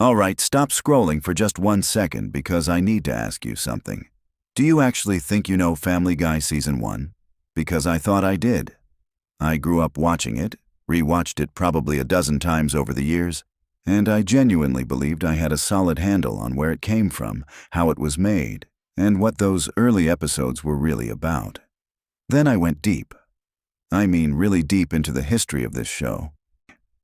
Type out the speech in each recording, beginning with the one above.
Alright, stop scrolling for just 1 second because I need to ask you something. Do you actually think you know Family Guy Season 1? Because I thought I did. I grew up watching it, rewatched it probably a dozen times over the years, and I genuinely believed I had a solid handle on where it came from, how it was made, and what those early episodes were really about. Then I went deep. I mean really deep into the history of this show.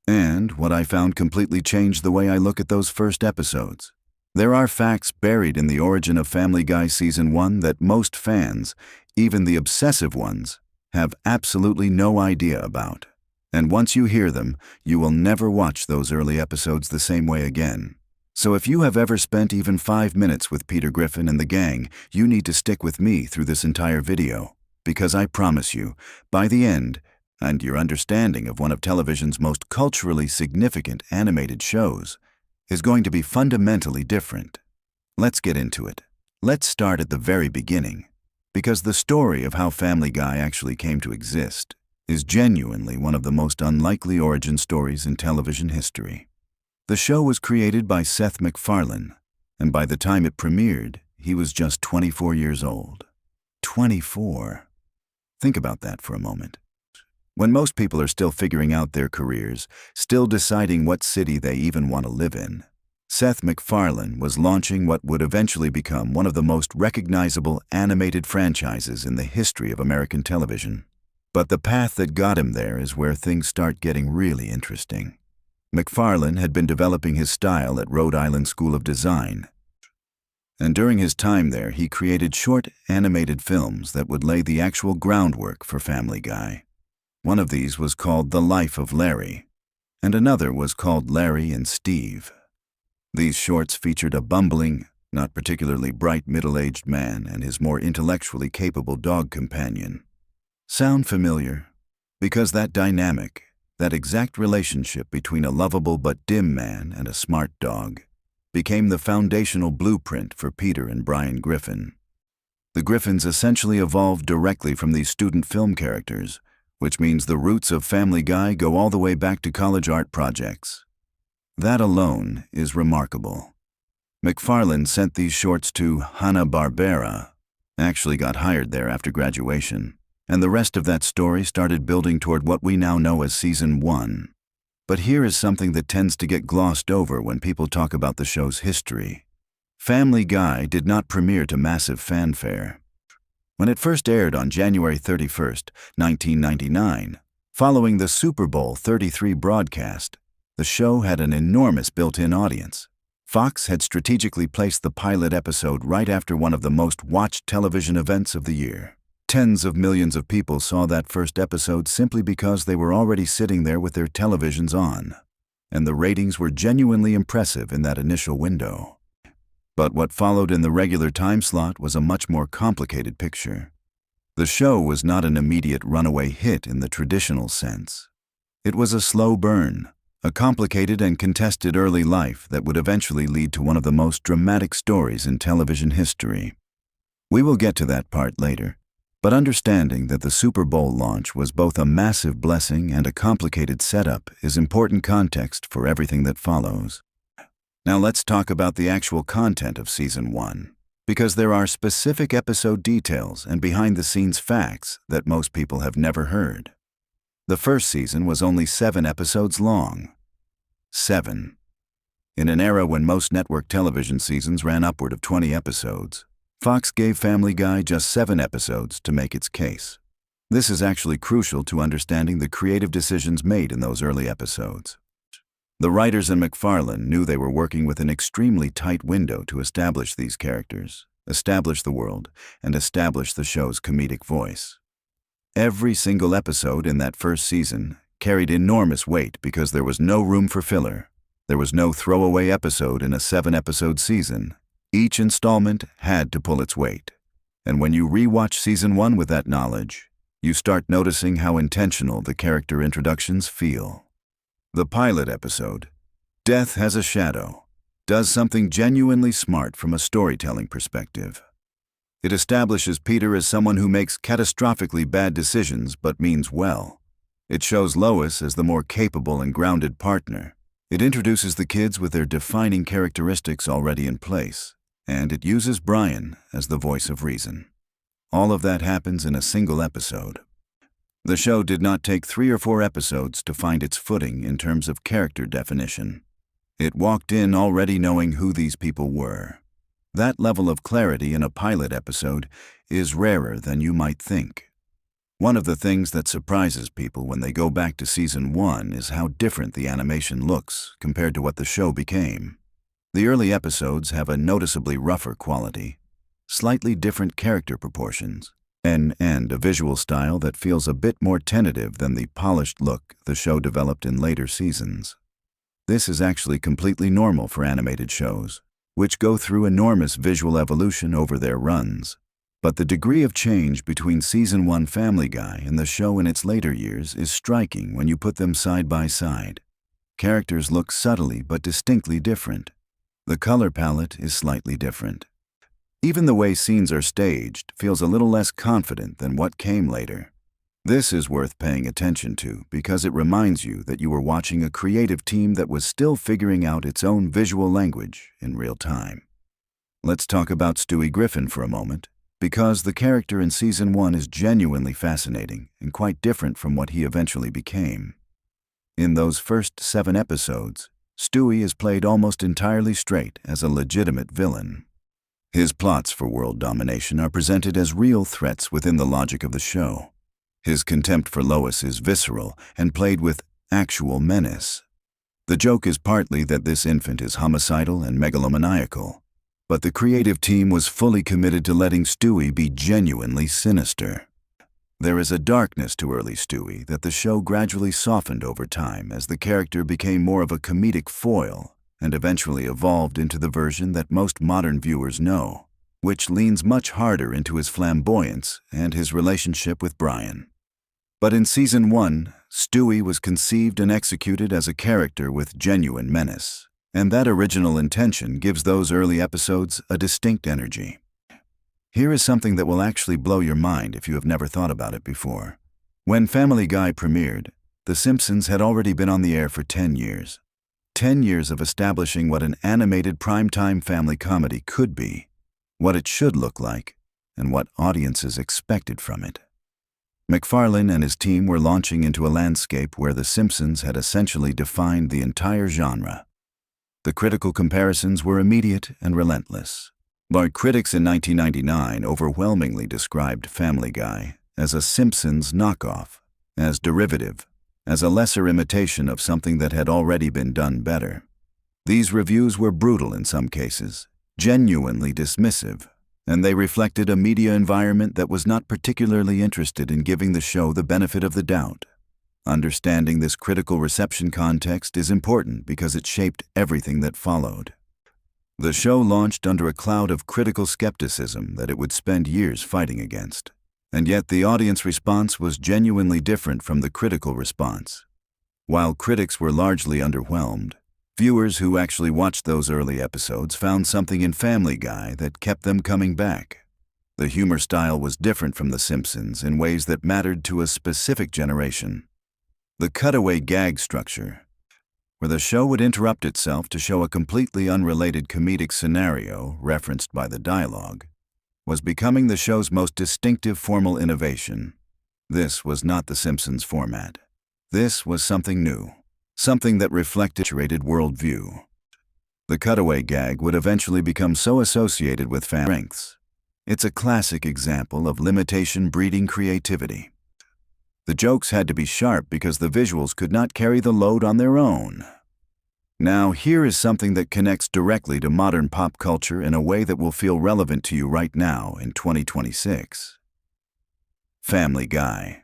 And what I found completely changed the way I look at those first episodes. There are facts buried in the origin of Family Guy Season 1 that most fans, even the obsessive ones, have absolutely no idea about. And once you hear them, you will never watch those early episodes the same way again. So if you have ever spent even 5 minutes with Peter Griffin and the gang, you need to stick with me through this entire video. Because I promise you, by the end, and your understanding of one of television's most culturally significant animated shows is going to be fundamentally different. Let's get into it. Let's start at the very beginning, because the story of how Family Guy actually came to exist is genuinely one of the most unlikely origin stories in television history. The show was created by Seth MacFarlane, and by the time it premiered, he was just 24 years old. 24. Think about that for a moment. When most people are still figuring out their careers, still deciding what city they even want to live in, Seth MacFarlane was launching what would eventually become one of the most recognizable animated franchises in the history of American television. But the path that got him there is where things start getting really interesting. MacFarlane had been developing his style at Rhode Island School of Design, and during his time there, he created short animated films that would lay the actual groundwork for Family Guy. One of these was called The Life of Larry, and another was called Larry and Steve. These shorts featured a bumbling, not particularly bright middle-aged man and his more intellectually capable dog companion. Sound familiar? Because that dynamic, that exact relationship between a lovable but dim man and a smart dog, became the foundational blueprint for Peter and Brian Griffin. The Griffins essentially evolved directly from these student film characters, which means the roots of Family Guy go all the way back to college art projects. That alone is remarkable. MacFarlane sent these shorts to Hanna-Barbera, actually got hired there after graduation, and the rest of that story started building toward what we now know as Season 1. But here is something that tends to get glossed over when people talk about the show's history. Family Guy did not premiere to massive fanfare. When it first aired on January 31st, 1999, following the Super Bowl 33 broadcast, the show had an enormous built-in audience. Fox had strategically placed the pilot episode right after one of the most watched television events of the year. Tens of millions of people saw that first episode simply because they were already sitting there with their televisions on, and the ratings were genuinely impressive in that initial window. But what followed in the regular time slot was a much more complicated picture. The show was not an immediate runaway hit in the traditional sense. It was a slow burn, a complicated and contested early life that would eventually lead to one of the most dramatic stories in television history. We will get to that part later. But understanding that the Super Bowl launch was both a massive blessing and a complicated setup is important context for everything that follows. Now let's talk about the actual content of Season 1, because there are specific episode details and behind-the-scenes facts that most people have never heard. The first season was only 7 episodes long. 7. In an era when most network television seasons ran upward of 20 episodes, Fox gave Family Guy just 7 episodes to make its case. This is actually crucial to understanding the creative decisions made in those early episodes. The writers and MacFarlane knew they were working with an extremely tight window to establish these characters, establish the world, and establish the show's comedic voice. Every single episode in that first season carried enormous weight because there was no room for filler. There was no throwaway episode in a 7-episode season. Each installment had to pull its weight. And when you rewatch Season 1 with that knowledge, you start noticing how intentional the character introductions feel. The pilot episode, Death Has a Shadow, does something genuinely smart from a storytelling perspective. It establishes Peter as someone who makes catastrophically bad decisions but means well. It shows Lois as the more capable and grounded partner. It introduces the kids with their defining characteristics already in place, and it uses Brian as the voice of reason. All of that happens in a single episode. The show did not take 3 or 4 episodes to find its footing in terms of character definition. It walked in already knowing who these people were. That level of clarity in a pilot episode is rarer than you might think. One of the things that surprises people when they go back to season 1 is how different the animation looks compared to what the show became. The early episodes have a noticeably rougher quality, slightly different character proportions, and a visual style that feels a bit more tentative than the polished look the show developed in later seasons. This is actually completely normal for animated shows, which go through enormous visual evolution over their runs. But the degree of change between Season 1 Family Guy and the show in its later years is striking when you put them side by side. Characters look subtly but distinctly different. The color palette is slightly different. Even the way scenes are staged feels a little less confident than what came later. This is worth paying attention to because it reminds you that you were watching a creative team that was still figuring out its own visual language in real time. Let's talk about Stewie Griffin for a moment, because the character in Season 1 is genuinely fascinating and quite different from what he eventually became. In those first 7 episodes, Stewie is played almost entirely straight as a legitimate villain. His plots for world domination are presented as real threats within the logic of the show. His contempt for Lois is visceral and played with actual menace. The joke is partly that this infant is homicidal and megalomaniacal, but the creative team was fully committed to letting Stewie be genuinely sinister. There is a darkness to early Stewie that the show gradually softened over time as the character became more of a comedic foil and eventually evolved into the version that most modern viewers know, which leans much harder into his flamboyance and his relationship with Brian. But in Season 1, Stewie was conceived and executed as a character with genuine menace, and that original intention gives those early episodes a distinct energy. Here is something that will actually blow your mind if you have never thought about it before. When Family Guy premiered, The Simpsons had already been on the air for 10 years. 10 years of establishing what an animated primetime family comedy could be, what it should look like, and what audiences expected from it. MacFarlane and his team were launching into a landscape where The Simpsons had essentially defined the entire genre. The critical comparisons were immediate and relentless. But critics in 1999 overwhelmingly described Family Guy as a Simpsons knockoff, as derivative, as a lesser imitation of something that had already been done better. These reviews were brutal in some cases, genuinely dismissive, and they reflected a media environment that was not particularly interested in giving the show the benefit of the doubt. Understanding this critical reception context is important because it shaped everything that followed. The show launched under a cloud of critical skepticism that it would spend years fighting against, and yet the audience response was genuinely different from the critical response. While critics were largely underwhelmed, viewers who actually watched those early episodes found something in Family Guy that kept them coming back. The humor style was different from The Simpsons in ways that mattered to a specific generation. The cutaway gag structure, where the show would interrupt itself to show a completely unrelated comedic scenario referenced by the dialogue, was becoming the show's most distinctive formal innovation. This was not The Simpsons format. This was something new. Something that reflected a saturated worldview. The cutaway gag would eventually become so associated with fan strengths. It's a classic example of limitation breeding creativity. The jokes had to be sharp because the visuals could not carry the load on their own. Now, here is something that connects directly to modern pop culture in a way that will feel relevant to you right now in 2026. Family Guy.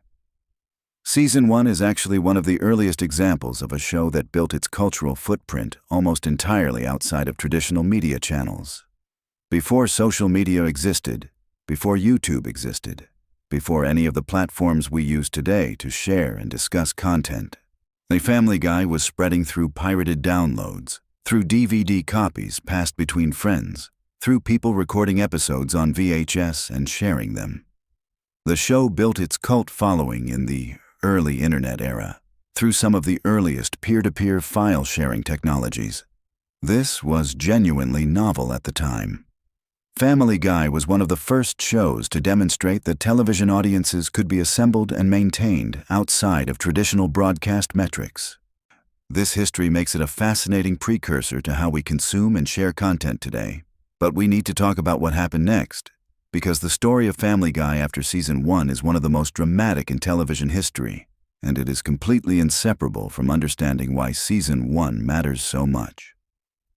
Season 1 is actually one of the earliest examples of a show that built its cultural footprint almost entirely outside of traditional media channels. Before social media existed, before YouTube existed, before any of the platforms we use today to share and discuss content, the Family Guy was spreading through pirated downloads, through DVD copies passed between friends, through people recording episodes on VHS and sharing them. The show built its cult following in the early internet era, through some of the earliest peer-to-peer file-sharing technologies. This was genuinely novel at the time. Family Guy was one of the first shows to demonstrate that television audiences could be assembled and maintained outside of traditional broadcast metrics. This history makes it a fascinating precursor to how we consume and share content today. But we need to talk about what happened next, because the story of Family Guy after Season 1 is one of the most dramatic in television history, and it is completely inseparable from understanding why Season 1 matters so much.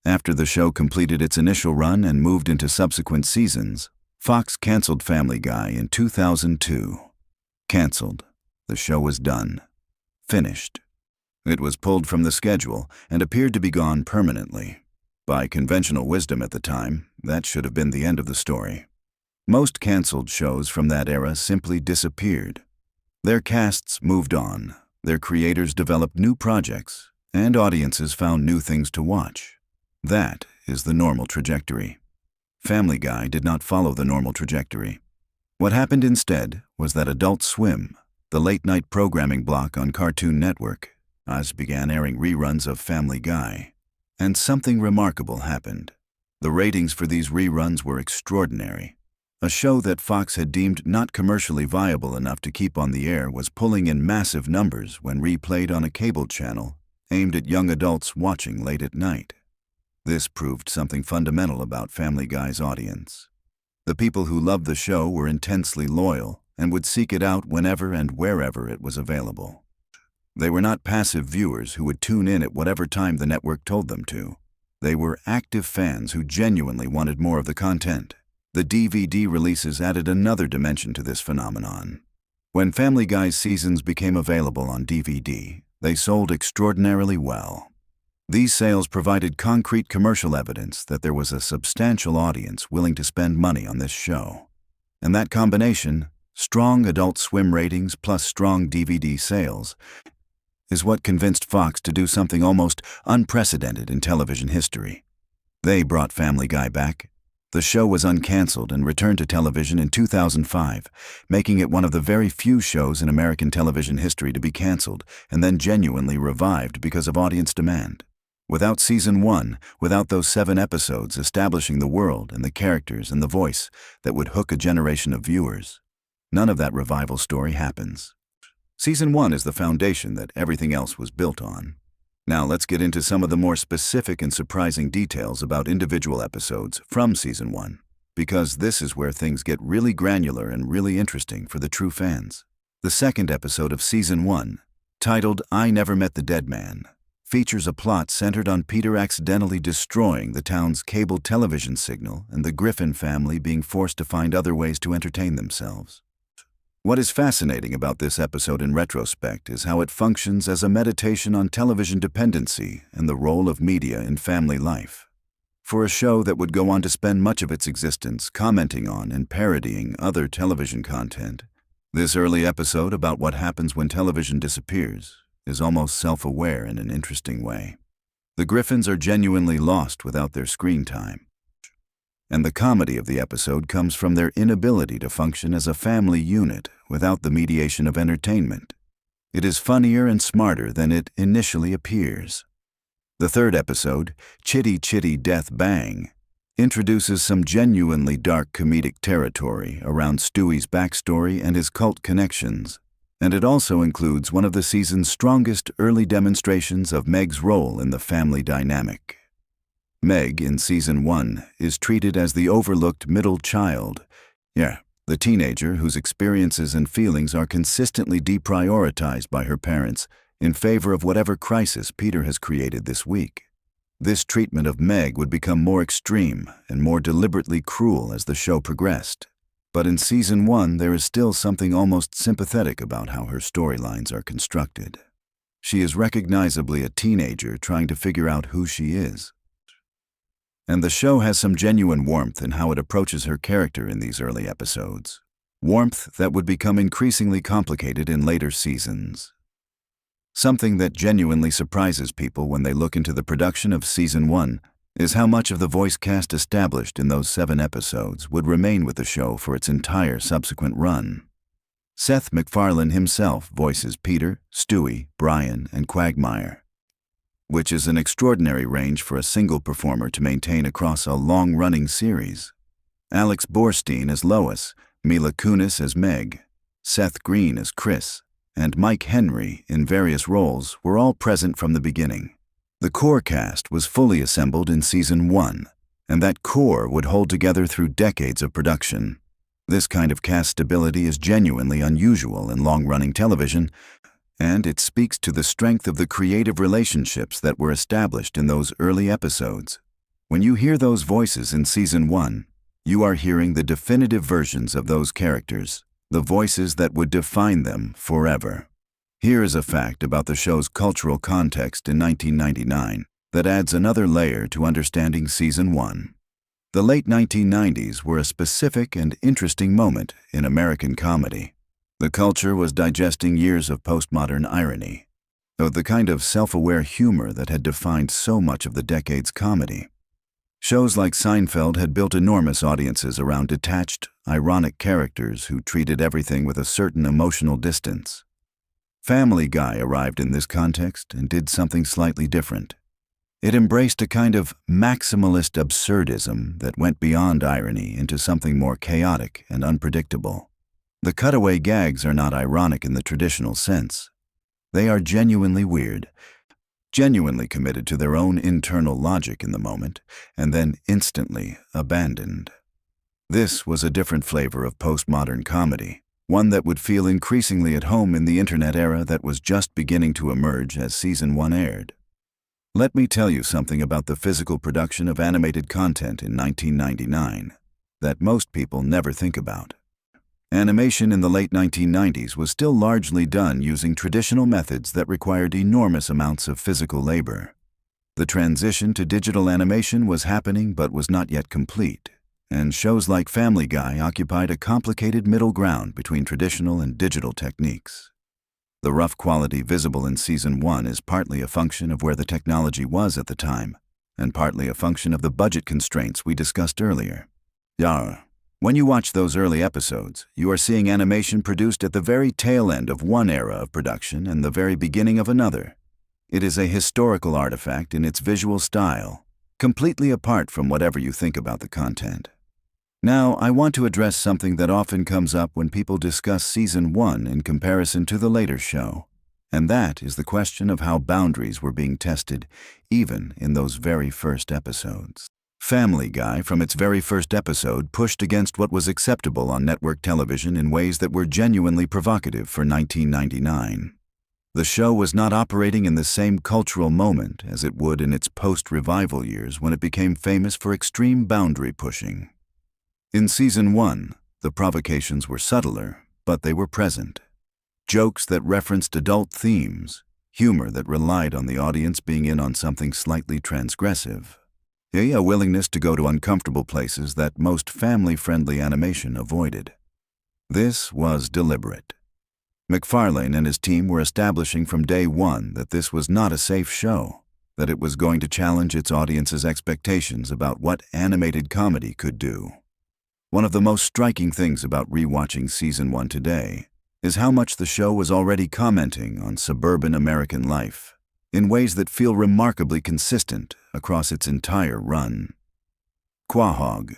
After the show completed its initial run and moved into subsequent seasons, Fox canceled Family Guy in 2002. Canceled. The show was done. Finished. It was pulled from the schedule and appeared to be gone permanently. By conventional wisdom at the time, that should have been the end of the story. Most canceled shows from that era simply disappeared. Their casts moved on, their creators developed new projects, and audiences found new things to watch. That is the normal trajectory. Family Guy did not follow the normal trajectory. What happened instead was that Adult Swim, the late-night programming block on Cartoon Network, began airing reruns of Family Guy. And something remarkable happened. The ratings for these reruns were extraordinary. A show that Fox had deemed not commercially viable enough to keep on the air was pulling in massive numbers when replayed on a cable channel aimed at young adults watching late at night. This proved something fundamental about Family Guy's audience. The people who loved the show were intensely loyal and would seek it out whenever and wherever it was available. They were not passive viewers who would tune in at whatever time the network told them to. They were active fans who genuinely wanted more of the content. The DVD releases added another dimension to this phenomenon. When Family Guy's seasons became available on DVD, they sold extraordinarily well. These sales provided concrete commercial evidence that there was a substantial audience willing to spend money on this show. And that combination, strong Adult Swim ratings plus strong DVD sales, is what convinced Fox to do something almost unprecedented in television history. They brought Family Guy back. The show was uncanceled and returned to television in 2005, making it one of the very few shows in American television history to be canceled and then genuinely revived because of audience demand. Without Season 1, without those 7 episodes establishing the world and the characters and the voice that would hook a generation of viewers, none of that revival story happens. Season 1 is the foundation that everything else was built on. Now let's get into some of the more specific and surprising details about individual episodes from Season 1, because this is where things get really granular and really interesting for the true fans. The second episode of Season 1, titled I Never Met the Dead Man, features a plot centered on Peter accidentally destroying the town's cable television signal and the Griffin family being forced to find other ways to entertain themselves. What is fascinating about this episode in retrospect is how it functions as a meditation on television dependency and the role of media in family life. For a show that would go on to spend much of its existence commenting on and parodying other television content, this early episode about what happens when television disappears is almost self-aware in an interesting way. The Griffins are genuinely lost without their screen time. And the comedy of the episode comes from their inability to function as a family unit without the mediation of entertainment. It is funnier and smarter than it initially appears. The third episode, Chitty Chitty Death Bang, introduces some genuinely dark comedic territory around Stewie's backstory and his cult connections. And it also includes one of the season's strongest early demonstrations of Meg's role in the family dynamic. Meg, in Season 1, is treated as the overlooked middle child. The teenager whose experiences and feelings are consistently deprioritized by her parents in favor of whatever crisis Peter has created this week. This treatment of Meg would become more extreme and more deliberately cruel as the show progressed. But in Season 1, there is still something almost sympathetic about how her storylines are constructed. She is recognizably a teenager trying to figure out who she is. And the show has some genuine warmth in how it approaches her character in these early episodes. Warmth that would become increasingly complicated in later seasons. Something that genuinely surprises people when they look into the production of Season 1 is how much of the voice cast established in those 7 episodes would remain with the show for its entire subsequent run. Seth MacFarlane himself voices Peter, Stewie, Brian, and Quagmire, which is an extraordinary range for a single performer to maintain across a long-running series. Alex Borstein as Lois, Mila Kunis as Meg, Seth Green as Chris, and Mike Henry in various roles were all present from the beginning. The core cast was fully assembled in Season 1, and that core would hold together through decades of production. This kind of cast stability is genuinely unusual in long-running television, and it speaks to the strength of the creative relationships that were established in those early episodes. When you hear those voices in Season 1, you are hearing the definitive versions of those characters, the voices that would define them forever. Here is a fact about the show's cultural context in 1999 that adds another layer to understanding Season 1. The late 1990s were a specific and interesting moment in American comedy. The culture was digesting years of postmodern irony, of the kind of self-aware humor that had defined so much of the decade's comedy. Shows like Seinfeld had built enormous audiences around detached, ironic characters who treated everything with a certain emotional distance. Family Guy arrived in this context and did something slightly different. It embraced a kind of maximalist absurdism that went beyond irony into something more chaotic and unpredictable. The cutaway gags are not ironic in the traditional sense. They are genuinely weird, genuinely committed to their own internal logic in the moment, and then instantly abandoned. This was a different flavor of postmodern comedy, one that would feel increasingly at home in the internet era that was just beginning to emerge as Season 1 aired. Let me tell you something about the physical production of animated content in 1999 that most people never think about. Animation in the late 1990s was still largely done using traditional methods that required enormous amounts of physical labor. The transition to digital animation was happening but was not yet complete, and shows like Family Guy occupied a complicated middle ground between traditional and digital techniques. The rough quality visible in Season 1 is partly a function of where the technology was at the time, and partly a function of the budget constraints we discussed earlier. When you watch those early episodes, you are seeing animation produced at the very tail end of one era of production and the very beginning of another. It is a historical artifact in its visual style, completely apart from whatever you think about the content. Now, I want to address something that often comes up when people discuss Season 1 in comparison to the later show, and that is the question of how boundaries were being tested, even in those very first episodes. Family Guy, from its very first episode, pushed against what was acceptable on network television in ways that were genuinely provocative for 1999. The show was not operating in the same cultural moment as it would in its post-revival years when it became famous for extreme boundary pushing. In Season 1, the provocations were subtler, but they were present. Jokes that referenced adult themes, humor that relied on the audience being in on something slightly transgressive, a willingness to go to uncomfortable places that most family-friendly animation avoided. This was deliberate. MacFarlane and his team were establishing from day one that this was not a safe show, that it was going to challenge its audience's expectations about what animated comedy could do. One of the most striking things about rewatching Season 1 today is how much the show was already commenting on suburban American life in ways that feel remarkably consistent across its entire run. Quahog,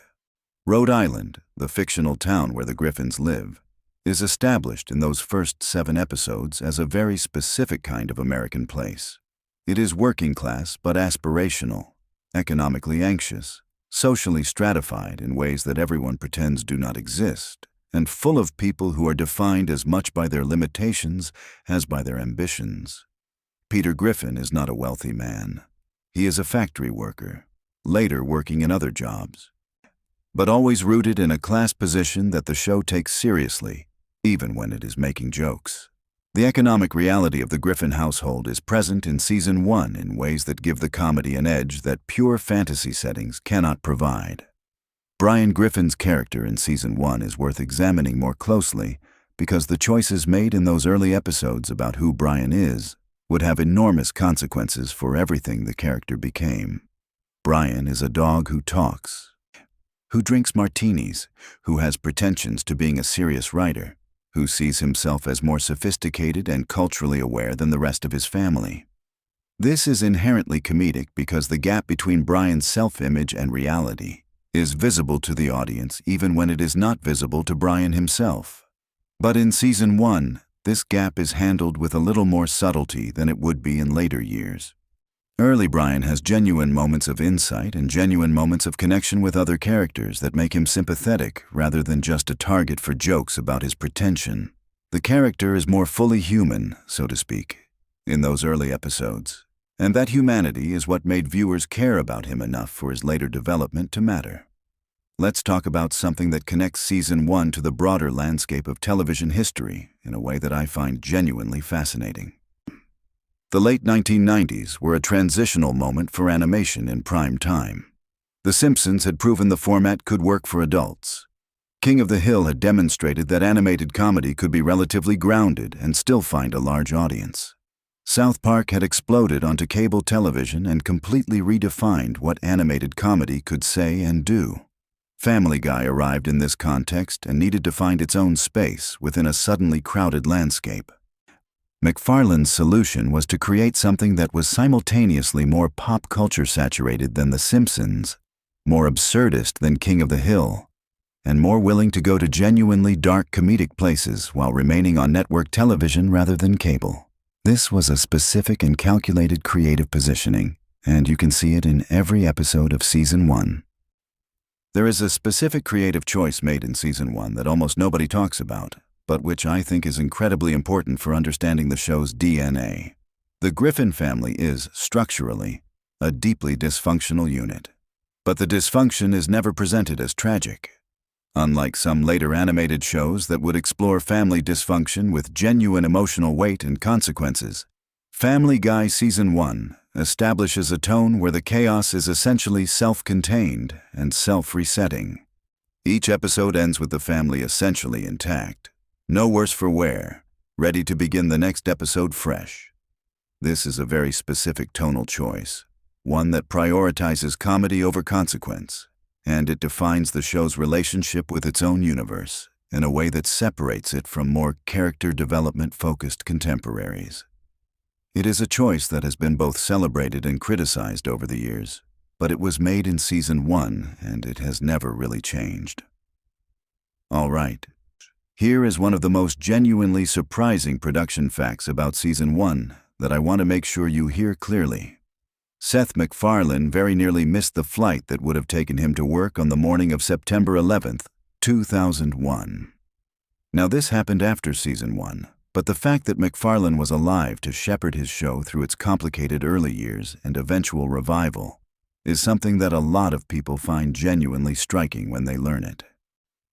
Rhode Island, the fictional town where the Griffins live, is established in those first 7 episodes as a very specific kind of American place. It is working class but aspirational, economically anxious, socially stratified in ways that everyone pretends do not exist, and full of people who are defined as much by their limitations as by their ambitions. Peter Griffin is not a wealthy man. He is a factory worker, later working in other jobs, but always rooted in a class position that the show takes seriously, even when it is making jokes. The economic reality of the Griffin household is present in Season 1 in ways that give the comedy an edge that pure fantasy settings cannot provide. Brian Griffin's character in Season 1 is worth examining more closely because the choices made in those early episodes about who Brian is would have enormous consequences for everything the character became. Brian is a dog who talks, who drinks martinis, who has pretensions to being a serious writer, who sees himself as more sophisticated and culturally aware than the rest of his family. This is inherently comedic because the gap between Brian's self-image and reality is visible to the audience even when it is not visible to Brian himself. But in Season 1, this gap is handled with a little more subtlety than it would be in later years. Early Brian has genuine moments of insight and genuine moments of connection with other characters that make him sympathetic rather than just a target for jokes about his pretension. The character is more fully human, so to speak, in those early episodes, and that humanity is what made viewers care about him enough for his later development to matter. Let's talk about something that connects Season 1 to the broader landscape of television history in a way that I find genuinely fascinating. The late 1990s were a transitional moment for animation in prime time. The Simpsons had proven the format could work for adults. King of the Hill had demonstrated that animated comedy could be relatively grounded and still find a large audience. South Park had exploded onto cable television and completely redefined what animated comedy could say and do. Family Guy arrived in this context and needed to find its own space within a suddenly crowded landscape. McFarlane's solution was to create something that was simultaneously more pop culture saturated than The Simpsons, more absurdist than King of the Hill, and more willing to go to genuinely dark comedic places while remaining on network television rather than cable. This was a specific and calculated creative positioning, and you can see it in every episode of Season 1. There is a specific creative choice made in Season 1 that almost nobody talks about, but which I think is incredibly important for understanding the show's DNA. The Griffin family is, structurally, a deeply dysfunctional unit. But the dysfunction is never presented as tragic. Unlike some later animated shows that would explore family dysfunction with genuine emotional weight and consequences, Family Guy Season 1 establishes a tone where the chaos is essentially self-contained and self-resetting. Each episode ends with the family essentially intact, no worse for wear, ready to begin the next episode fresh. This is a very specific tonal choice, one that prioritizes comedy over consequence, and it defines the show's relationship with its own universe in a way that separates it from more character development-focused contemporaries. It is a choice that has been both celebrated and criticized over the years, but it was made in Season 1 and it has never really changed. All right. Here is one of the most genuinely surprising production facts about Season 1 that I want to make sure you hear clearly. Seth MacFarlane very nearly missed the flight that would have taken him to work on the morning of September 11th, 2001. Now this happened after Season 1, but the fact that MacFarlane was alive to shepherd his show through its complicated early years and eventual revival is something that a lot of people find genuinely striking when they learn it.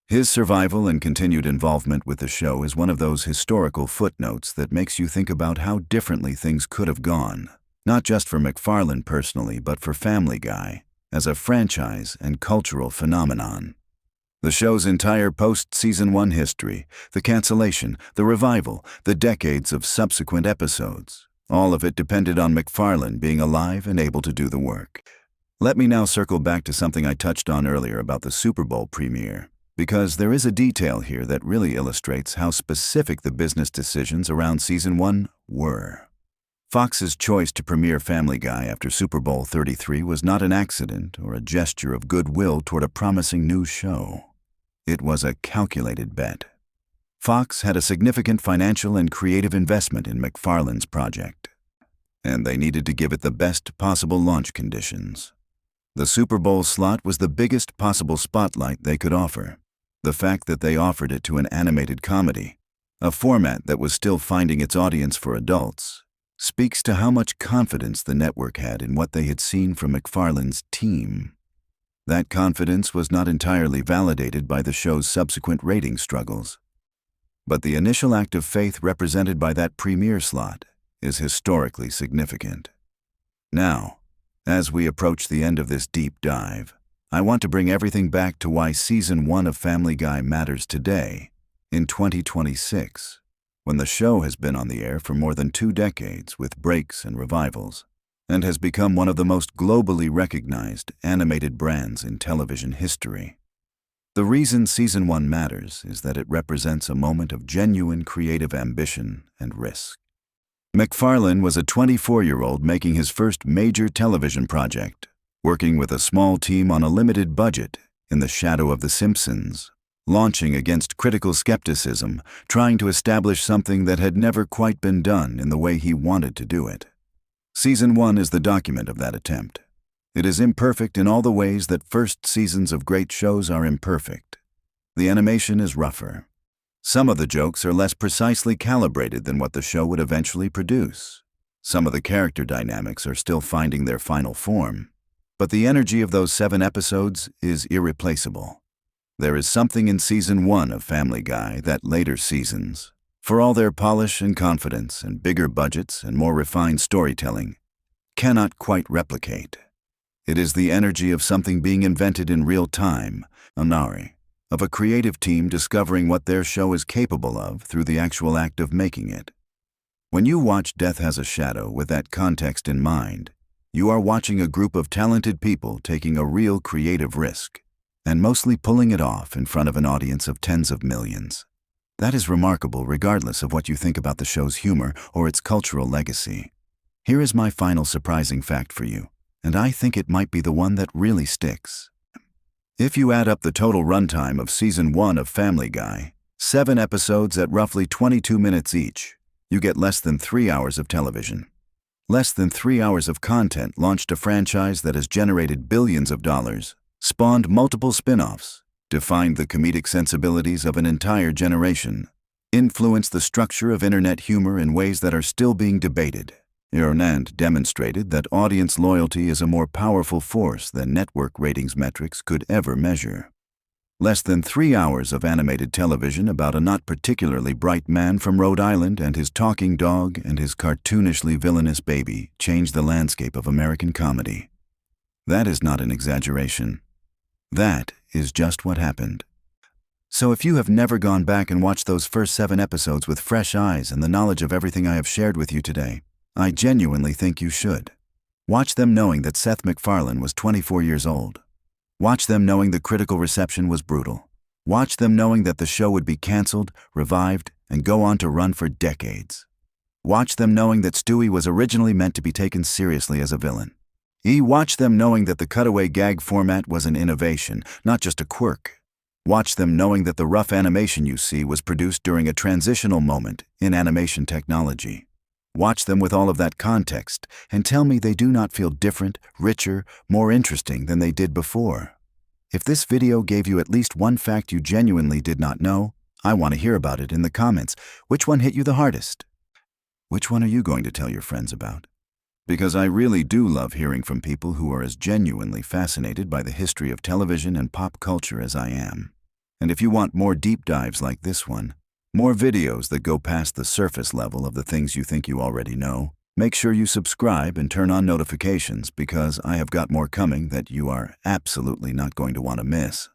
His survival and continued involvement with the show is one of those historical footnotes that makes you think about how differently things could have gone, not just for MacFarlane personally, but for Family Guy, as a franchise and cultural phenomenon. The show's entire post-Season 1 history, the cancellation, the revival, the decades of subsequent episodes, all of it depended on MacFarlane being alive and able to do the work. Let me now circle back to something I touched on earlier about the Super Bowl premiere, because there is a detail here that really illustrates how specific the business decisions around Season 1 were. Fox's choice to premiere Family Guy after Super Bowl 33 was not an accident or a gesture of goodwill toward a promising new show. It was a calculated bet. Fox had a significant financial and creative investment in MacFarlane's project, and they needed to give it the best possible launch conditions. The Super Bowl slot was the biggest possible spotlight they could offer. The fact that they offered it to an animated comedy, a format that was still finding its audience for adults, speaks to how much confidence the network had in what they had seen from MacFarlane's team. That confidence was not entirely validated by the show's subsequent rating struggles, but the initial act of faith represented by that premiere slot is historically significant. Now, as we approach the end of this deep dive, I want to bring everything back to why Season 1 of Family Guy matters today, in 2026, when the show has been on the air for more than 2 decades with breaks and revivals, and has become one of the most globally recognized animated brands in television history. The reason Season 1 matters is that it represents a moment of genuine creative ambition and risk. MacFarlane was a 24-year-old making his first major television project, working with a small team on a limited budget in the shadow of The Simpsons, launching against critical skepticism, trying to establish something that had never quite been done in the way he wanted to do it. Season 1 is the document of that attempt. It is imperfect in all the ways that first seasons of great shows are imperfect. The animation is rougher. Some of the jokes are less precisely calibrated than what the show would eventually produce. Some of the character dynamics are still finding their final form. But the energy of those 7 episodes is irreplaceable. There is something in Season 1 of Family Guy that later seasons, for all their polish and confidence and bigger budgets and more refined storytelling, cannot quite replicate. It is the energy of something being invented in real time, of a creative team discovering what their show is capable of through the actual act of making it. When you watch Death Has a Shadow with that context in mind, you are watching a group of talented people taking a real creative risk, and mostly pulling it off in front of an audience of tens of millions. That is remarkable regardless of what you think about the show's humor or its cultural legacy. Here is my final surprising fact for you, and I think it might be the one that really sticks. If you add up the total runtime of Season 1 of Family Guy, 7 episodes at roughly 22 minutes each, you get less than 3 hours of television. Less than 3 hours of content launched a franchise that has generated billions of dollars, spawned multiple spin-offs, defined the comedic sensibilities of an entire generation, influenced the structure of internet humor in ways that are still being debated, and demonstrated that audience loyalty is a more powerful force than network ratings metrics could ever measure. Less than 3 hours of animated television about a not particularly bright man from Rhode Island and his talking dog and his cartoonishly villainous baby changed the landscape of American comedy. That is not an exaggeration. That is just what happened. So if you have never gone back and watched those first 7 episodes with fresh eyes and the knowledge of everything I have shared with you today, I genuinely think you should. Watch them knowing that Seth MacFarlane was 24 years old. Watch them knowing the critical reception was brutal. Watch them knowing that the show would be canceled, revived, and go on to run for decades. Watch them knowing that Stewie was originally meant to be taken seriously as a villain. Watch them knowing that the cutaway gag format was an innovation, not just a quirk. Watch them knowing that the rough animation you see was produced during a transitional moment in animation technology. Watch them with all of that context and tell me they do not feel different, richer, more interesting than they did before. If this video gave you at least one fact you genuinely did not know, I want to hear about it in the comments. Which one hit you the hardest? Which one are you going to tell your friends about? Because I really do love hearing from people who are as genuinely fascinated by the history of television and pop culture as I am. And if you want more deep dives like this one, more videos that go past the surface level of the things you think you already know, make sure you subscribe and turn on notifications because I have got more coming that you are absolutely not going to want to miss.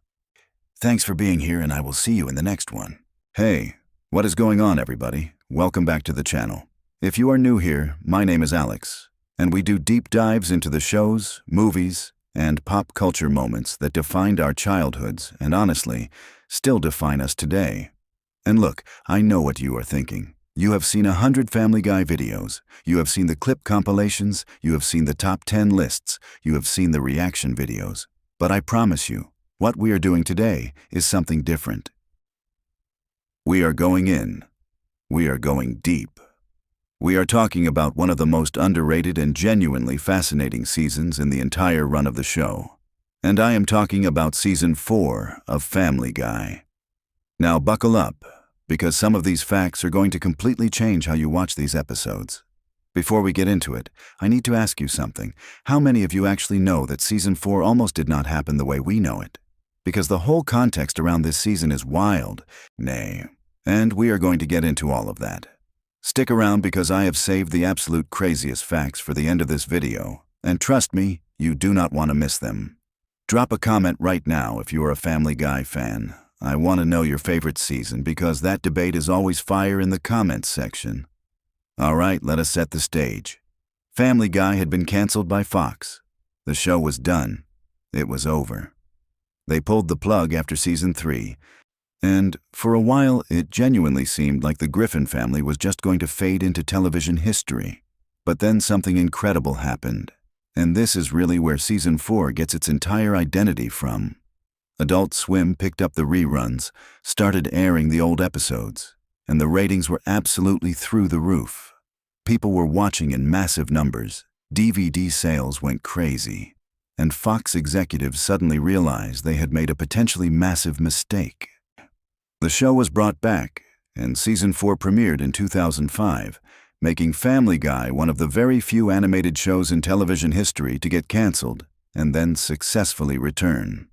Thanks for being here, and I will see you in the next one. Hey, what is going on, everybody? Welcome back to the channel. If you are new here, my name is Alex, and we do deep dives into the shows, movies, and pop culture moments that defined our childhoods and honestly, still define us today. And look, I know what you are thinking. You have seen 100 Family Guy videos. You have seen the clip compilations. You have seen the top 10 lists. You have seen the reaction videos. But I promise you, what we are doing today is something different. We are going in. We are going deep. We are talking about one of the most underrated and genuinely fascinating seasons in the entire run of the show. And I am talking about Season 4 of Family Guy. Now buckle up, because some of these facts are going to completely change how you watch these episodes. Before we get into it, I need to ask you something. How many of you actually know that Season 4 almost did not happen the way we know it? Because the whole context around this season is wild, and we are going to get into all of that. Stick around because I have saved the absolute craziest facts for the end of this video, and trust me, you do not want to miss them. Drop a comment right now if you are a Family Guy fan. I want to know your favorite season because that debate is always fire in the comments section. All right, let us set the stage. Family Guy had been canceled by Fox. The show was done. It was over. They pulled the plug after season 3, and for a while it genuinely seemed like the Griffin family was just going to fade into television history. But then something incredible happened, and this is really where season 4 gets its entire identity from. Adult Swim picked up the reruns, started airing the old episodes, and the ratings were absolutely through the roof. People were watching in massive numbers, DVD sales went crazy, and Fox executives suddenly realized they had made a potentially massive mistake. The show was brought back, and season 4 premiered in 2005, making Family Guy one of the very few animated shows in television history to get canceled and then successfully return.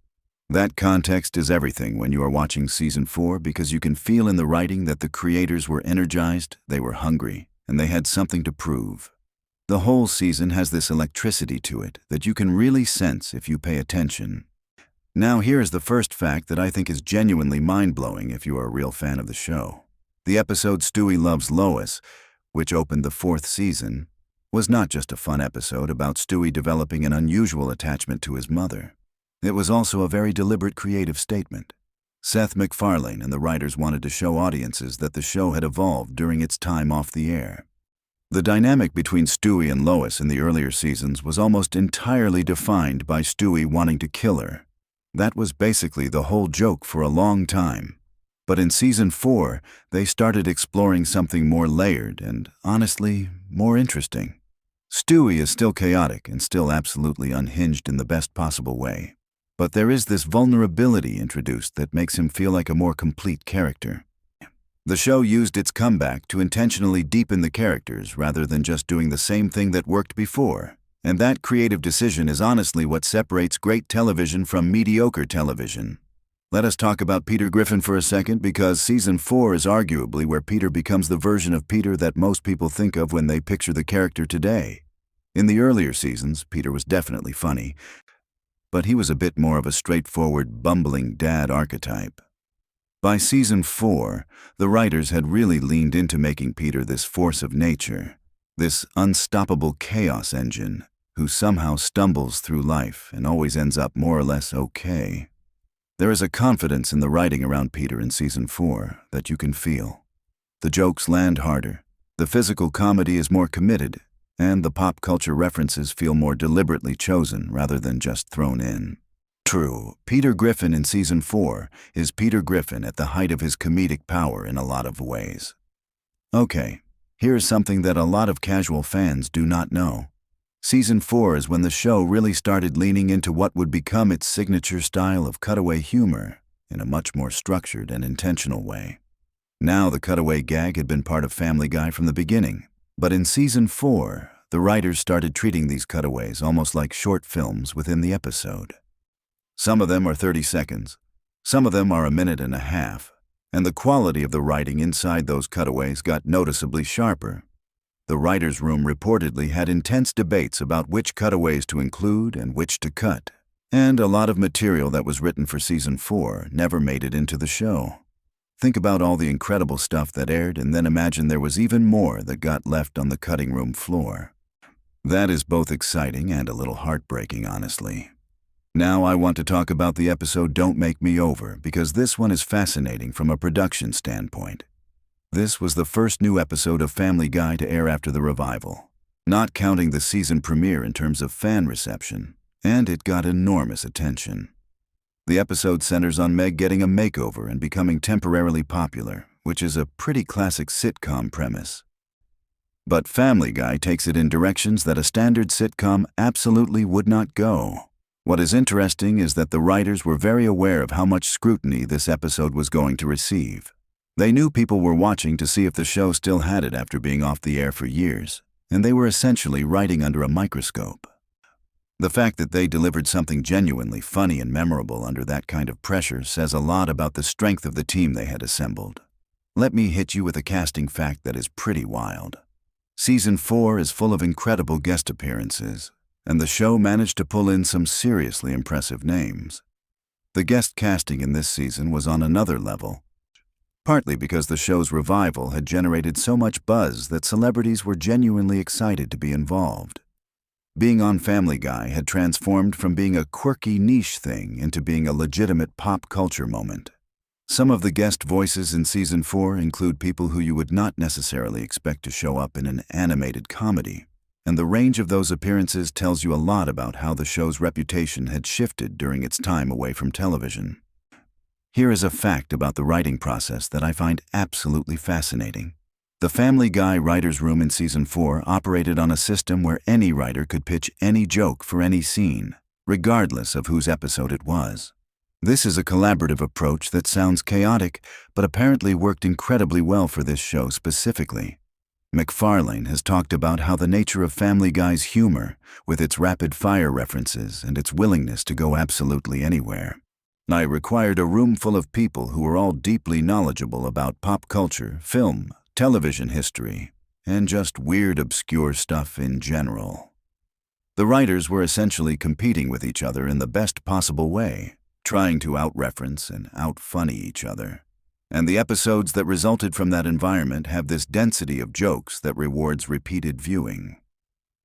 That context is everything when you are watching season 4, because you can feel in the writing that the creators were energized, they were hungry, and they had something to prove. The whole season has this electricity to it that you can really sense if you pay attention. Now here is the first fact that I think is genuinely mind-blowing if you are a real fan of the show. The episode Stewie Loves Lois, which opened the 4th season, was not just a fun episode about Stewie developing an unusual attachment to his mother. It was also a very deliberate creative statement. Seth MacFarlane and the writers wanted to show audiences that the show had evolved during its time off the air. The dynamic between Stewie and Lois in the earlier seasons was almost entirely defined by Stewie wanting to kill her. That was basically the whole joke for a long time. But in season 4, they started exploring something more layered and, honestly, more interesting. Stewie is still chaotic and still absolutely unhinged in the best possible way. But there is this vulnerability introduced that makes him feel like a more complete character. The show used its comeback to intentionally deepen the characters rather than just doing the same thing that worked before. And that creative decision is honestly what separates great television from mediocre television. Let us talk about Peter Griffin for a second, because season 4 is arguably where Peter becomes the version of Peter that most people think of when they picture the character today. In the earlier seasons, Peter was definitely funny, but he was a bit more of a straightforward, bumbling dad archetype. By season 4, the writers had really leaned into making Peter this force of nature, this unstoppable chaos engine, who somehow stumbles through life and always ends up more or less okay. There is a confidence in the writing around Peter in season 4 that you can feel. The jokes land harder, the physical comedy is more committed, and the pop culture references feel more deliberately chosen rather than just thrown in. True, Peter Griffin in season 4 is Peter Griffin at the height of his comedic power in a lot of ways. Okay, here's something that a lot of casual fans do not know. Season 4 is when the show really started leaning into what would become its signature style of cutaway humor in a much more structured and intentional way. Now the cutaway gag had been part of Family Guy from the beginning, but in season 4, the writers started treating these cutaways almost like short films within the episode. Some of them are 30 seconds, some of them are a minute and a half, and the quality of the writing inside those cutaways got noticeably sharper. The writers' room reportedly had intense debates about which cutaways to include and which to cut, and a lot of material that was written for season 4 never made it into the show. Think about all the incredible stuff that aired, and then imagine there was even more that got left on the cutting room floor. That is both exciting and a little heartbreaking, honestly. Now I want to talk about the episode Don't Make Me Over, because this one is fascinating from a production standpoint. This was the first new episode of Family Guy to air after the revival, not counting the season premiere in terms of fan reception, and it got enormous attention. The episode centers on Meg getting a makeover and becoming temporarily popular, which is a pretty classic sitcom premise. But Family Guy takes it in directions that a standard sitcom absolutely would not go. What is interesting is that the writers were very aware of how much scrutiny this episode was going to receive. They knew people were watching to see if the show still had it after being off the air for years, and they were essentially writing under a microscope. The fact that they delivered something genuinely funny and memorable under that kind of pressure says a lot about the strength of the team they had assembled. Let me hit you with a casting fact that is pretty wild. Season 4 is full of incredible guest appearances, and the show managed to pull in some seriously impressive names. The guest casting in this season was on another level, partly because the show's revival had generated so much buzz that celebrities were genuinely excited to be involved. Being on Family Guy had transformed from being a quirky niche thing into being a legitimate pop culture moment. Some of the guest voices in Season 4 include people who you would not necessarily expect to show up in an animated comedy, and the range of those appearances tells you a lot about how the show's reputation had shifted during its time away from television. Here is a fact about the writing process that I find absolutely fascinating. The Family Guy writer's room in Season 4 operated on a system where any writer could pitch any joke for any scene, regardless of whose episode it was. This is a collaborative approach that sounds chaotic, but apparently worked incredibly well for this show specifically. MacFarlane has talked about how the nature of Family Guy's humor, with its rapid-fire references and its willingness to go absolutely anywhere. I required a room full of people who were all deeply knowledgeable about pop culture, film, television history, and just weird, obscure stuff in general. The writers were essentially competing with each other in the best possible way, trying to out-reference and out-funny each other. And the episodes that resulted from that environment have this density of jokes that rewards repeated viewing.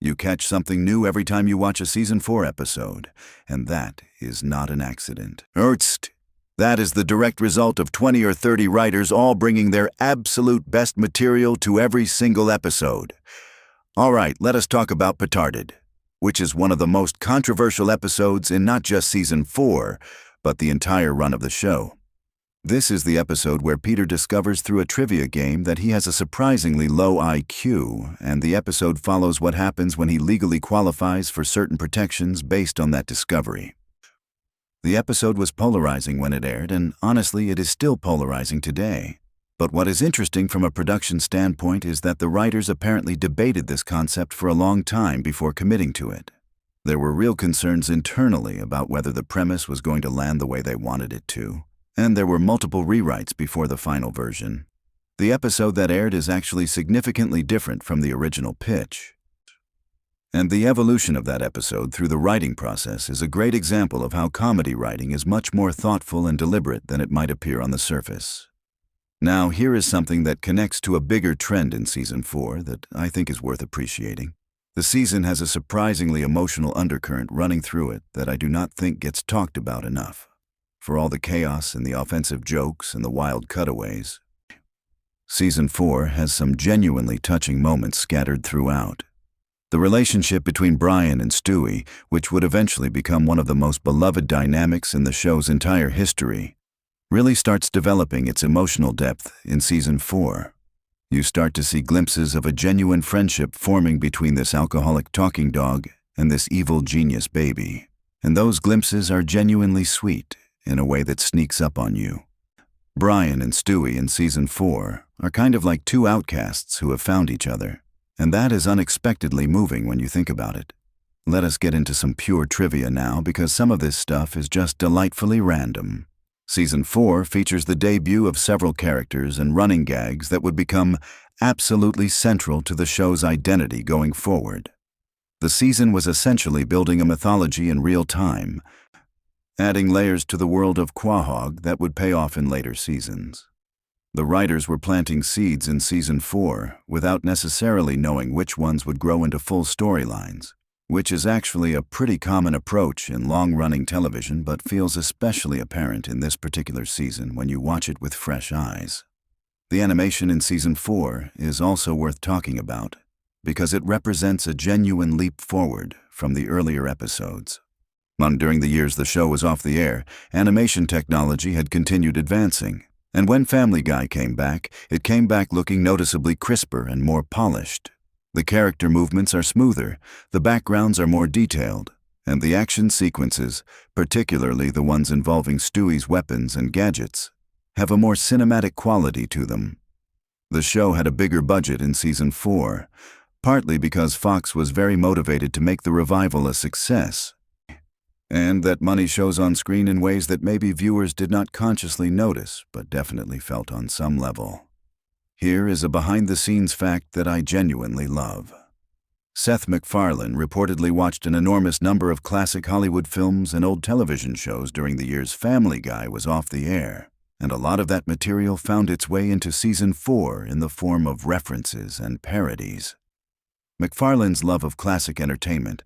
You catch something new every time you watch a Season 4 episode, and that is not an accident. That is the direct result of 20 or 30 writers all bringing their absolute best material to every single episode. All right, let us talk about Petarded, which is one of the most controversial episodes in not just Season 4, but the entire run of the show. This is the episode where Peter discovers through a trivia game that he has a surprisingly low IQ, and the episode follows what happens when he legally qualifies for certain protections based on that discovery. The episode was polarizing when it aired, and honestly, it is still polarizing today. But what is interesting from a production standpoint is that the writers apparently debated this concept for a long time before committing to it. There were real concerns internally about whether the premise was going to land the way they wanted it to, and there were multiple rewrites before the final version. The episode that aired is actually significantly different from the original pitch. And the evolution of that episode through the writing process is a great example of how comedy writing is much more thoughtful and deliberate than it might appear on the surface. Now, here is something that connects to a bigger trend in Season 4 that I think is worth appreciating. The season has a surprisingly emotional undercurrent running through it that I do not think gets talked about enough. For all the chaos and the offensive jokes and the wild cutaways, Season 4 has some genuinely touching moments scattered throughout. The relationship between Brian and Stewie, which would eventually become one of the most beloved dynamics in the show's entire history, really starts developing its emotional depth in Season 4. You start to see glimpses of a genuine friendship forming between this alcoholic talking dog and this evil genius baby. And those glimpses are genuinely sweet in a way that sneaks up on you. Brian and Stewie in Season 4 are kind of like two outcasts who have found each other. And that is unexpectedly moving when you think about it. Let us get into some pure trivia now, because some of this stuff is just delightfully random. Season 4 features the debut of several characters and running gags that would become absolutely central to the show's identity going forward. The season was essentially building a mythology in real time, adding layers to the world of Quahog that would pay off in later seasons. The writers were planting seeds in Season 4 without necessarily knowing which ones would grow into full storylines, which is actually a pretty common approach in long-running television but feels especially apparent in this particular season when you watch it with fresh eyes. The animation in Season 4 is also worth talking about because it represents a genuine leap forward from the earlier episodes. During the years the show was off the air, animation technology had continued advancing. And when Family Guy came back, it came back looking noticeably crisper and more polished. The character movements are smoother, the backgrounds are more detailed, and the action sequences, particularly the ones involving Stewie's weapons and gadgets, have a more cinematic quality to them. The show had a bigger budget in Season 4, partly because Fox was very motivated to make the revival a success, and that money shows on screen in ways that maybe viewers did not consciously notice, but definitely felt on some level. Here is a behind-the-scenes fact that I genuinely love. Seth MacFarlane reportedly watched an enormous number of classic Hollywood films and old television shows during the years Family Guy was off the air, and a lot of that material found its way into Season 4 in the form of references and parodies. MacFarlane's love of classic entertainment,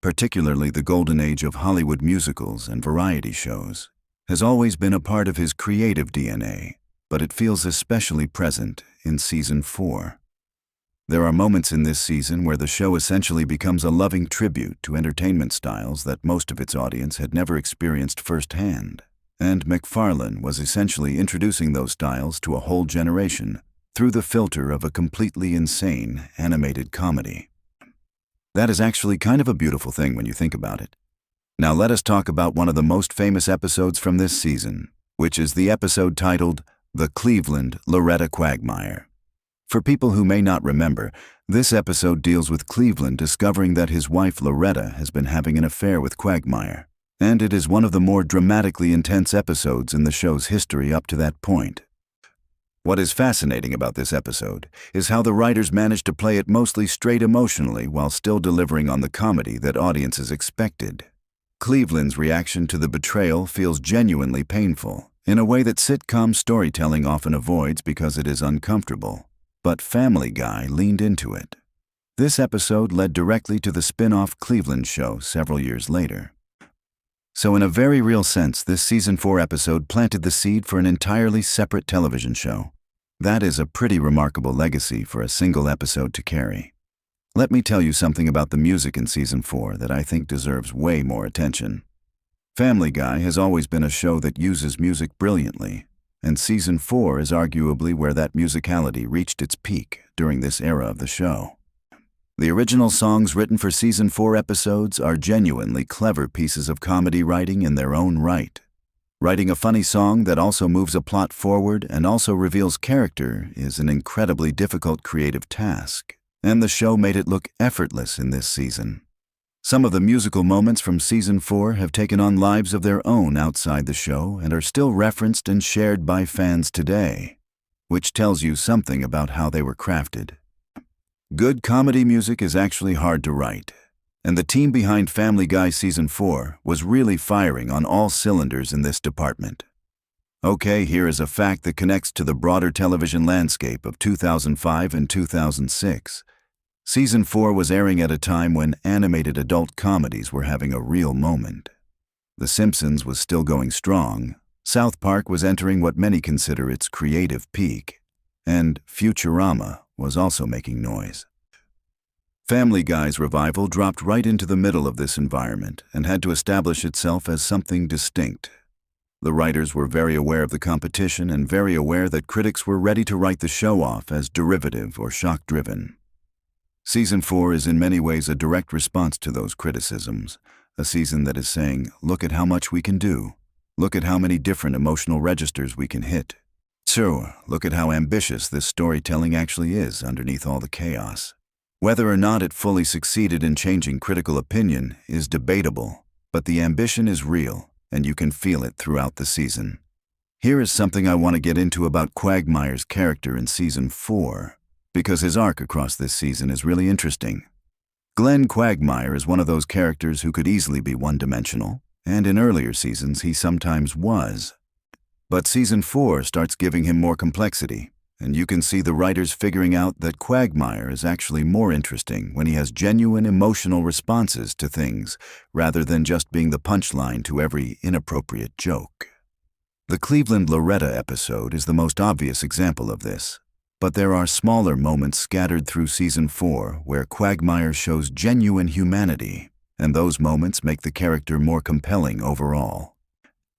particularly the golden age of Hollywood musicals and variety shows, has always been a part of his creative DNA, but it feels especially present in Season 4. There are moments in this season where the show essentially becomes a loving tribute to entertainment styles that most of its audience had never experienced firsthand, and MacFarlane was essentially introducing those styles to a whole generation through the filter of a completely insane animated comedy. That is actually kind of a beautiful thing when you think about it. Now let us talk about one of the most famous episodes from this season, which is the episode titled The Cleveland Loretta Quagmire. For people who may not remember, this episode deals with Cleveland discovering that his wife Loretta has been having an affair with Quagmire, and it is one of the more dramatically intense episodes in the show's history up to that point. What is fascinating about this episode is how the writers managed to play it mostly straight emotionally while still delivering on the comedy that audiences expected. Cleveland's reaction to the betrayal feels genuinely painful, in a way that sitcom storytelling often avoids because it is uncomfortable. But Family Guy leaned into it. This episode led directly to the spin-off Cleveland show several years later. So in a very real sense, this Season 4 episode planted the seed for an entirely separate television show. That is a pretty remarkable legacy for a single episode to carry. Let me tell you something about the music in Season 4 that I think deserves way more attention. Family Guy has always been a show that uses music brilliantly, and Season 4 is arguably where that musicality reached its peak during this era of the show. The original songs written for Season 4 episodes are genuinely clever pieces of comedy writing in their own right. Writing a funny song that also moves a plot forward and also reveals character is an incredibly difficult creative task, and the show made it look effortless in this season. Some of the musical moments from Season 4 have taken on lives of their own outside the show and are still referenced and shared by fans today, which tells you something about how they were crafted. Good comedy music is actually hard to write, and the team behind Family Guy Season 4 was really firing on all cylinders in this department. Okay, here is a fact that connects to the broader television landscape of 2005 and 2006. Season 4 was airing at a time when animated adult comedies were having a real moment. The Simpsons was still going strong, South Park was entering what many consider its creative peak, and Futurama was also making noise. Family Guy's revival dropped right into the middle of this environment and had to establish itself as something distinct. The writers were very aware of the competition and very aware that critics were ready to write the show off as derivative or shock-driven. Season 4 is in many ways a direct response to those criticisms, a season that is saying, look at how much we can do, look at how many different emotional registers we can hit. So, look at how ambitious this storytelling actually is underneath all the chaos. Whether or not it fully succeeded in changing critical opinion is debatable, but the ambition is real, and you can feel it throughout the season. Here is something I want to get into about Quagmire's character in Season 4. Because his arc across this season is really interesting. Glenn Quagmire is one of those characters who could easily be one-dimensional, and in earlier seasons he sometimes was. But Season 4 starts giving him more complexity, and you can see the writers figuring out that Quagmire is actually more interesting when he has genuine emotional responses to things, rather than just being the punchline to every inappropriate joke. The Cleveland Loretta episode is the most obvious example of this. But there are smaller moments scattered through Season 4 where Quagmire shows genuine humanity, and those moments make the character more compelling overall.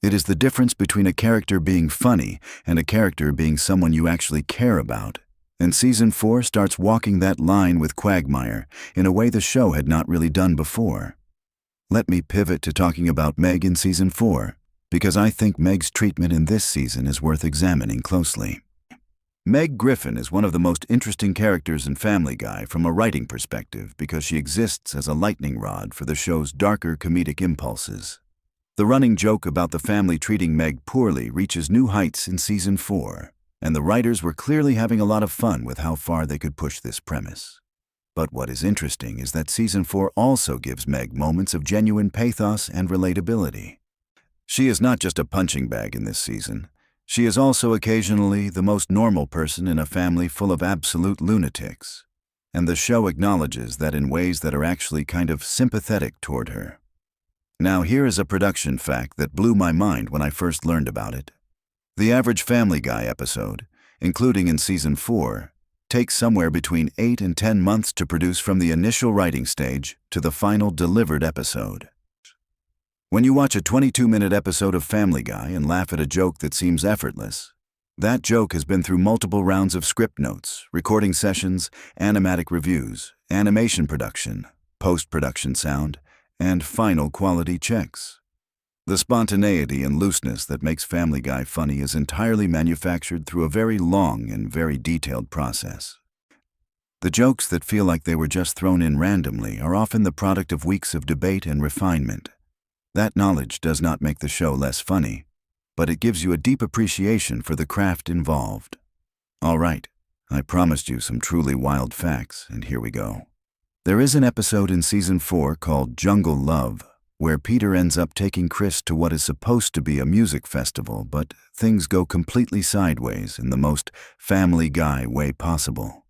It is the difference between a character being funny and a character being someone you actually care about, and Season 4 starts walking that line with Quagmire in a way the show had not really done before. Let me pivot to talking about Meg in Season 4, because I think Meg's treatment in this season is worth examining closely. Meg Griffin is one of the most interesting characters in Family Guy from a writing perspective because she exists as a lightning rod for the show's darker comedic impulses. The running joke about the family treating Meg poorly reaches new heights in Season 4, and the writers were clearly having a lot of fun with how far they could push this premise. But what is interesting is that Season 4 also gives Meg moments of genuine pathos and relatability. She is not just a punching bag in this season. She is also occasionally the most normal person in a family full of absolute lunatics. and the show acknowledges that in ways that are actually kind of sympathetic toward her. Now here is a production fact that blew my mind when I first learned about it. The average Family Guy episode, including in Season 4, takes somewhere between 8 and 10 months to produce from the initial writing stage to the final delivered episode. When you watch a 22-minute episode of Family Guy and laugh at a joke that seems effortless, that joke has been through multiple rounds of script notes, recording sessions, animatic reviews, animation production, post-production sound, and final quality checks. The spontaneity and looseness that makes Family Guy funny is entirely manufactured through a very long and very detailed process. The jokes that feel like they were just thrown in randomly are often the product of weeks of debate and refinement. That knowledge does not make the show less funny, but it gives you a deep appreciation for the craft involved. All right, I promised you some truly wild facts, and here we go. There is an episode in Season 4 called Jungle Love, where Peter ends up taking Chris to what is supposed to be a music festival, but things go completely sideways in the most Family Guy way possible.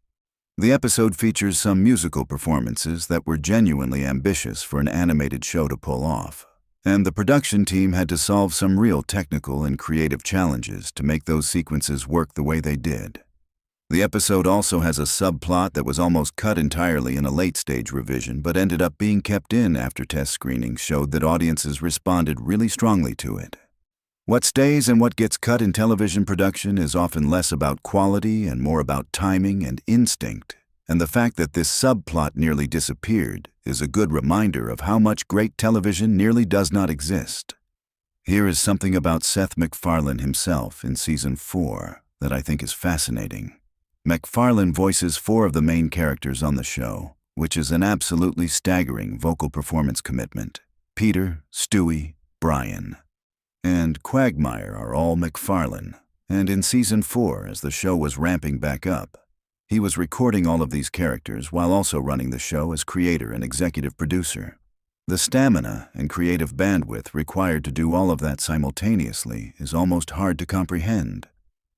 The episode features some musical performances that were genuinely ambitious for an animated show to pull off, and the production team had to solve some real technical and creative challenges to make those sequences work the way they did. The episode also has a subplot that was almost cut entirely in a late-stage revision but ended up being kept in after test screenings showed that audiences responded really strongly to it. What stays and what gets cut in television production is often less about quality and more about timing and instinct, and the fact that this subplot nearly disappeared is a good reminder of how much great television nearly does not exist. Here is something about Seth MacFarlane himself in Season 4 that I think is fascinating. MacFarlane voices 4 of the main characters on the show, which is an absolutely staggering vocal performance commitment. Peter, Stewie, Brian, and Quagmire are all MacFarlane, and in Season 4, as the show was ramping back up, he was recording all of these characters while also running the show as creator and executive producer. The stamina and creative bandwidth required to do all of that simultaneously is almost hard to comprehend.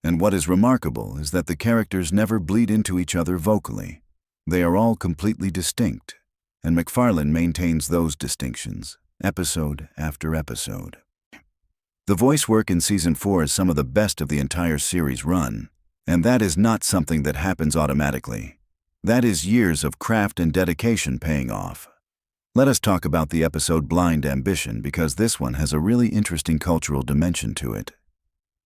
And what is remarkable is that the characters never bleed into each other vocally. They are all completely distinct, and MacFarlane maintains those distinctions, episode after episode. The voice work in Season 4 is some of the best of the entire series run, and that is not something that happens automatically. That is years of craft and dedication paying off. Let us talk about the episode Blind Ambition because this one has a really interesting cultural dimension to it.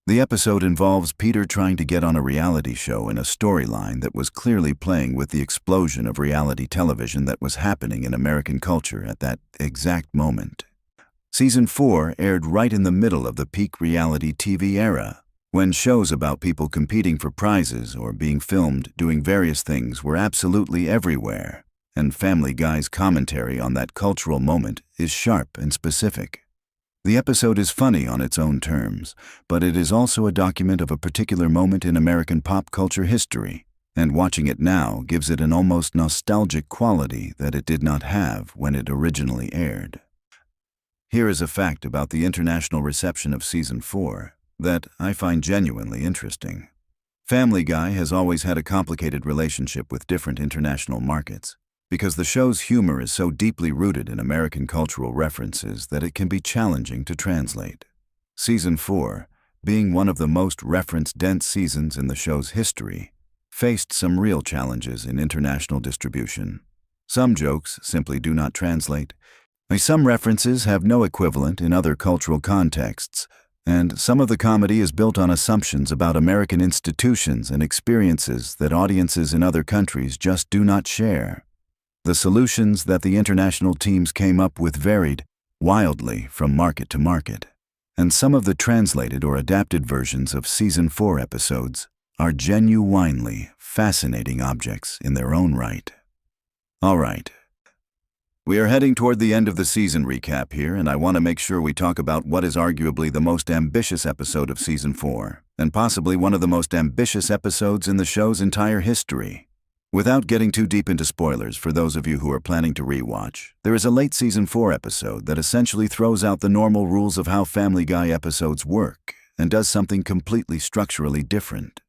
The episode involves Peter trying to get on a reality show in a storyline that was clearly playing with the explosion of reality television that was happening in American culture at that exact moment. Season 4 aired right in the middle of the peak reality TV era, when shows about people competing for prizes or being filmed doing various things were absolutely everywhere, and Family Guy's commentary on that cultural moment is sharp and specific. The episode is funny on its own terms, but it is also a document of a particular moment in American pop culture history, and watching it now gives it an almost nostalgic quality that it did not have when it originally aired. Here is a fact about the international reception of Season 4 that I find genuinely interesting. Family Guy has always had a complicated relationship with different international markets, because the show's humor is so deeply rooted in American cultural references that it can be challenging to translate. Season 4, being one of the most reference-dense seasons in the show's history, faced some real challenges in international distribution. Some jokes simply do not translate, some references have no equivalent in other cultural contexts, and some of the comedy is built on assumptions about American institutions and experiences that audiences in other countries just do not share. The solutions that the international teams came up with varied wildly from market to market, and some of the translated or adapted versions of Season 4 episodes are genuinely fascinating objects in their own right. All right. We are heading toward the end of the season recap here, and I want to make sure we talk about what is arguably the most ambitious episode of Season 4, and possibly one of the most ambitious episodes in the show's entire history. Without getting too deep into spoilers for those of you who are planning to rewatch, there is a late Season 4 episode that essentially throws out the normal rules of how Family Guy episodes work and does something completely structurally different.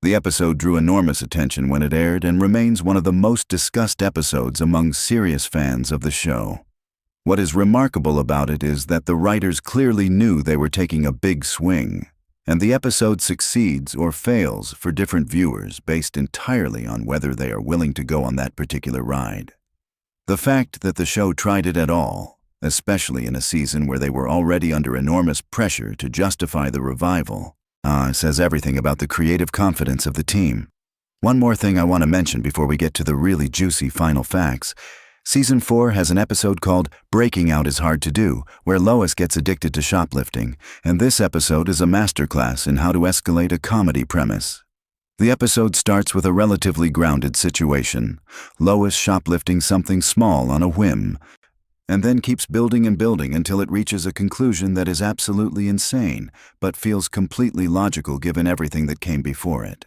The episode drew enormous attention when it aired and remains one of the most discussed episodes among serious fans of the show. What is remarkable about it is that the writers clearly knew they were taking a big swing, and the episode succeeds or fails for different viewers based entirely on whether they are willing to go on that particular ride. The fact that the show tried it at all, especially in a season where they were already under enormous pressure to justify the revival, says everything about the creative confidence of the team. One more thing I want to mention before we get to the really juicy final facts. Season 4 has an episode called Breaking Out is Hard to Do, where Lois gets addicted to shoplifting, and this episode is a masterclass in how to escalate a comedy premise. The episode starts with a relatively grounded situation, Lois shoplifting something small on a whim, and then keeps building and building until it reaches a conclusion that is absolutely insane, but feels completely logical given everything that came before it.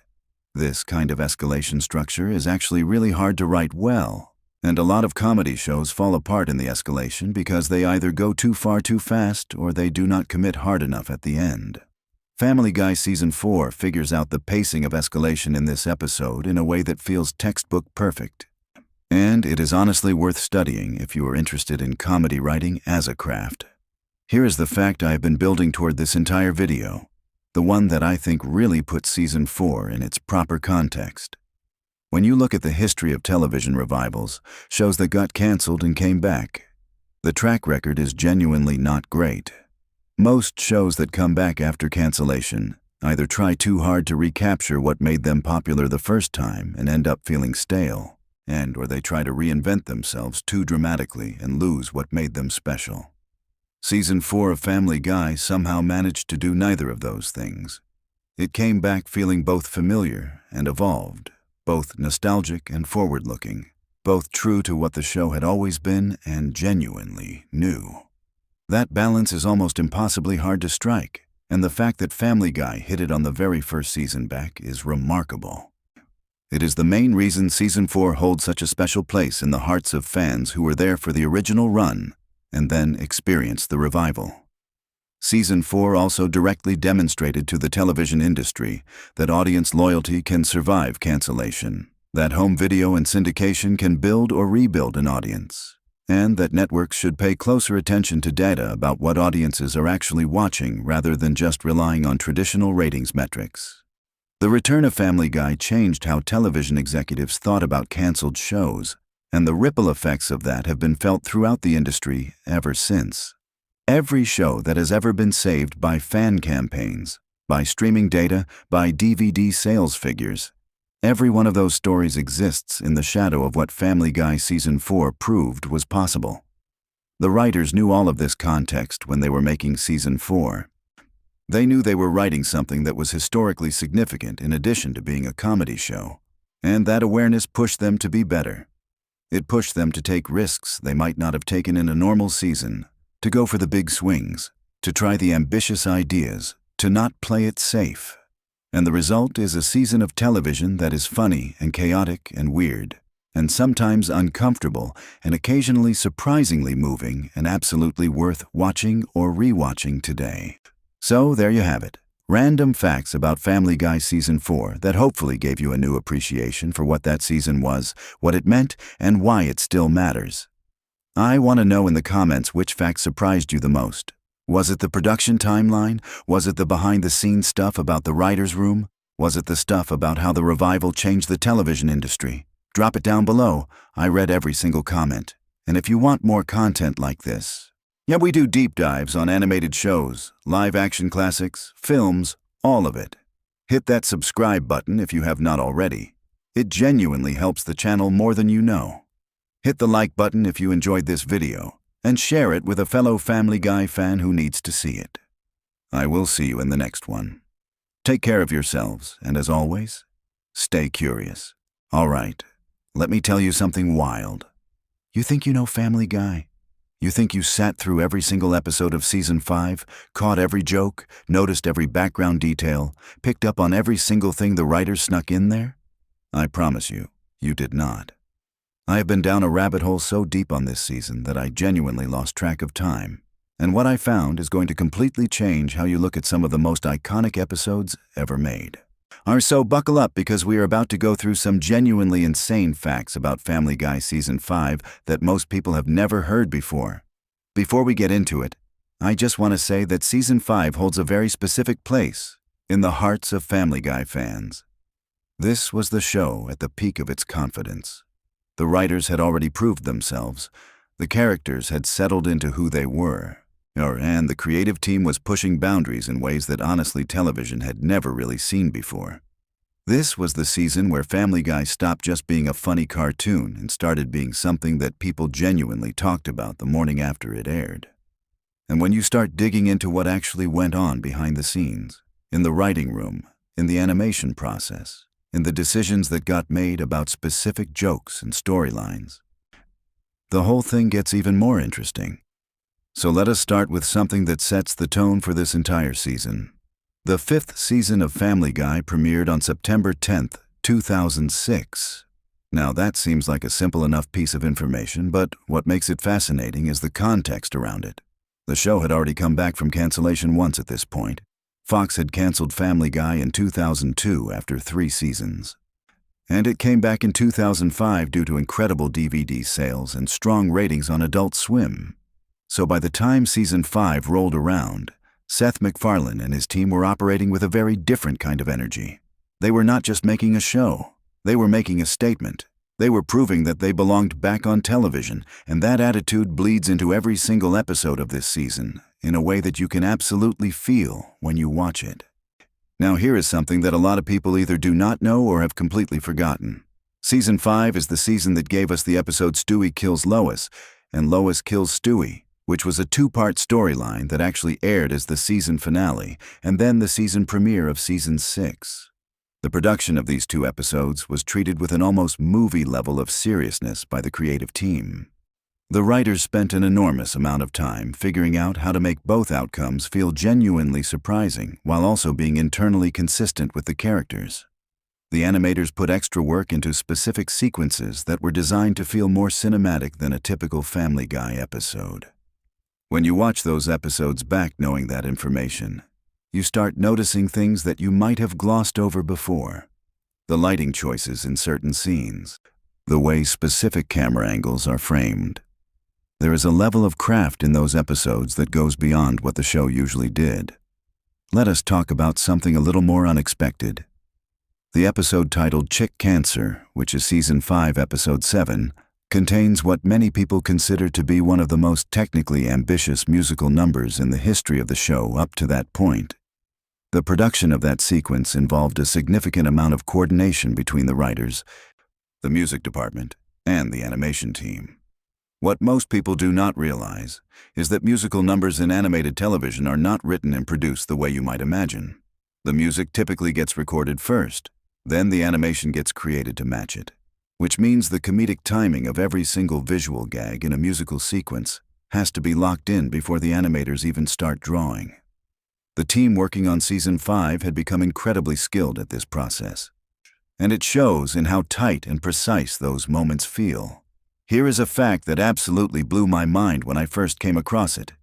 This kind of escalation structure is actually really hard to write well. And a lot of comedy shows fall apart in the escalation because they either go too far too fast or they do not commit hard enough at the end. Family Guy Season 4 figures out the pacing of escalation in this episode in a way that feels textbook perfect. And it is honestly worth studying if you are interested in comedy writing as a craft. Here is the fact I have been building toward this entire video, the one that I think really puts Season 4 in its proper context. When you look at the history of television revivals, shows that got canceled and came back, the track record is genuinely not great. Most shows that come back after cancellation either try too hard to recapture what made them popular the first time and end up feeling stale, or they try to reinvent themselves too dramatically and lose what made them special. Season 4 of Family Guy somehow managed to do neither of those things. It came back feeling both familiar and evolved, both nostalgic and forward-looking, both true to what the show had always been and genuinely new. That balance is almost impossibly hard to strike, and the fact that Family Guy hit it on the very first season back is remarkable. It is the main reason Season 4 holds such a special place in the hearts of fans who were there for the original run and then experienced the revival. Season 4 also directly demonstrated to the television industry that audience loyalty can survive cancellation, that home video and syndication can build or rebuild an audience, and that networks should pay closer attention to data about what audiences are actually watching rather than just relying on traditional ratings metrics. The return of Family Guy changed how television executives thought about canceled shows, and the ripple effects of that have been felt throughout the industry ever since. Every show that has ever been saved by fan campaigns, by streaming data, by DVD sales figures, every one of those stories exists in the shadow of what Family Guy Season 4 proved was possible. The writers knew all of this context when they were making Season 4. They knew they were writing something that was historically significant in addition to being a comedy show, and that awareness pushed them to be better. It pushed them to take risks they might not have taken in a normal season, to go for the big swings, to try the ambitious ideas, to not play it safe. And the result is a season of television that is funny and chaotic and weird, and sometimes uncomfortable and occasionally surprisingly moving and absolutely worth watching or rewatching today. So there you have it. Random facts about Family Guy Season 4 that hopefully gave you a new appreciation for what that season was, what it meant, and why it still matters. I want to know in the comments which fact surprised you the most. Was it the production timeline? Was it the behind-the-scenes stuff about the writer's room? Was it the stuff about how the revival changed the television industry? Drop it down below. I read every single comment. And if you want more content like this, we do deep dives on animated shows, live-action classics, films, all of it. Hit that subscribe button if you have not already. It genuinely helps the channel more than you know. Hit the like button if you enjoyed this video, and share it with a fellow Family Guy fan who needs to see it. I will see you in the next one. Take care of yourselves, and as always, stay curious. All right, let me tell you something wild. You think you know Family Guy? You think you sat through every single episode of Season 5, caught every joke, noticed every background detail, picked up on every single thing the writers snuck in there? I promise you, you did not. I have been down a rabbit hole so deep on this season that I genuinely lost track of time. And what I found is going to completely change how you look at some of the most iconic episodes ever made. So buckle up because we are about to go through some genuinely insane facts about Family Guy Season 5 that most people have never heard before. Before we get into it, I just want to say that Season 5 holds a very specific place in the hearts of Family Guy fans. This was the show at the peak of its confidence. The writers had already proved themselves. The characters had settled into who they were. And the creative team was pushing boundaries in ways that honestly television had never really seen before. This was the season where Family Guy stopped just being a funny cartoon and started being something that people genuinely talked about the morning after it aired. And when you start digging into what actually went on behind the scenes, in the writing room, in the animation process, in the decisions that got made about specific jokes and storylines, the whole thing gets even more interesting. So let us start with something that sets the tone for this entire season. The 5th season of Family Guy premiered on September 10th, 2006. Now that seems like a simple enough piece of information, but what makes it fascinating is the context around it. The show had already come back from cancellation once at this point. Fox had canceled Family Guy in 2002 after 3 seasons. And it came back in 2005 due to incredible DVD sales and strong ratings on Adult Swim. So by the time Season 5 rolled around, Seth MacFarlane and his team were operating with a very different kind of energy. They were not just making a show, they were making a statement. They were proving that they belonged back on television, and that attitude bleeds into every single episode of this season in a way that you can absolutely feel when you watch it. Now here is something that a lot of people either do not know or have completely forgotten. Season 5 is the season that gave us the episode Stewie Kills Lois and Lois Kills Stewie, which was a 2-part storyline that actually aired as the season finale and then the season premiere of Season 6. The production of these 2 episodes was treated with an almost movie level of seriousness by the creative team. The writers spent an enormous amount of time figuring out how to make both outcomes feel genuinely surprising while also being internally consistent with the characters. The animators put extra work into specific sequences that were designed to feel more cinematic than a typical Family Guy episode. When you watch those episodes back knowing that information, you start noticing things that you might have glossed over before. The lighting choices in certain scenes, the way specific camera angles are framed. There is a level of craft in those episodes that goes beyond what the show usually did. Let us talk about something a little more unexpected. The episode titled Chick Cancer, which is Season 5, Episode 7, contains what many people consider to be one of the most technically ambitious musical numbers in the history of the show up to that point. The production of that sequence involved a significant amount of coordination between the writers, the music department, and the animation team. What most people do not realize is that musical numbers in animated television are not written and produced the way you might imagine. The music typically gets recorded first, then the animation gets created to match it, which means the comedic timing of every single visual gag in a musical sequence has to be locked in before the animators even start drawing. The team working on Season 5 had become incredibly skilled at this process, and it shows in how tight and precise those moments feel. Here is a fact that absolutely blew my mind when I first came across it.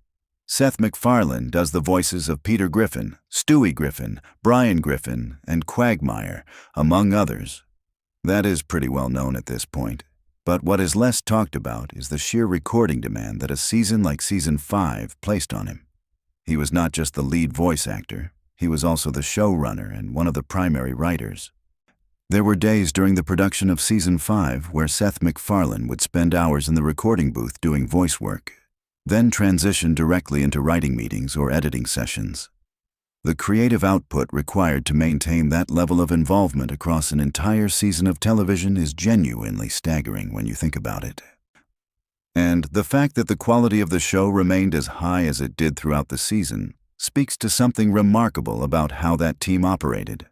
Seth MacFarlane does the voices of Peter Griffin, Stewie Griffin, Brian Griffin, and Quagmire, among others. That is pretty well known at this point, but what is less talked about is the sheer recording demand that a season like Season 5 placed on him. He was not just the lead voice actor, he was also the showrunner and one of the primary writers. There were days during the production of Season 5 where Seth MacFarlane would spend hours in the recording booth doing voice work, then transition directly into writing meetings or editing sessions. The creative output required to maintain that level of involvement across an entire season of television is genuinely staggering when you think about it. And the fact that the quality of the show remained as high as it did throughout the season speaks to something remarkable about how that team operated.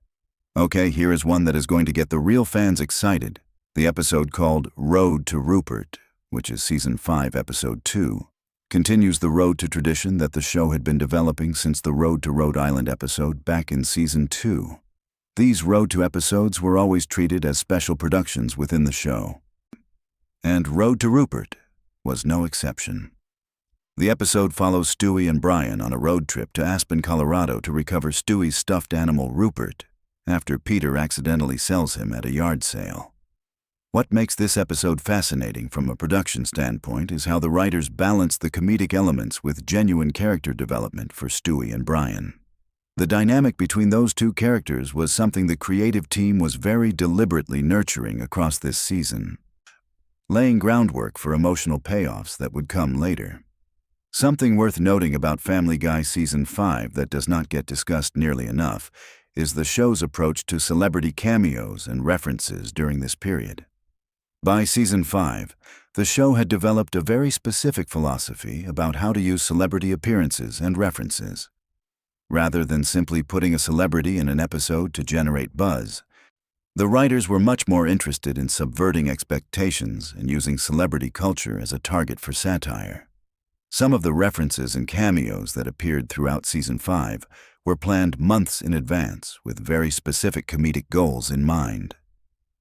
Okay, here is one that is going to get the real fans excited. The episode called Road to Rupert, which is Season 5, Episode 2, continues the road to tradition that the show had been developing since the Road to Rhode Island episode back in Season 2. These Road to episodes were always treated as special productions within the show. And Road to Rupert was no exception. The episode follows Stewie and Brian on a road trip to Aspen, Colorado to recover Stewie's stuffed animal Rupert after Peter accidentally sells him at a yard sale. What makes this episode fascinating from a production standpoint is how the writers balanced the comedic elements with genuine character development for Stewie and Brian. The dynamic between those two characters was something the creative team was very deliberately nurturing across this season, laying groundwork for emotional payoffs that would come later. Something worth noting about Family Guy Season 5 that does not get discussed nearly enough is the show's approach to celebrity cameos and references during this period. By Season 5, the show had developed a very specific philosophy about how to use celebrity appearances and references. Rather than simply putting a celebrity in an episode to generate buzz, the writers were much more interested in subverting expectations and using celebrity culture as a target for satire. Some of the references and cameos that appeared throughout Season 5 were planned months in advance with very specific comedic goals in mind.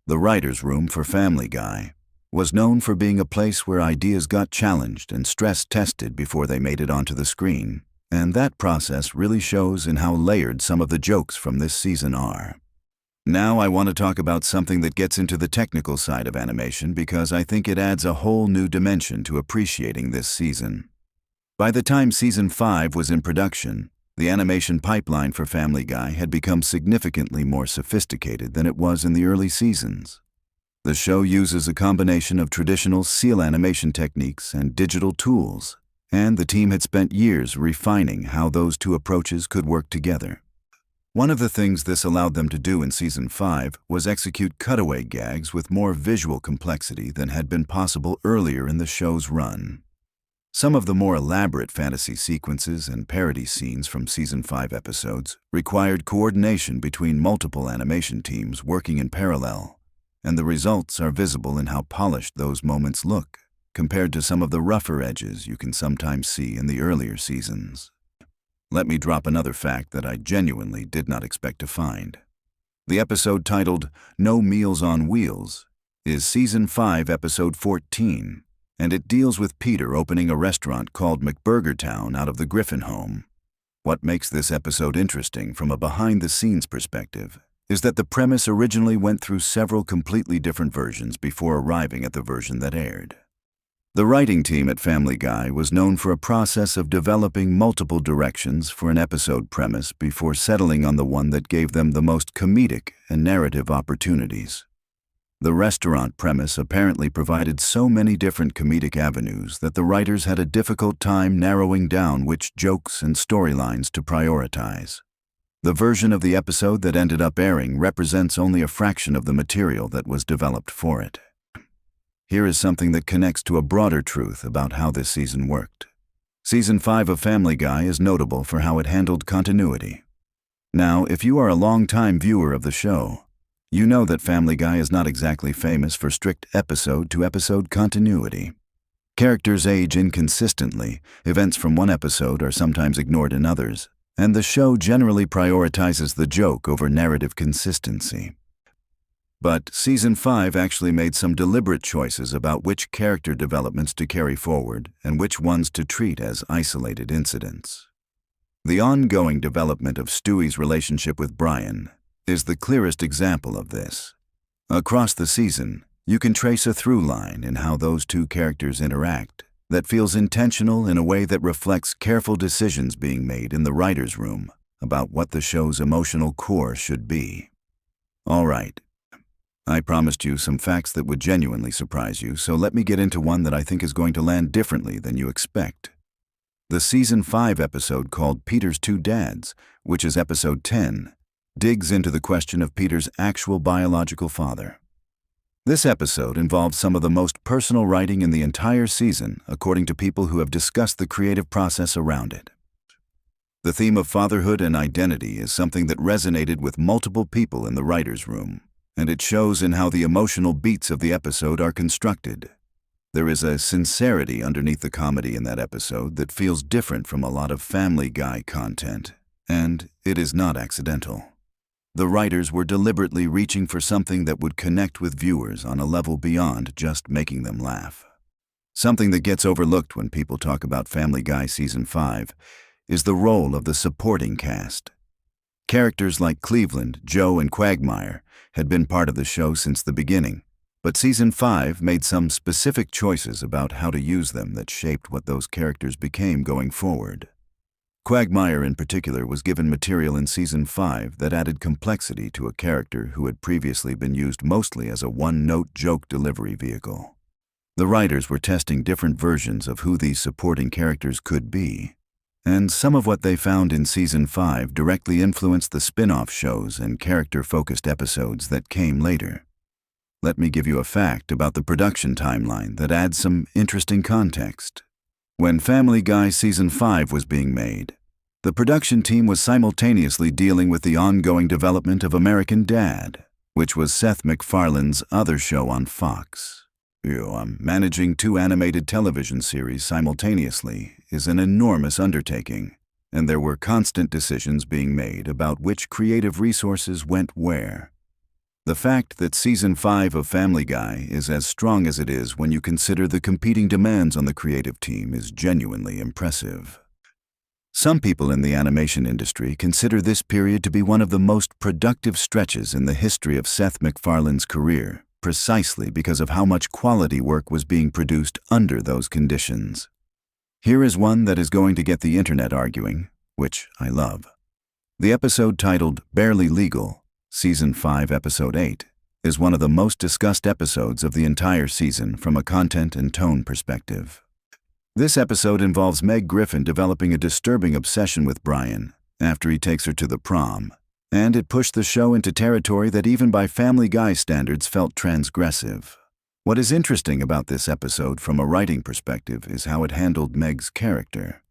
The writer's room for Family Guy was known for being a place where ideas got challenged and stress-tested before they made it onto the screen, and that process really shows in how layered some of the jokes from this season are. Now I want to talk about something that gets into the technical side of animation because I think it adds a whole new dimension to appreciating this season. By the time Season 5 was in production, the animation pipeline for Family Guy had become significantly more sophisticated than it was in the early seasons. The show uses a combination of traditional seal animation techniques and digital tools, and the team had spent years refining how those two approaches could work together. One of the things this allowed them to do in Season 5 was execute cutaway gags with more visual complexity than had been possible earlier in the show's run. Some of the more elaborate fantasy sequences and parody scenes from Season 5 episodes required coordination between multiple animation teams working in parallel, and the results are visible in how polished those moments look, compared to some of the rougher edges you can sometimes see in the earlier seasons. Let me drop another fact that I genuinely did not expect to find. The episode titled No Meals on Wheels is Season 5, Episode 14, and it deals with Peter opening a restaurant called McBurgertown out of the Griffin home. What makes this episode interesting from a behind-the-scenes perspective is that the premise originally went through several completely different versions before arriving at the version that aired. The writing team at Family Guy was known for a process of developing multiple directions for an episode premise before settling on the one that gave them the most comedic and narrative opportunities. The restaurant premise apparently provided so many different comedic avenues that the writers had a difficult time narrowing down which jokes and storylines to prioritize. The version of the episode that ended up airing represents only a fraction of the material that was developed for it. Here is something that connects to a broader truth about how this season worked. Season 5 of Family Guy is notable for how it handled continuity. Now, if you are a long-time viewer of the show, you know that Family Guy is not exactly famous for strict episode-to-episode continuity. Characters age inconsistently, events from one episode are sometimes ignored in others, and the show generally prioritizes the joke over narrative consistency. But Season 5 actually made some deliberate choices about which character developments to carry forward and which ones to treat as isolated incidents. The ongoing development of Stewie's relationship with Brian is the clearest example of this. Across the season, you can trace a through line in how those two characters interact that feels intentional in a way that reflects careful decisions being made in the writer's room about what the show's emotional core should be. All right, I promised you some facts that would genuinely surprise you, so let me get into one that I think is going to land differently than you expect. The Season 5 episode called Peter's Two Dads, which is Episode 10, digs into the question of Peter's actual biological father. This episode involves some of the most personal writing in the entire season, according to people who have discussed the creative process around it. The theme of fatherhood and identity is something that resonated with multiple people in the writer's room, and it shows in how the emotional beats of the episode are constructed. There is a sincerity underneath the comedy in that episode that feels different from a lot of Family Guy content, and it is not accidental. The writers were deliberately reaching for something that would connect with viewers on a level beyond just making them laugh. Something that gets overlooked when people talk about Family Guy Season 5 is the role of the supporting cast. Characters like Cleveland, Joe, and Quagmire had been part of the show since the beginning, but Season 5 made some specific choices about how to use them that shaped what those characters became going forward. Quagmire in particular was given material in Season 5 that added complexity to a character who had previously been used mostly as a one-note joke delivery vehicle. The writers were testing different versions of who these supporting characters could be, and some of what they found in Season 5 directly influenced the spin-off shows and character-focused episodes that came later. Let me give you a fact about the production timeline that adds some interesting context. When Family Guy Season 5 was being made, the production team was simultaneously dealing with the ongoing development of American Dad, which was Seth MacFarlane's other show on Fox. Managing 2 animated television series simultaneously is an enormous undertaking, and there were constant decisions being made about which creative resources went where. The fact that Season 5 of Family Guy is as strong as it is when you consider the competing demands on the creative team is genuinely impressive. Some people in the animation industry consider this period to be one of the most productive stretches in the history of Seth MacFarlane's career, precisely because of how much quality work was being produced under those conditions. Here is one that is going to get the internet arguing, which I love. The episode titled Barely Legal, Season 5, Episode 8, is one of the most discussed episodes of the entire season from a content and tone perspective. This episode involves Meg Griffin developing a disturbing obsession with Brian after he takes her to the prom, and it pushed the show into territory that even by Family Guy standards felt transgressive. What is interesting about this episode from a writing perspective is how it handled Meg's character.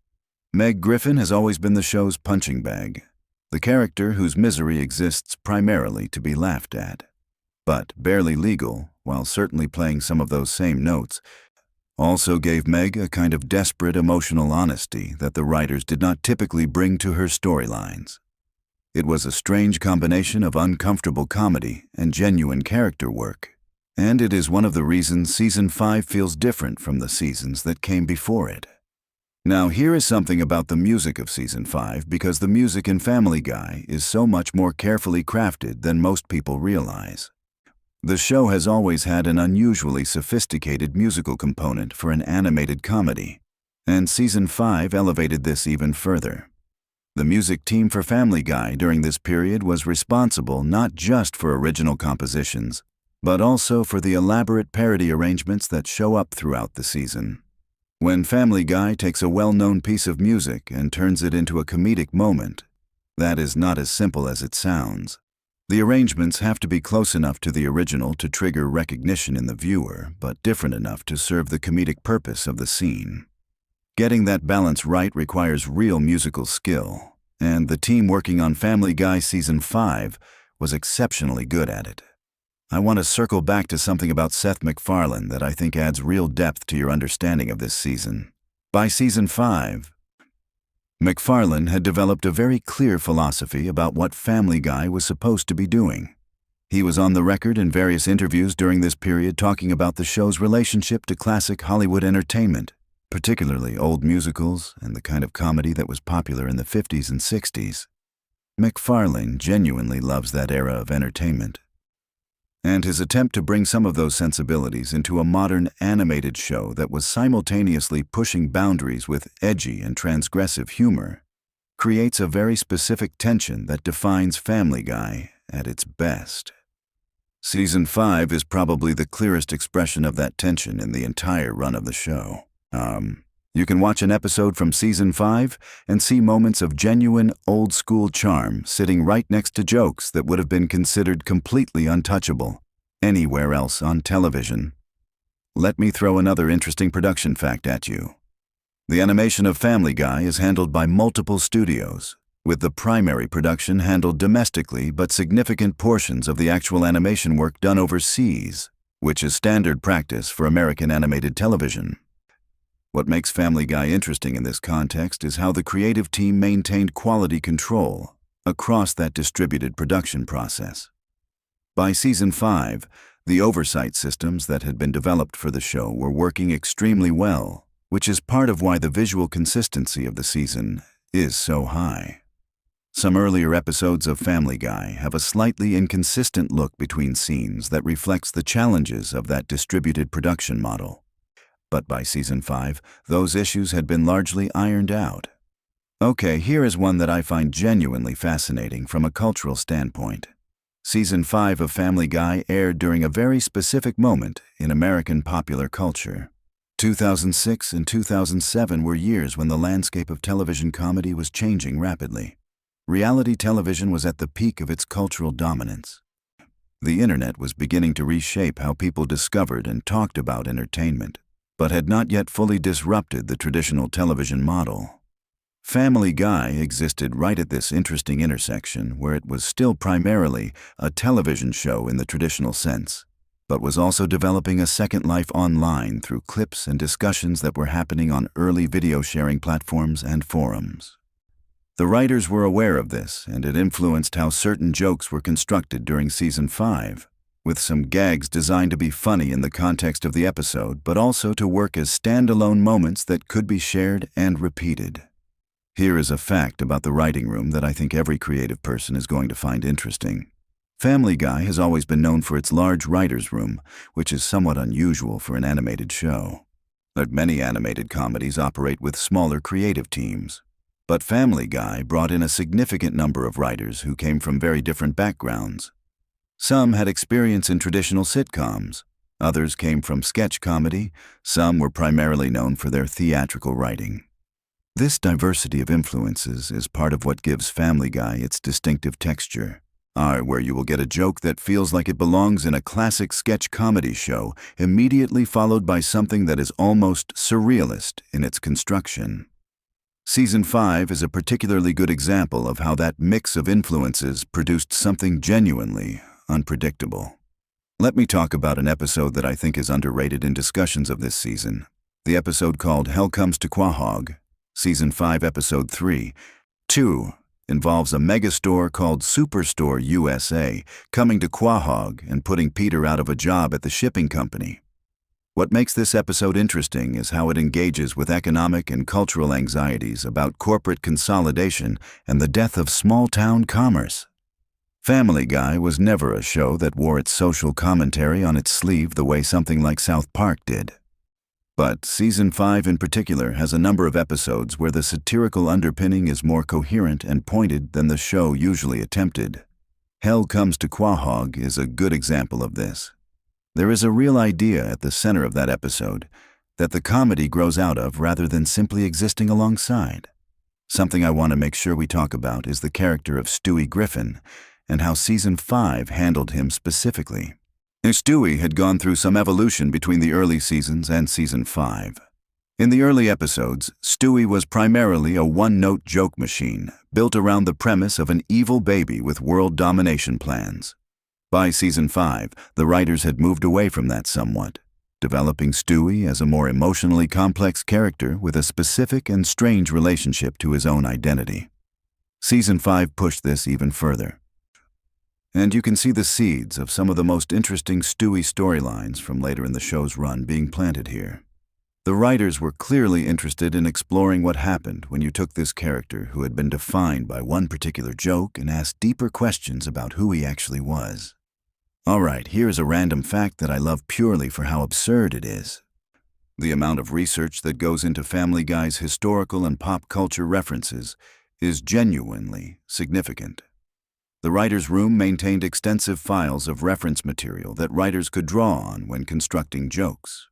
Meg Griffin has always been the show's punching bag, the character whose misery exists primarily to be laughed at. But Barely Legal, while certainly playing some of those same notes, also gave Meg a kind of desperate emotional honesty that the writers did not typically bring to her storylines. It was a strange combination of uncomfortable comedy and genuine character work, and it is one of the reasons Season 5 feels different from the seasons that came before it. Now here is something about the music of Season 5, because the music in Family Guy is so much more carefully crafted than most people realize. The show has always had an unusually sophisticated musical component for an animated comedy, and Season 5 elevated this even further. The music team for Family Guy during this period was responsible not just for original compositions, but also for the elaborate parody arrangements that show up throughout the season. When Family Guy takes a well-known piece of music and turns it into a comedic moment, that is not as simple as it sounds. The arrangements have to be close enough to the original to trigger recognition in the viewer, but different enough to serve the comedic purpose of the scene. Getting that balance right requires real musical skill, and the team working on Family Guy Season 5 was exceptionally good at it. I want to circle back to something about Seth MacFarlane that I think adds real depth to your understanding of this season. By Season 5, MacFarlane had developed a very clear philosophy about what Family Guy was supposed to be doing. He was on the record in various interviews during this period talking about the show's relationship to classic Hollywood entertainment, particularly old musicals and the kind of comedy that was popular in the 50s and 60s. MacFarlane genuinely loves that era of entertainment, and his attempt to bring some of those sensibilities into a modern animated show that was simultaneously pushing boundaries with edgy and transgressive humor creates a very specific tension that defines Family Guy at its best. Season 5 is probably the clearest expression of that tension in the entire run of the show. You can watch an episode from Season 5 and see moments of genuine, old-school charm sitting right next to jokes that would have been considered completely untouchable anywhere else on television. Let me throw another interesting production fact at you. The animation of Family Guy is handled by multiple studios, with the primary production handled domestically but significant portions of the actual animation work done overseas, which is standard practice for American animated television. What makes Family Guy interesting in this context is how the creative team maintained quality control across that distributed production process. By Season 5, the oversight systems that had been developed for the show were working extremely well, which is part of why the visual consistency of the season is so high. Some earlier episodes of Family Guy have a slightly inconsistent look between scenes that reflects the challenges of that distributed production model. But by season 5, those issues had been largely ironed out. Okay, here is one that I find genuinely fascinating from a cultural standpoint. Season 5 of Family Guy aired during a very specific moment in American popular culture. 2006 and 2007 were years when the landscape of television comedy was changing rapidly. Reality television was at the peak of its cultural dominance. The internet was beginning to reshape how people discovered and talked about entertainment, but had not yet fully disrupted the traditional television model. Family Guy existed right at this interesting intersection where it was still primarily a television show in the traditional sense, but was also developing a second life online through clips and discussions that were happening on early video sharing platforms and forums. The writers were aware of this, and it influenced how certain jokes were constructed during season 5, with some gags designed to be funny in the context of the episode, but also to work as standalone moments that could be shared and repeated. Here is a fact about the writing room that I think every creative person is going to find interesting. Family Guy has always been known for its large writer's room, which is somewhat unusual for an animated show. But many animated comedies operate with smaller creative teams. But Family Guy brought in a significant number of writers who came from very different backgrounds. Some had experience in traditional sitcoms, others came from sketch comedy, some were primarily known for their theatrical writing. This diversity of influences is part of what gives Family Guy its distinctive texture, where you will get a joke that feels like it belongs in a classic sketch comedy show, immediately followed by something that is almost surrealist in its construction. Season 5 is a particularly good example of how that mix of influences produced something genuinely unpredictable. Let me talk about an episode that I think is underrated in discussions of this season. The episode called Hell Comes to Quahog, Season 5, Episode 3, 2, involves a megastore called Superstore USA coming to Quahog and putting Peter out of a job at the shipping company. What makes this episode interesting is how it engages with economic and cultural anxieties about corporate consolidation and the death of small-town commerce. Family Guy was never a show that wore its social commentary on its sleeve the way something like South Park did. But Season 5 in particular has a number of episodes where the satirical underpinning is more coherent and pointed than the show usually attempted. Hell Comes to Quahog is a good example of this. There is a real idea at the center of that episode that the comedy grows out of rather than simply existing alongside. Something I want to make sure we talk about is the character of Stewie Griffin and how Season 5 handled him specifically. Stewie had gone through some evolution between the early seasons and Season 5. In the early episodes, Stewie was primarily a one-note joke machine built around the premise of an evil baby with world domination plans. By Season 5, the writers had moved away from that somewhat, developing Stewie as a more emotionally complex character with a specific and strange relationship to his own identity. Season 5 pushed this even further. And you can see the seeds of some of the most interesting Stewie storylines from later in the show's run being planted here. The writers were clearly interested in exploring what happened when you took this character who had been defined by one particular joke and asked deeper questions about who he actually was. Alright, here's a random fact that I love purely for how absurd it is. The amount of research that goes into Family Guy's historical and pop culture references is genuinely significant. The writer's room maintained extensive files of reference material that writers could draw on when constructing jokes.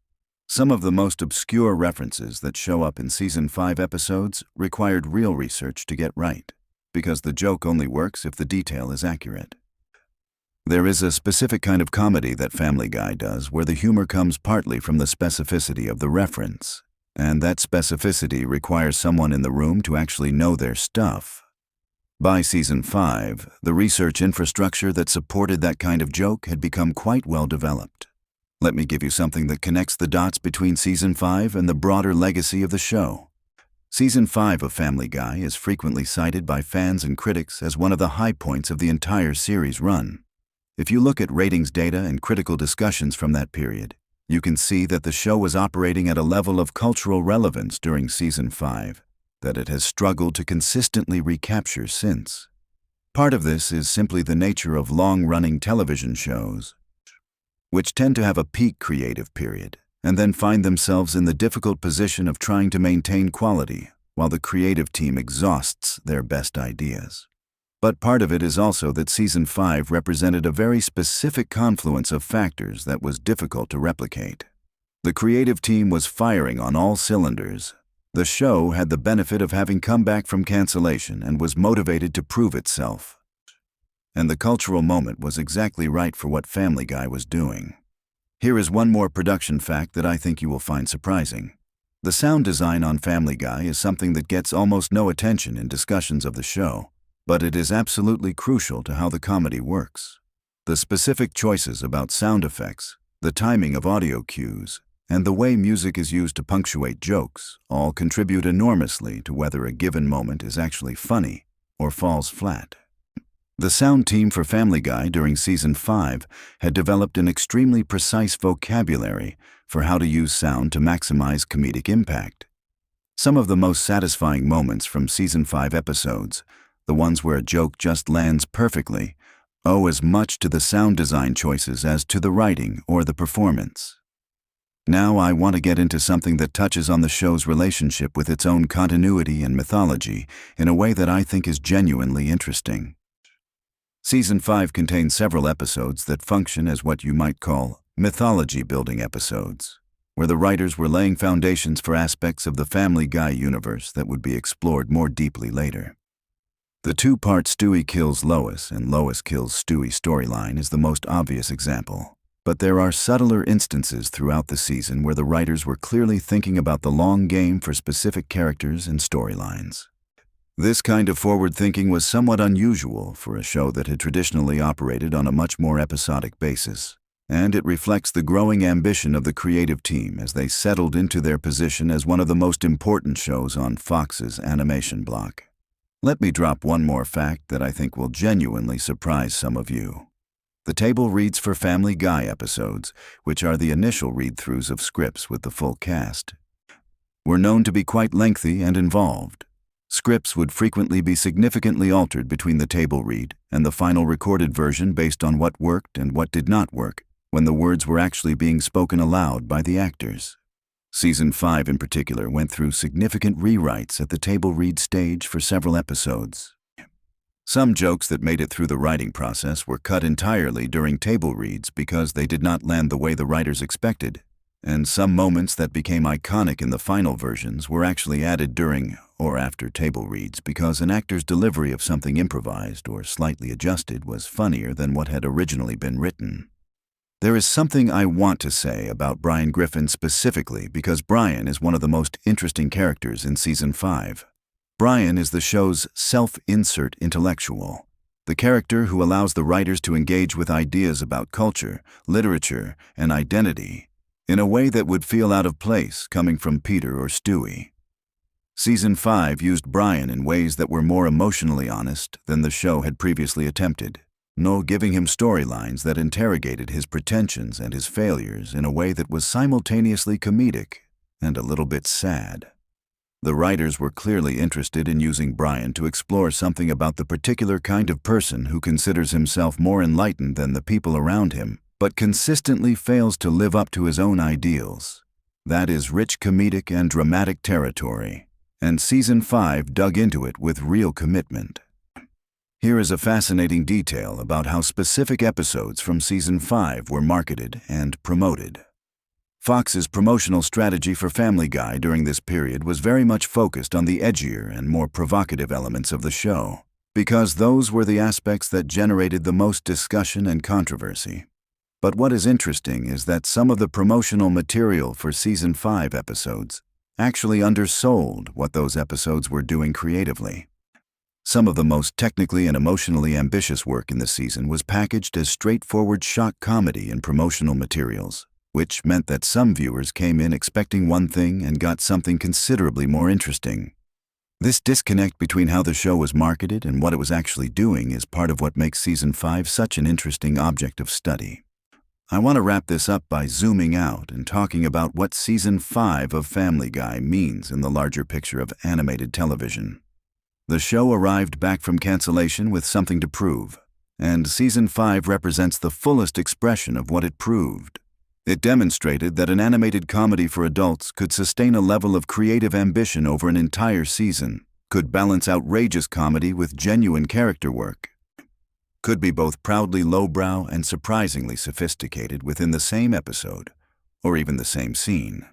Some of the most obscure references that show up in Season 5 episodes required real research to get right, because the joke only works if the detail is accurate. There is a specific kind of comedy that Family Guy does where the humor comes partly from the specificity of the reference, and that specificity requires someone in the room to actually know their stuff. By Season 5, the research infrastructure that supported that kind of joke had become quite well developed. Let me give you something that connects the dots between Season 5 and the broader legacy of the show. Season 5 of Family Guy is frequently cited by fans and critics as one of the high points of the entire series run. If you look at ratings data and critical discussions from that period, you can see that the show was operating at a level of cultural relevance during Season 5 that it has struggled to consistently recapture since. Part of this is simply the nature of long-running television shows, which tend to have a peak creative period, and then find themselves in the difficult position of trying to maintain quality while the creative team exhausts their best ideas. But part of it is also that Season 5 represented a very specific confluence of factors that was difficult to replicate. The creative team was firing on all cylinders. The show had the benefit of having come back from cancellation and was motivated to prove itself. And the cultural moment was exactly right for what Family Guy was doing. Here is one more production fact that I think you will find surprising. The sound design on Family Guy is something that gets almost no attention in discussions of the show, but it is absolutely crucial to how the comedy works. The specific choices about sound effects, the timing of audio cues, and the way music is used to punctuate jokes all contribute enormously to whether a given moment is actually funny or falls flat. The sound team for Family Guy during Season 5 had developed an extremely precise vocabulary for how to use sound to maximize comedic impact. Some of the most satisfying moments from Season 5 episodes, the ones where a joke just lands perfectly, owe as much to the sound design choices as to the writing or the performance. Now I want to get into something that touches on the show's relationship with its own continuity and mythology in a way that I think is genuinely interesting. Season 5 contains several episodes that function as what you might call mythology-building episodes, where the writers were laying foundations for aspects of the Family Guy universe that would be explored more deeply later. The two-part Stewie kills Lois and Lois kills Stewie storyline is the most obvious example, but there are subtler instances throughout the season where the writers were clearly thinking about the long game for specific characters and storylines. This kind of forward thinking was somewhat unusual for a show that had traditionally operated on a much more episodic basis, and it reflects the growing ambition of the creative team as they settled into their position as one of the most important shows on Fox's animation block. Let me drop one more fact that I think will genuinely surprise some of you. The table reads for Family Guy episodes, which are the initial read-throughs of scripts with the full cast, were known to be quite lengthy and involved. Scripts would frequently be significantly altered between the table read and the final recorded version based on what worked and what did not work when the words were actually being spoken aloud by the actors. Season 5 in particular went through significant rewrites at the table read stage for several episodes. Some jokes that made it through the writing process were cut entirely during table reads because they did not land the way the writers expected, and some moments that became iconic in the final versions were actually added during or after table reads because an actor's delivery of something improvised or slightly adjusted was funnier than what had originally been written. There is something I want to say about Brian Griffin specifically because Brian is one of the most interesting characters in Season 5. Brian is the show's self-insert intellectual, the character who allows the writers to engage with ideas about culture, literature, and identity in a way that would feel out of place coming from Peter or Stewie. Season 5 used Brian in ways that were more emotionally honest than the show had previously attempted, giving him storylines that interrogated his pretensions and his failures in a way that was simultaneously comedic and a little bit sad. The writers were clearly interested in using Brian to explore something about the particular kind of person who considers himself more enlightened than the people around him, but consistently fails to live up to his own ideals. That is rich comedic and dramatic territory, and Season 5 dug into it with real commitment. Here is a fascinating detail about how specific episodes from Season 5 were marketed and promoted. Fox's promotional strategy for Family Guy during this period was very much focused on the edgier and more provocative elements of the show, because those were the aspects that generated the most discussion and controversy. But what is interesting is that some of the promotional material for Season 5 episodes actually undersold what those episodes were doing creatively. Some of the most technically and emotionally ambitious work in the season was packaged as straightforward shock comedy in promotional materials, which meant that some viewers came in expecting one thing and got something considerably more interesting. This disconnect between how the show was marketed and what it was actually doing is part of what makes Season 5 such an interesting object of study. I want to wrap this up by zooming out and talking about what Season 5 of Family Guy means in the larger picture of animated television. The show arrived back from cancellation with something to prove, and Season 5 represents the fullest expression of what it proved. It demonstrated that an animated comedy for adults could sustain a level of creative ambition over an entire season, could balance outrageous comedy with genuine character work, could be both proudly lowbrow and surprisingly sophisticated within the same episode, or even the same scene.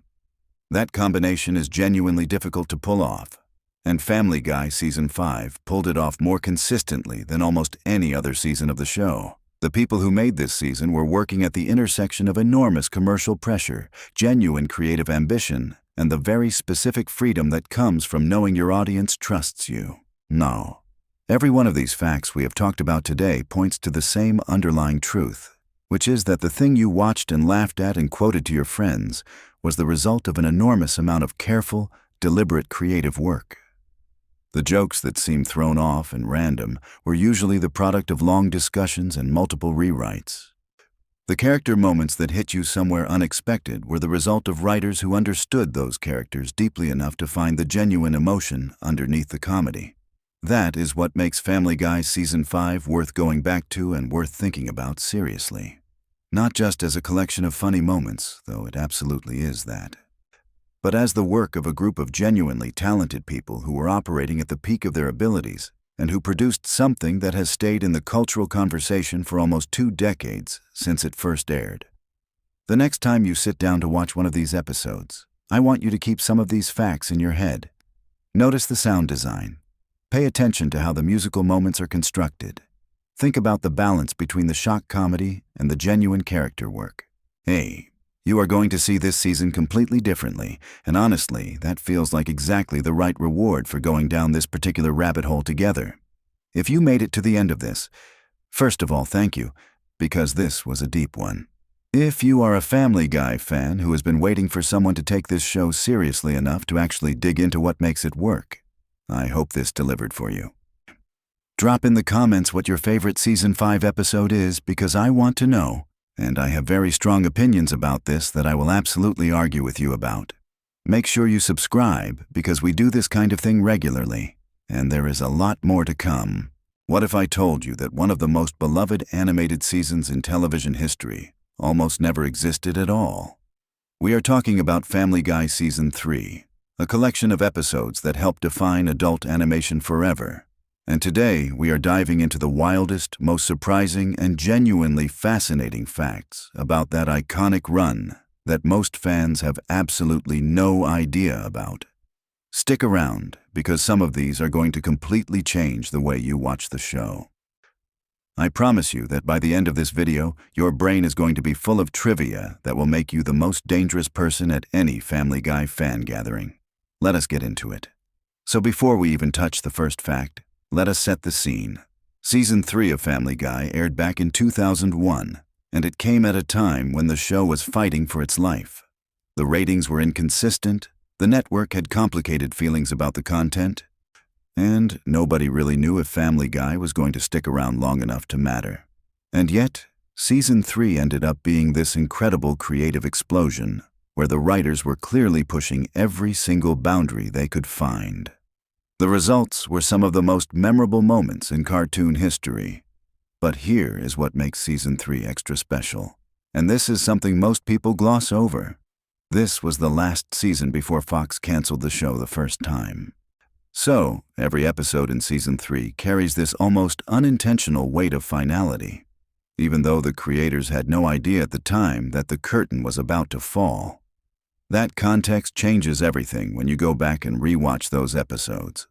That combination is genuinely difficult to pull off, and Family Guy Season 5 pulled it off more consistently than almost any other season of the show. The people who made this season were working at the intersection of enormous commercial pressure, genuine creative ambition, and the very specific freedom that comes from knowing your audience trusts you. No. Every one of these facts we have talked about today points to the same underlying truth, which is that the thing you watched and laughed at and quoted to your friends was the result of an enormous amount of careful, deliberate creative work. The jokes that seemed thrown off and random were usually the product of long discussions and multiple rewrites. The character moments that hit you somewhere unexpected were the result of writers who understood those characters deeply enough to find the genuine emotion underneath the comedy. That is what makes Family Guy Season 5 worth going back to and worth thinking about seriously. Not just as a collection of funny moments, though it absolutely is that, but as the work of a group of genuinely talented people who were operating at the peak of their abilities and who produced something that has stayed in the cultural conversation for almost 2 decades since it first aired. The next time you sit down to watch one of these episodes, I want you to keep some of these facts in your head. Notice the sound design. Pay attention to how the musical moments are constructed. Think about the balance between the shock comedy and the genuine character work. Hey, you are going to see this season completely differently, and honestly, that feels like exactly the right reward for going down this particular rabbit hole together. If you made it to the end of this, first of all, thank you, because this was a deep one. If you are a Family Guy fan who has been waiting for someone to take this show seriously enough to actually dig into what makes it work, I hope this delivered for you. Drop in the comments what your favorite Season 5 episode is, because I want to know, and I have very strong opinions about this that I will absolutely argue with you about. Make sure you subscribe, because we do this kind of thing regularly, and there is a lot more to come. What if I told you that one of the most beloved animated seasons in television history almost never existed at all? We are talking about Family Guy Season 3, a collection of episodes that helped define adult animation forever. And today, we are diving into the wildest, most surprising, and genuinely fascinating facts about that iconic run that most fans have absolutely no idea about. Stick around, because some of these are going to completely change the way you watch the show. I promise you that by the end of this video, your brain is going to be full of trivia that will make you the most dangerous person at any Family Guy fan gathering. Let us get into it. So before we even touch the first fact, let us set the scene. Season 3 of Family Guy aired back in 2001, and it came at a time when the show was fighting for its life. The ratings were inconsistent, the network had complicated feelings about the content, and nobody really knew if Family Guy was going to stick around long enough to matter. And yet, Season 3 ended up being this incredible creative explosion, where the writers were clearly pushing every single boundary they could find. The results were some of the most memorable moments in cartoon history. But here is what makes Season 3 extra special. And this is something most people gloss over. This was the last season before Fox canceled the show the first time. So, every episode in Season 3 carries this almost unintentional weight of finality, even though the creators had no idea at the time that the curtain was about to fall. That context changes everything when you go back and rewatch those episodes.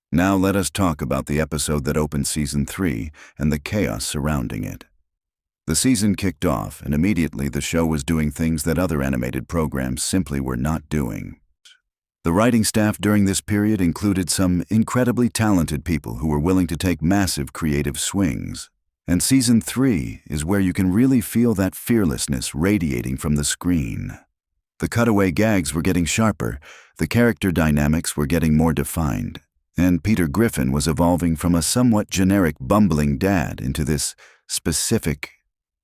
Now let us talk about the episode that opened Season 3 and the chaos surrounding it. The season kicked off, and immediately the show was doing things that other animated programs simply were not doing. The writing staff during this period included some incredibly talented people who were willing to take massive creative swings. And Season 3 is where you can really feel that fearlessness radiating from the screen. The cutaway gags were getting sharper, the character dynamics were getting more defined, and Peter Griffin was evolving from a somewhat generic bumbling dad into this specific,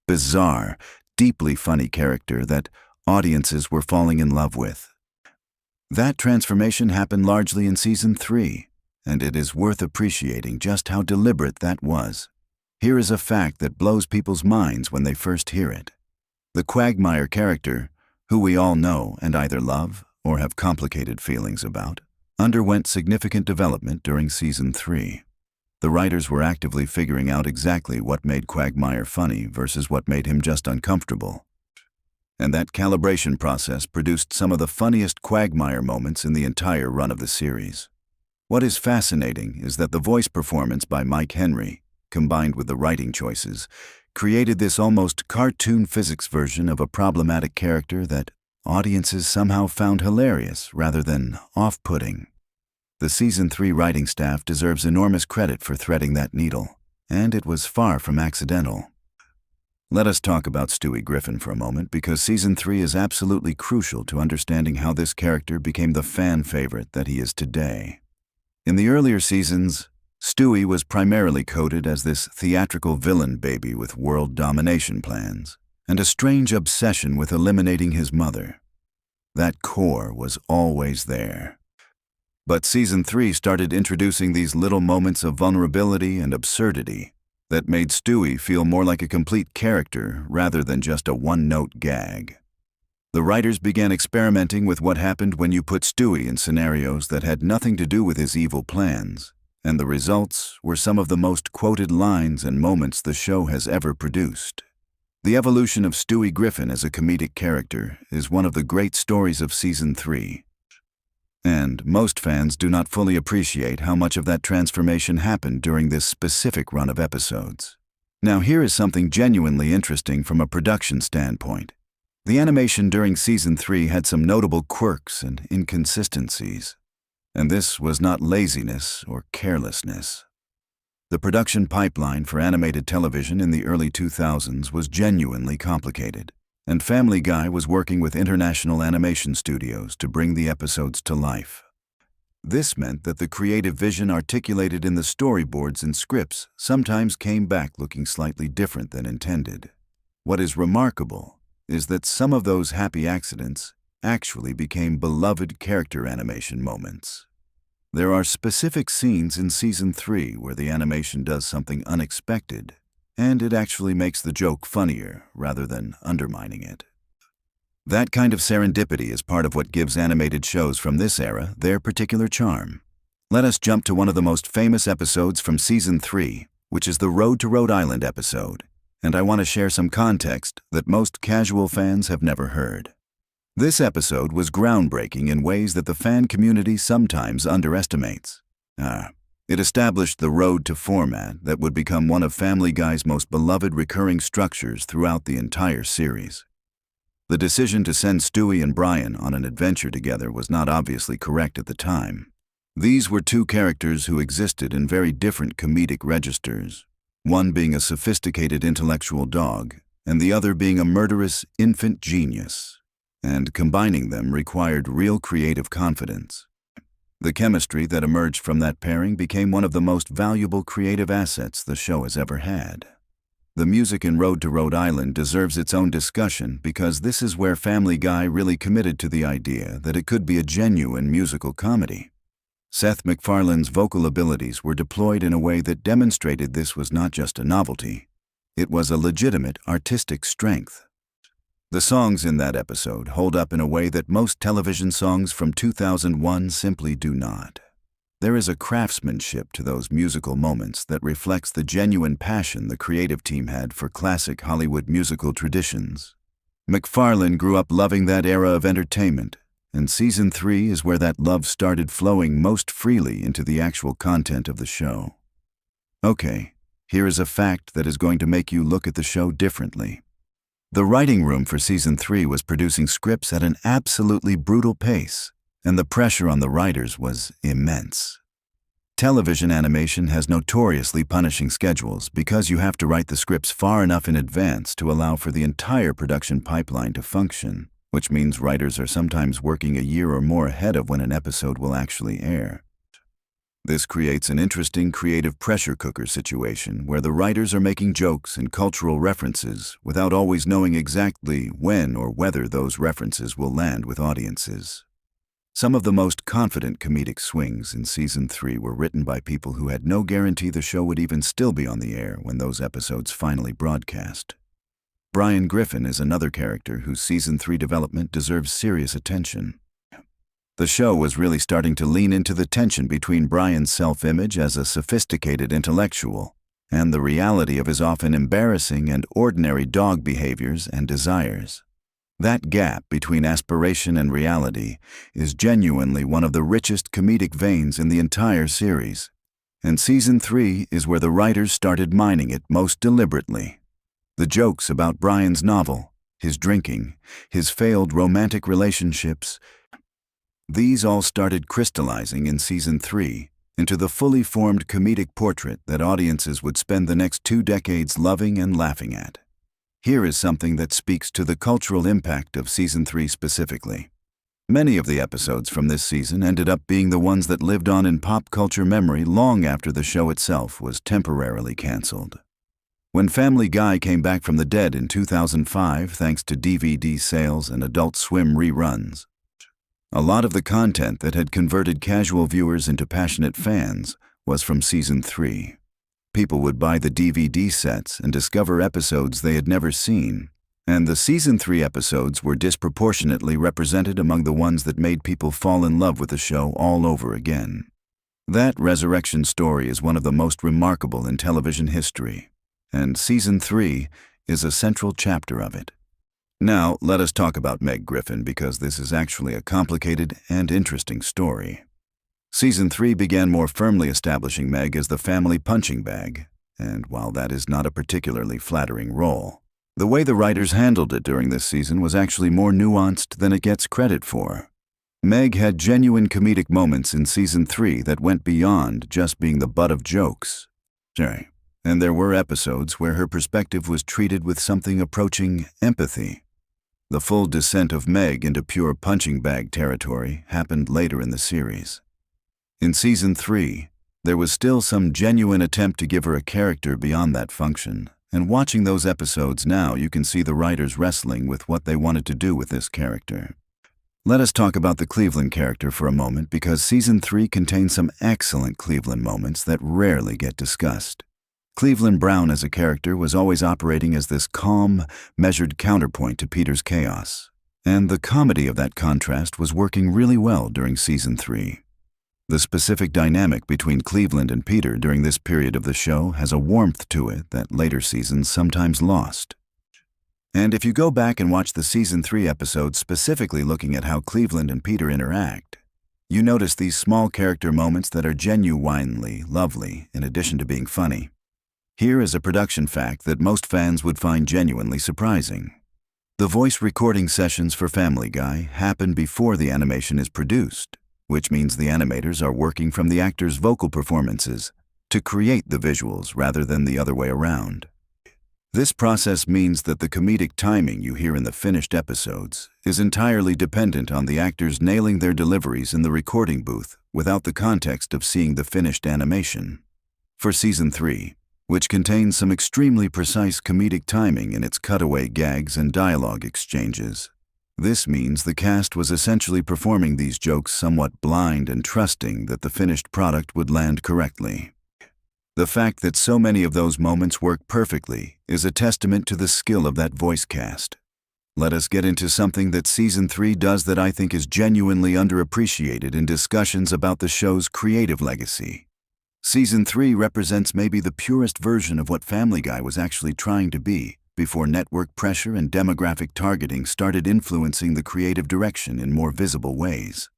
bizarre, deeply funny character that audiences were falling in love with. That transformation happened largely in Season 3, and it is worth appreciating just how deliberate that was. Here is a fact that blows people's minds when they first hear it. The Quagmire character, who we all know and either love or have complicated feelings about, underwent significant development during Season 3. The writers were actively figuring out exactly what made Quagmire funny versus what made him just uncomfortable. And that calibration process produced some of the funniest Quagmire moments in the entire run of the series. What is fascinating is that the voice performance by Mike Henry, combined with the writing choices, created this almost cartoon physics version of a problematic character that audiences somehow found hilarious rather than off-putting. The Season 3 writing staff deserves enormous credit for threading that needle, and it was far from accidental. Let us talk about Stewie Griffin for a moment, because Season 3 is absolutely crucial to understanding how this character became the fan favorite that he is today. In the earlier seasons, Stewie was primarily coded as this theatrical villain baby with world domination plans, and a strange obsession with eliminating his mother. That core was always there. But Season 3 started introducing these little moments of vulnerability and absurdity that made Stewie feel more like a complete character rather than just a one-note gag. The writers began experimenting with what happened when you put Stewie in scenarios that had nothing to do with his evil plans, and the results were some of the most quoted lines and moments the show has ever produced. The evolution of Stewie Griffin as a comedic character is one of the great stories of Season 3. And most fans do not fully appreciate how much of that transformation happened during this specific run of episodes. Now here is something genuinely interesting from a production standpoint. The animation during Season 3 had some notable quirks and inconsistencies. And this was not laziness or carelessness. The production pipeline for animated television in the early 2000s was genuinely complicated, and Family Guy was working with international animation studios to bring the episodes to life. This meant that the creative vision articulated in the storyboards and scripts sometimes came back looking slightly different than intended. What is remarkable is that some of those happy accidents actually became beloved character animation moments. There are specific scenes in Season 3 where the animation does something unexpected, and it actually makes the joke funnier rather than undermining it. That kind of serendipity is part of what gives animated shows from this era their particular charm. Let us jump to one of the most famous episodes from Season 3, which is the Road to Rhode Island episode, and I want to share some context that most casual fans have never heard. This episode was groundbreaking in ways that the fan community sometimes underestimates. It established the road to format that would become one of Family Guy's most beloved recurring structures throughout the entire series. The decision to send Stewie and Brian on an adventure together was not obviously correct at the time. These were two characters who existed in very different comedic registers, one being a sophisticated intellectual dog, and the other being a murderous infant genius. And combining them required real creative confidence. The chemistry that emerged from that pairing became one of the most valuable creative assets the show has ever had. The music in Road to Rhode Island deserves its own discussion because this is where Family Guy really committed to the idea that it could be a genuine musical comedy. Seth MacFarlane's vocal abilities were deployed in a way that demonstrated this was not just a novelty. It was a legitimate artistic strength. The songs in that episode hold up in a way that most television songs from 2001 simply do not. There is a craftsmanship to those musical moments that reflects the genuine passion the creative team had for classic Hollywood musical traditions. MacFarlane grew up loving that era of entertainment, and Season 3 is where that love started flowing most freely into the actual content of the show. Okay, here is a fact that is going to make you look at the show differently. The writing room for Season 3 was producing scripts at an absolutely brutal pace, and the pressure on the writers was immense. Television animation has notoriously punishing schedules because you have to write the scripts far enough in advance to allow for the entire production pipeline to function, which means writers are sometimes working a year or more ahead of when an episode will actually air. This creates an interesting creative pressure cooker situation where the writers are making jokes and cultural references without always knowing exactly when or whether those references will land with audiences. Some of the most confident comedic swings in Season 3 were written by people who had no guarantee the show would even still be on the air when those episodes finally broadcast. Brian Griffin is another character whose Season 3 development deserves serious attention. The show was really starting to lean into the tension between Brian's self-image as a sophisticated intellectual and the reality of his often embarrassing and ordinary dog behaviors and desires. That gap between aspiration and reality is genuinely one of the richest comedic veins in the entire series, and Season 3 is where the writers started mining it most deliberately. The jokes about Brian's novel, his drinking, his failed romantic relationships, these all started crystallizing in Season 3 into the fully formed comedic portrait that audiences would spend the next 2 decades loving and laughing at. Here is something that speaks to the cultural impact of Season 3 specifically. Many of the episodes from this season ended up being the ones that lived on in pop culture memory long after the show itself was temporarily canceled. When Family Guy came back from the dead in 2005 thanks to DVD sales and Adult Swim reruns, a lot of the content that had converted casual viewers into passionate fans was from Season 3. People would buy the DVD sets and discover episodes they had never seen, and the Season 3 episodes were disproportionately represented among the ones that made people fall in love with the show all over again. That resurrection story is one of the most remarkable in television history, and Season 3 is a central chapter of it. Now, let us talk about Meg Griffin because this is actually a complicated and interesting story. Season 3 began more firmly establishing Meg as the family punching bag, and while that is not a particularly flattering role, the way the writers handled it during this season was actually more nuanced than it gets credit for. Meg had genuine comedic moments in Season 3 that went beyond just being the butt of jokes. And there were episodes where her perspective was treated with something approaching empathy. The full descent of Meg into pure punching bag territory happened later in the series. In Season 3, there was still some genuine attempt to give her a character beyond that function, and watching those episodes now you can see the writers wrestling with what they wanted to do with this character. Let us talk about the Cleveland character for a moment because Season 3 contains some excellent Cleveland moments that rarely get discussed. Cleveland Brown as a character was always operating as this calm, measured counterpoint to Peter's chaos, and the comedy of that contrast was working really well during Season 3. The specific dynamic between Cleveland and Peter during this period of the show has a warmth to it that later seasons sometimes lost. And if you go back and watch the Season 3 episodes specifically looking at how Cleveland and Peter interact, you notice these small character moments that are genuinely lovely in addition to being funny. Here is a production fact that most fans would find genuinely surprising. The voice recording sessions for Family Guy happen before the animation is produced, which means the animators are working from the actors' vocal performances to create the visuals rather than the other way around. This process means that the comedic timing you hear in the finished episodes is entirely dependent on the actors nailing their deliveries in the recording booth without the context of seeing the finished animation. For Season 3, which contains some extremely precise comedic timing in its cutaway gags and dialogue exchanges, this means the cast was essentially performing these jokes somewhat blind and trusting that the finished product would land correctly. The fact that so many of those moments work perfectly is a testament to the skill of that voice cast. Let us get into something that Season 3 does that I think is genuinely underappreciated in discussions about the show's creative legacy. Season 3 represents maybe the purest version of what Family Guy was actually trying to be before network pressure and demographic targeting started influencing the creative direction in more visible ways.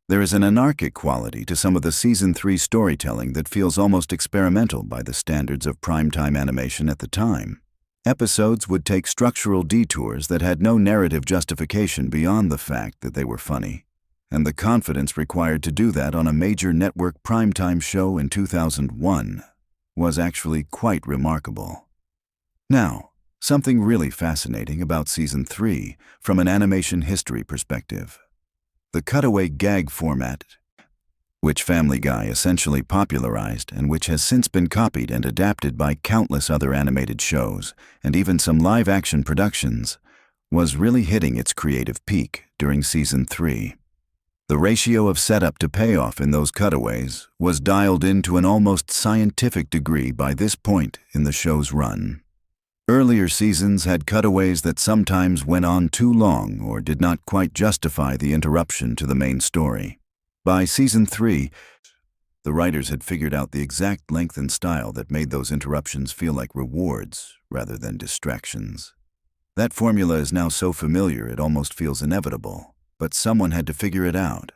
There is an anarchic quality to some of the Season 3 storytelling that feels almost experimental by the standards of primetime animation at the time. Episodes would take structural detours that had no narrative justification beyond the fact that they were funny, and the confidence required to do that on a major network primetime show in 2001 was actually quite remarkable. Now, something really fascinating about Season 3 from an animation history perspective. The cutaway gag format, which Family Guy essentially popularized and which has since been copied and adapted by countless other animated shows and even some live-action productions, was really hitting its creative peak during Season 3. The ratio of setup to payoff in those cutaways was dialed in to an almost scientific degree by this point in the show's run. Earlier seasons had cutaways that sometimes went on too long or did not quite justify the interruption to the main story. By season 3, the writers had figured out the exact length and style that made those interruptions feel like rewards rather than distractions. That formula is now so familiar it almost feels inevitable, but someone had to figure it out,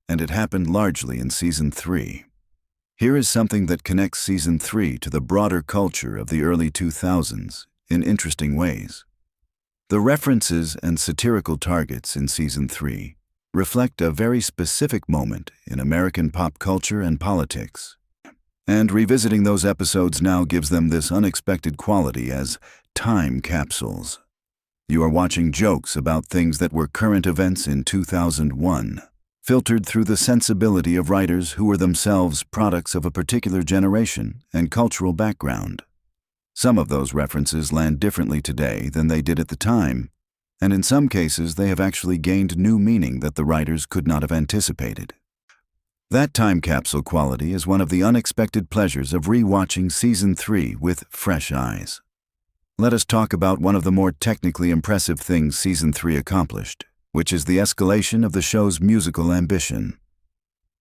and it happened largely in season 3. Here is something that connects season 3 to the broader culture of the early 2000s in interesting ways. The references and satirical targets in season 3 reflect a very specific moment in American pop culture and politics. And revisiting those episodes now gives them this unexpected quality as time capsules. You are watching jokes about things that were current events in 2001, filtered through the sensibility of writers who were themselves products of a particular generation and cultural background. Some of those references land differently today than they did at the time, and in some cases they have actually gained new meaning that the writers could not have anticipated. That time capsule quality is one of the unexpected pleasures of re-watching season 3 with fresh eyes. Let us talk about one of the more technically impressive things season 3 accomplished, which is the escalation of the show's musical ambition.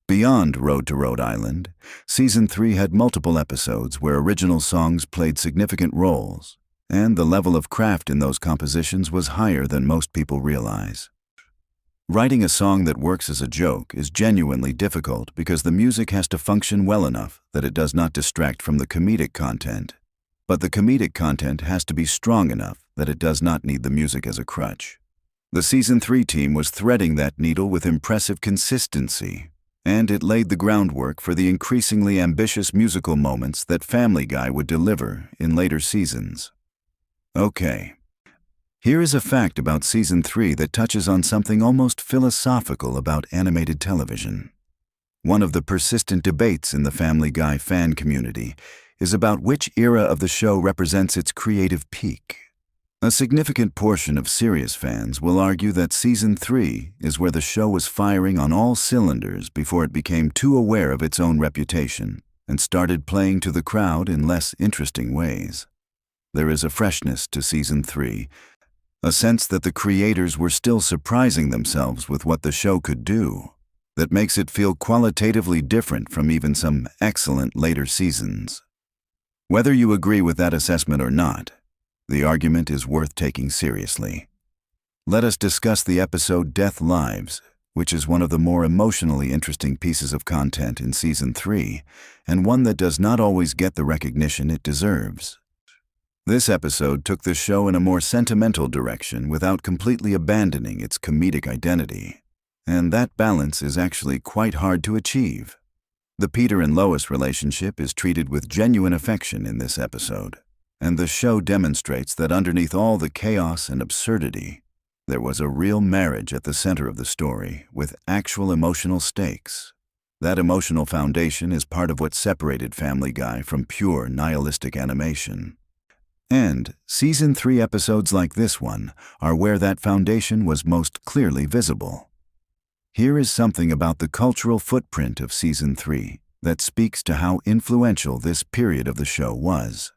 Beyond Road to Rhode Island, season 3 had multiple episodes where original songs played significant roles, and the level of craft in those compositions was higher than most people realize. Writing a song that works as a joke is genuinely difficult because the music has to function well enough that it does not distract from the comedic content, but the comedic content has to be strong enough that it does not need the music as a crutch. The season 3 team was threading that needle with impressive consistency, and it laid the groundwork for the increasingly ambitious musical moments that Family Guy would deliver in later seasons. Okay, here is a fact about season 3 that touches on something almost philosophical about animated television. One of the persistent debates in the Family Guy fan community is about which era of the show represents its creative peak. A significant portion of serious fans will argue that season 3 is where the show was firing on all cylinders before it became too aware of its own reputation and started playing to the crowd in less interesting ways. There is a freshness to season 3, a sense that the creators were still surprising themselves with what the show could do, that makes it feel qualitatively different from even some excellent later seasons. Whether you agree with that assessment or not, the argument is worth taking seriously. Let us discuss the episode Death Lives, which is one of the more emotionally interesting pieces of content in season 3, and one that does not always get the recognition it deserves. This episode took the show in a more sentimental direction without completely abandoning its comedic identity, and that balance is actually quite hard to achieve. The Peter and Lois relationship is treated with genuine affection in this episode, and the show demonstrates that underneath all the chaos and absurdity, there was a real marriage at the center of the story with actual emotional stakes. That emotional foundation is part of what separated Family Guy from pure nihilistic animation. And season 3 episodes like this one are where that foundation was most clearly visible. Here is something about the cultural footprint of season 3 that speaks to how influential this period of the show was.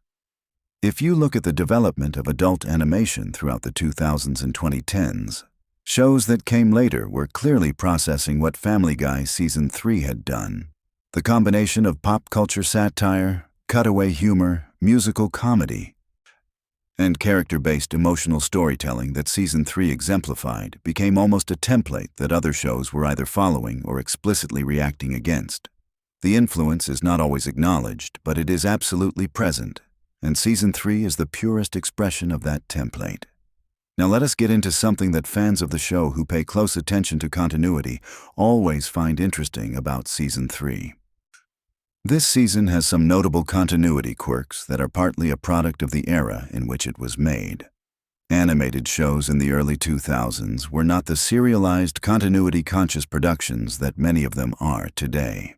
If you look at the development of adult animation throughout the 2000s and 2010s, shows that came later were clearly processing what Family Guy season 3 had done. The combination of pop culture satire, cutaway humor, musical comedy, and character-based emotional storytelling that season 3 exemplified became almost a template that other shows were either following or explicitly reacting against. The influence is not always acknowledged, but it is absolutely present, and season 3 is the purest expression of that template. Now let us get into something that fans of the show who pay close attention to continuity always find interesting about season 3. This season has some notable continuity quirks that are partly a product of the era in which it was made. Animated shows in the early 2000s were not the serialized continuity-conscious productions that many of them are today.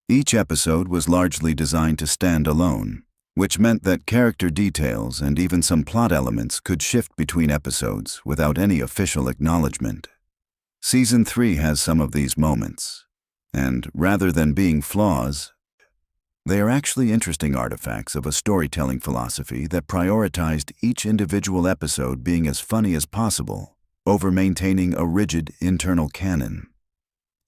Each episode was largely designed to stand alone, which meant that character details and even some plot elements could shift between episodes without any official acknowledgement. Season 3 has some of these moments, and rather than being flaws, they are actually interesting artifacts of a storytelling philosophy that prioritized each individual episode being as funny as possible over maintaining a rigid internal canon.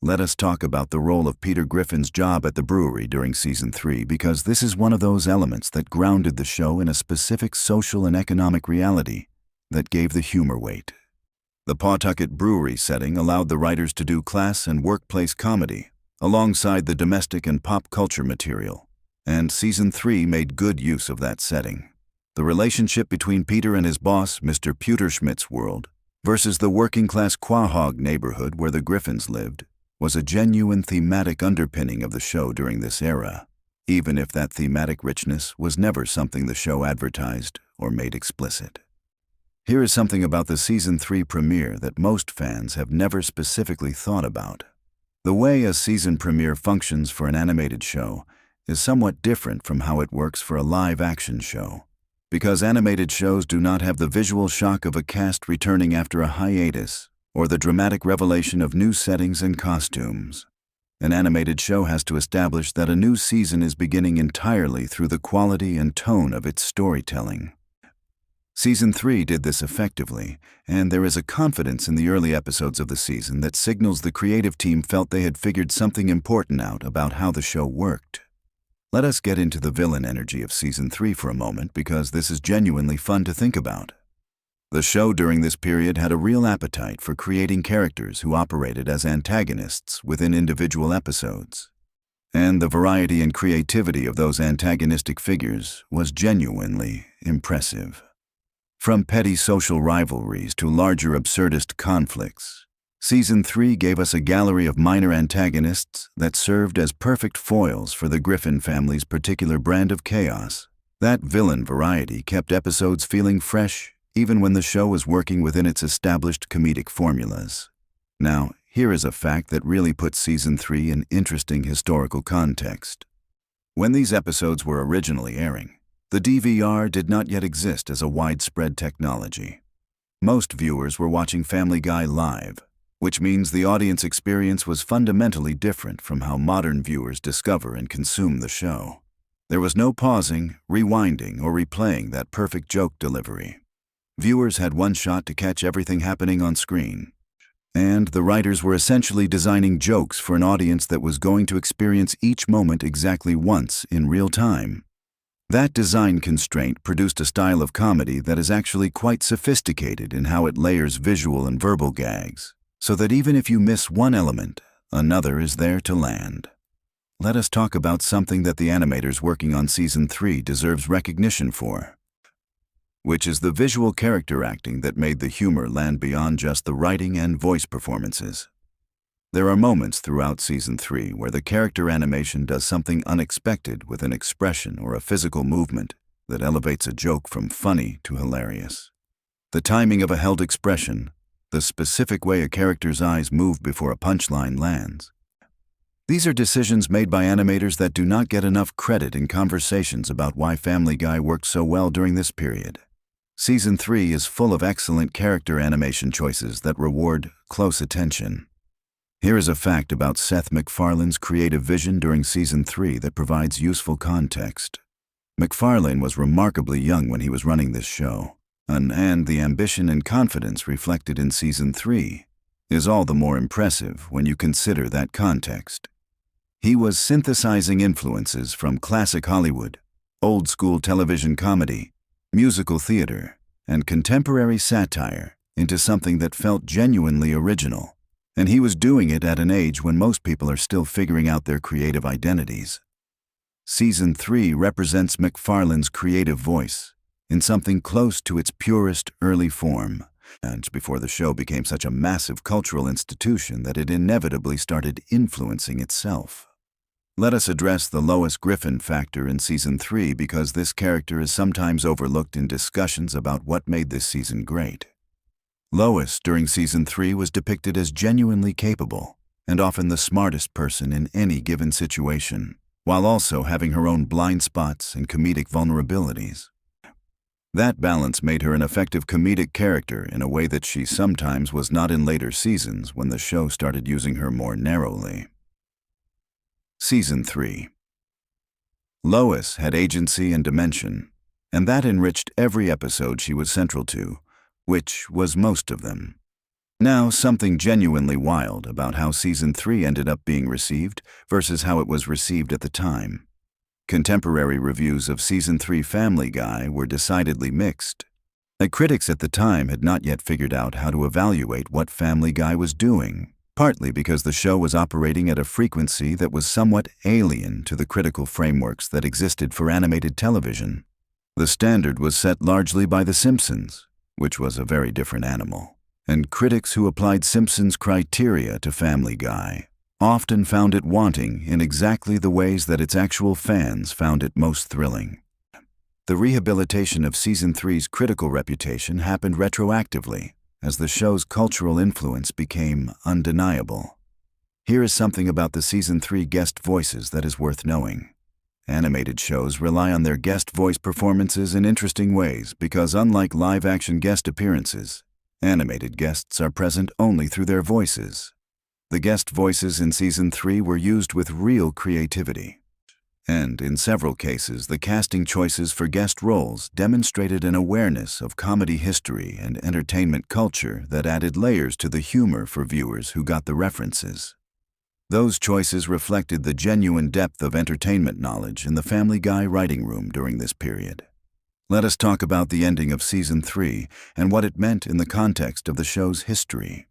Let us talk about the role of Peter Griffin's job at the brewery during Season 3 because this is one of those elements that grounded the show in a specific social and economic reality that gave the humor weight. The Pawtucket Brewery setting allowed the writers to do class and workplace comedy alongside the domestic and pop culture material, and Season 3 made good use of that setting. The relationship between Peter and his boss, Mr. Pewterschmidt's world, versus the working-class Quahog neighborhood where the Griffins lived, was a genuine thematic underpinning of the show during this era, even if that thematic richness was never something the show advertised or made explicit. Here is something about the Season 3 premiere that most fans have never specifically thought about. The way a season premiere functions for an animated show is somewhat different from how it works for a live-action show, because animated shows do not have the visual shock of a cast returning after a hiatus or the dramatic revelation of new settings and costumes. An animated show has to establish that a new season is beginning entirely through the quality and tone of its storytelling. Season 3 did this effectively, and there is a confidence in the early episodes of the season that signals the creative team felt they had figured something important out about how the show worked. Let us get into the villain energy of Season 3 for a moment because this is genuinely fun to think about. The show during this period had a real appetite for creating characters who operated as antagonists within individual episodes. And the variety and creativity of those antagonistic figures was genuinely impressive. From petty social rivalries to larger absurdist conflicts, Season 3 gave us a gallery of minor antagonists that served as perfect foils for the Griffin family's particular brand of chaos. That villain variety kept episodes feeling fresh, even when the show was working within its established comedic formulas. Now, here is a fact that really puts Season 3 in interesting historical context. When these episodes were originally airing, the DVR did not yet exist as a widespread technology. Most viewers were watching Family Guy live, which means the audience experience was fundamentally different from how modern viewers discover and consume the show. There was no pausing, rewinding, or replaying that perfect joke delivery. Viewers had one shot to catch everything happening on screen, and the writers were essentially designing jokes for an audience that was going to experience each moment exactly once in real time. That design constraint produced a style of comedy that is actually quite sophisticated in how it layers visual and verbal gags, so that even if you miss one element, another is there to land. Let us talk about something that the animators working on Season 3 deserves recognition for, which is the visual character acting that made the humor land beyond just the writing and voice performances. There are moments throughout Season 3 where the character animation does something unexpected with an expression or a physical movement that elevates a joke from funny to hilarious. The timing of a held expression, the specific way a character's eyes move before a punchline lands. These are decisions made by animators that do not get enough credit in conversations about why Family Guy worked so well during this period. Season 3 is full of excellent character animation choices that reward close attention. Here is a fact about Seth MacFarlane's creative vision during Season 3 that provides useful context. MacFarlane was remarkably young when he was running this show, and the ambition and confidence reflected in Season 3 is all the more impressive when you consider that context. He was synthesizing influences from classic Hollywood, old-school television comedy, musical theater, and contemporary satire into something that felt genuinely original. And he was doing it at an age when most people are still figuring out their creative identities. Season 3 represents MacFarlane's creative voice in something close to its purest early form, and before the show became such a massive cultural institution that it inevitably started influencing itself. Let us address the Lois Griffin factor in Season 3 because this character is sometimes overlooked in discussions about what made this season great. Lois during Season 3 was depicted as genuinely capable and often the smartest person in any given situation, while also having her own blind spots and comedic vulnerabilities. That balance made her an effective comedic character in a way that she sometimes was not in later seasons when the show started using her more narrowly. Season 3. Lois had agency and dimension, and that enriched every episode she was central to, which was most of them. Now, something genuinely wild about how Season 3 ended up being received versus how it was received at the time. Contemporary reviews of Season 3 Family Guy were decidedly mixed. The critics at the time had not yet figured out how to evaluate what Family Guy was doing, partly because the show was operating at a frequency that was somewhat alien to the critical frameworks that existed for animated television. The standard was set largely by The Simpsons, which was a very different animal. And critics who applied Simpsons criteria to Family Guy often found it wanting in exactly the ways that its actual fans found it most thrilling. The rehabilitation of Season 3's critical reputation happened retroactively, as the show's cultural influence became undeniable. Here is something about the Season 3 guest voices that is worth knowing. Animated shows rely on their guest voice performances in interesting ways because, unlike live-action guest appearances, animated guests are present only through their voices. The guest voices in Season 3 were used with real creativity. And in several cases, the casting choices for guest roles demonstrated an awareness of comedy history and entertainment culture that added layers to the humor for viewers who got the references. Those choices reflected the genuine depth of entertainment knowledge in the Family Guy writing room during this period. Let us talk about the ending of Season 3 and what it meant in the context of the show's history.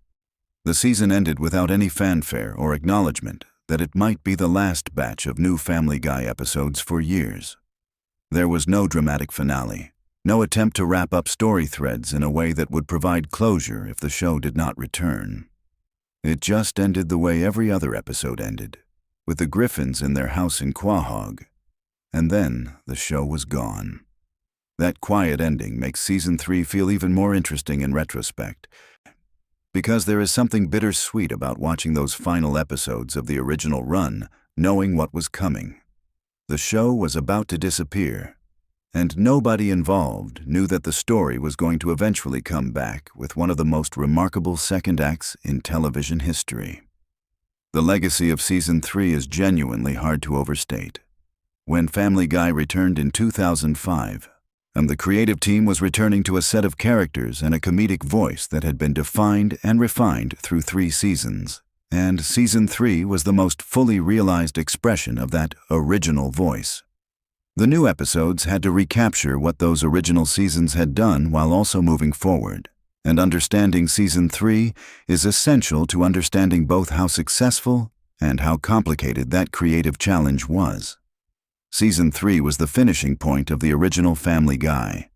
The season ended without any fanfare or acknowledgement that it might be the last batch of new Family Guy episodes for years. There was no dramatic finale, no attempt to wrap up story threads in a way that would provide closure if the show did not return. It just ended the way every other episode ended, with the Griffins in their house in Quahog. And then the show was gone. That quiet ending makes Season 3 feel even more interesting in retrospect, because there is something bittersweet about watching those final episodes of the original run, knowing what was coming. The show was about to disappear, and nobody involved knew that the story was going to eventually come back with one of the most remarkable second acts in television history. The legacy of Season 3 is genuinely hard to overstate. When Family Guy returned in 2005, and the creative team was returning to a set of characters and a comedic voice that had been defined and refined through 3 seasons. And Season 3 was the most fully realized expression of that original voice. The new episodes had to recapture what those original seasons had done while also moving forward. And understanding Season 3 is essential to understanding both how successful and how complicated that creative challenge was. Season 3 was the finishing point of the original Family Guy,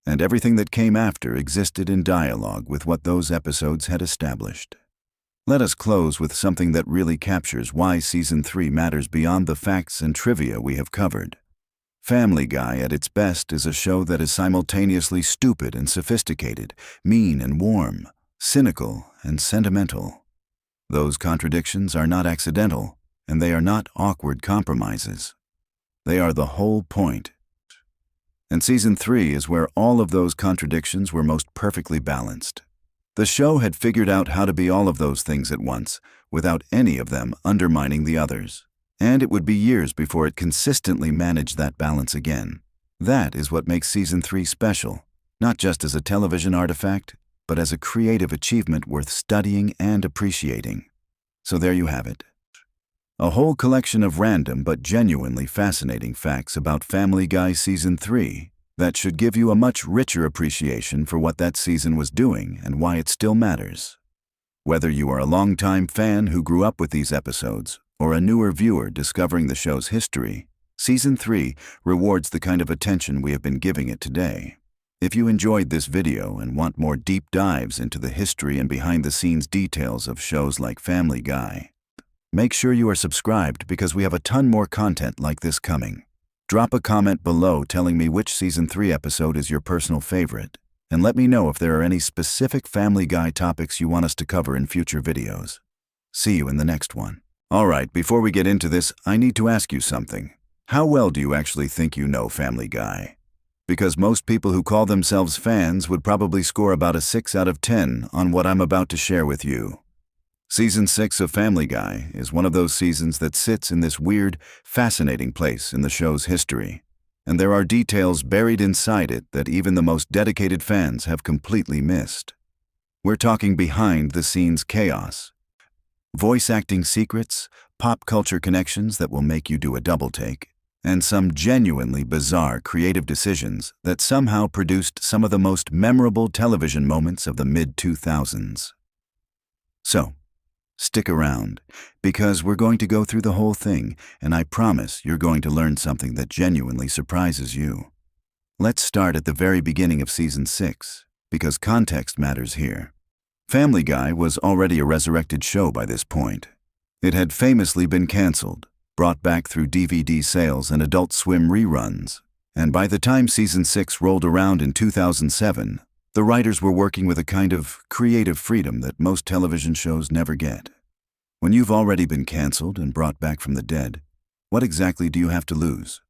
and everything that came after existed in dialogue with what those episodes had established. Let us close with something that really captures why Season 3 matters beyond the facts and trivia we have covered. Family Guy at its best is a show that is simultaneously stupid and sophisticated, mean and warm, cynical and sentimental. Those contradictions are not accidental, and they are not awkward compromises. They are the whole point. And Season 3 is where all of those contradictions were most perfectly balanced. The show had figured out how to be all of those things at once, without any of them undermining the others. And it would be years before it consistently managed that balance again. That is what makes Season 3 special, not just as a television artifact, but as a creative achievement worth studying and appreciating. So there you have it. A whole collection of random but genuinely fascinating facts about Family Guy Season 3 that should give you a much richer appreciation for what that season was doing and why it still matters. Whether you are a longtime fan who grew up with these episodes or a newer viewer discovering the show's history, Season 3 rewards the kind of attention we have been giving it today. If you enjoyed this video and want more deep dives into the history and behind-the-scenes details of shows like Family Guy, make sure you are subscribed because we have a ton more content like this coming. Drop a comment below telling me which Season 3 episode is your personal favorite, and let me know if there are any specific Family Guy topics you want us to cover in future videos. See you in the next one. Alright, before we get into this, I need to ask you something. How well do you actually think you know Family Guy? because most people who call themselves fans would probably score about a 6 out of 10 on what I'm about to share with you. Season 6 of Family Guy is one of those seasons that sits in this weird, fascinating place in the show's history, and there are details buried inside it that even the most dedicated fans have completely missed. We're talking behind-the-scenes chaos, voice acting secrets, pop culture connections that will make you do a double take, and some genuinely bizarre creative decisions that somehow produced some of the most memorable television moments of the mid-2000s. So, stick around, because we're going to go through the whole thing, and I promise you're going to learn something that genuinely surprises you. Let's start at the very beginning of Season 6, because context matters here. Family Guy was already a resurrected show by this point. It had famously been canceled, brought back through DVD sales and Adult Swim reruns, and by the time Season 6 rolled around in 2007, the writers were working with a kind of creative freedom that most television shows never get. When you've already been canceled and brought back from the dead, what exactly do you have to lose?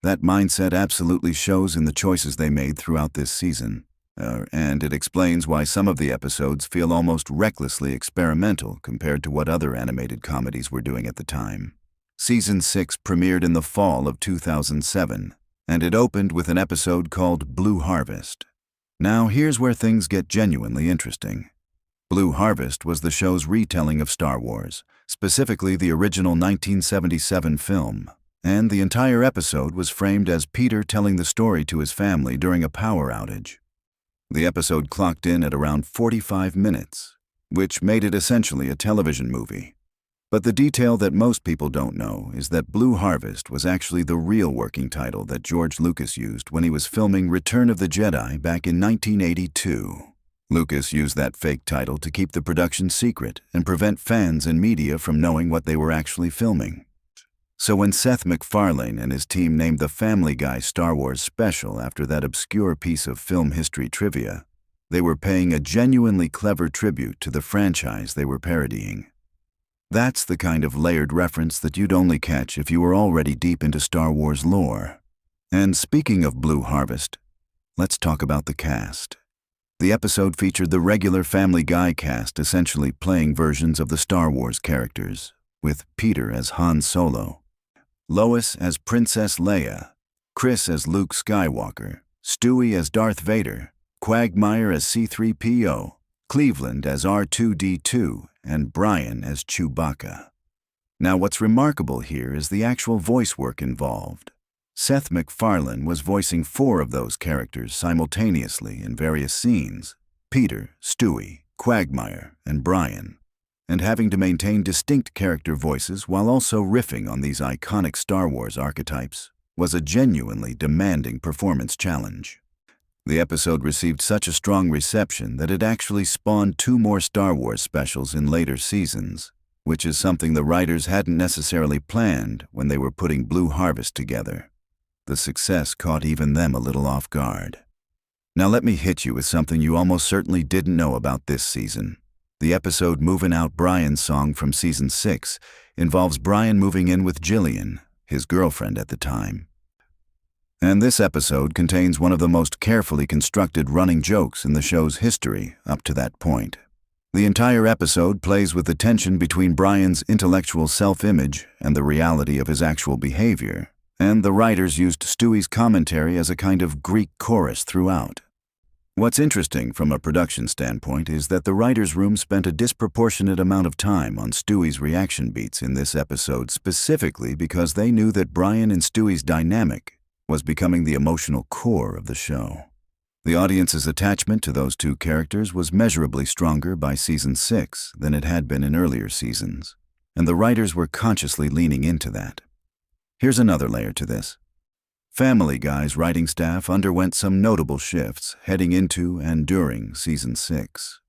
That mindset absolutely shows in the choices they made throughout this season, and it explains why some of the episodes feel almost recklessly experimental compared to what other animated comedies were doing at the time. Season 6 premiered in the fall of 2007, and it opened with an episode called Blue Harvest. Now here's where things get genuinely interesting. Blue Harvest was the show's retelling of Star Wars, specifically the original 1977 film, and the entire episode was framed as Peter telling the story to his family during a power outage. The episode clocked in at around 45 minutes, which made it essentially a television movie. But the detail that most people don't know is that Blue Harvest was actually the real working title that George Lucas used when he was filming Return of the Jedi back in 1982. Lucas used that fake title to keep the production secret and prevent fans and media from knowing what they were actually filming. So when Seth MacFarlane and his team named the Family Guy Star Wars special after that obscure piece of film history trivia, they were paying a genuinely clever tribute to the franchise they were parodying. That's the kind of layered reference that you'd only catch if you were already deep into Star Wars lore. And speaking of Blue Harvest, let's talk about the cast. The episode featured the regular Family Guy cast essentially playing versions of the Star Wars characters, with Peter as Han Solo, Lois as Princess Leia, Chris as Luke Skywalker, Stewie as Darth Vader, Quagmire as C-3PO, Cleveland as R2-D2, and Brian as Chewbacca. Now what's remarkable here is the actual voice work involved. Seth MacFarlane was voicing 4 of those characters simultaneously in various scenes: Peter, Stewie, Quagmire, and Brian, and having to maintain distinct character voices while also riffing on these iconic Star Wars archetypes was a genuinely demanding performance challenge. The episode received such a strong reception that it actually spawned 2 more Star Wars specials in later seasons, which is something the writers hadn't necessarily planned when they were putting Blue Harvest together. The success caught even them a little off guard. Now let me hit you with something you almost certainly didn't know about this season. The episode Movin' Out Brian's song from Season 6 involves Brian moving in with Jillian, his girlfriend at the time. And this episode contains one of the most carefully constructed running jokes in the show's history up to that point. The entire episode plays with the tension between Brian's intellectual self-image and the reality of his actual behavior, and the writers used Stewie's commentary as a kind of Greek chorus throughout. What's interesting from a production standpoint is that the writers' room spent a disproportionate amount of time on Stewie's reaction beats in this episode specifically because they knew that Brian and Stewie's dynamic was becoming the emotional core of the show. The audience's attachment to those 2 characters was measurably stronger by Season 6 than it had been in earlier seasons, and the writers were consciously leaning into that. Here's another layer to this. Family Guy's writing staff underwent some notable shifts heading into and during Season 6.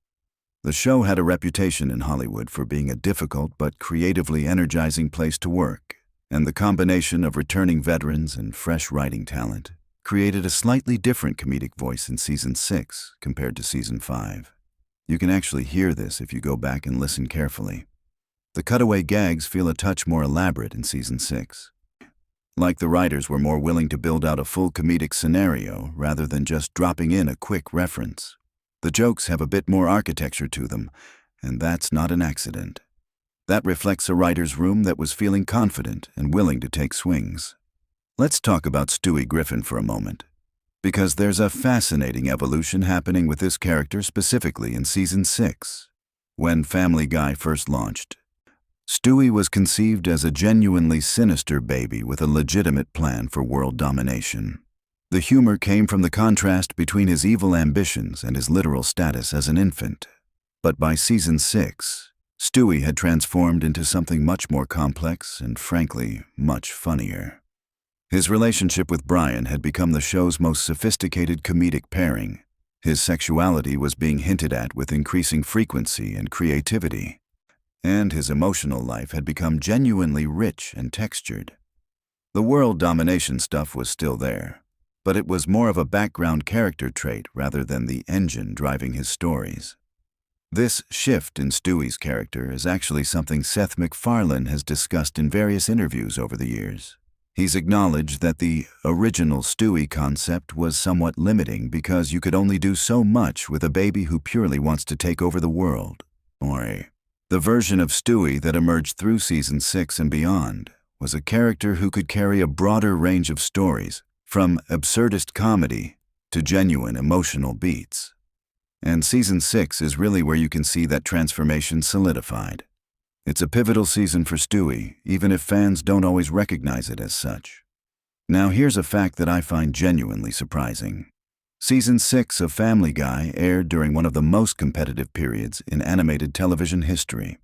The show had a reputation in Hollywood for being a difficult but creatively energizing place to work, and the combination of returning veterans and fresh writing talent created a slightly different comedic voice in Season 6 compared to Season 5. You can actually hear this if you go back and listen carefully. The cutaway gags feel a touch more elaborate in Season 6. Like the writers were more willing to build out a full comedic scenario rather than just dropping in a quick reference. The jokes have a bit more architecture to them, and that's not an accident. That reflects a writer's room that was feeling confident and willing to take swings. Let's talk about Stewie Griffin for a moment, because there's a fascinating evolution happening with this character specifically in Season 6. When Family Guy first launched, Stewie was conceived as a genuinely sinister baby with a legitimate plan for world domination. The humor came from the contrast between his evil ambitions and his literal status as an infant. But by Season 6, Stewie had transformed into something much more complex and, frankly, much funnier. His relationship with Brian had become the show's most sophisticated comedic pairing. His sexuality was being hinted at with increasing frequency and creativity, and his emotional life had become genuinely rich and textured. The world domination stuff was still there, but it was more of a background character trait rather than the engine driving his stories. This shift in Stewie's character is actually something Seth MacFarlane has discussed in various interviews over the years. He's acknowledged that the original Stewie concept was somewhat limiting because you could only do so much with a baby who purely wants to take over the world. The version of Stewie that emerged through Season 6 and beyond was a character who could carry a broader range of stories, from absurdist comedy to genuine emotional beats. And Season 6 is really where you can see that transformation solidified. It's a pivotal season for Stewie, even if fans don't always recognize it as such. Now here's a fact that I find genuinely surprising. Season 6 of Family Guy aired during one of the most competitive periods in animated television history.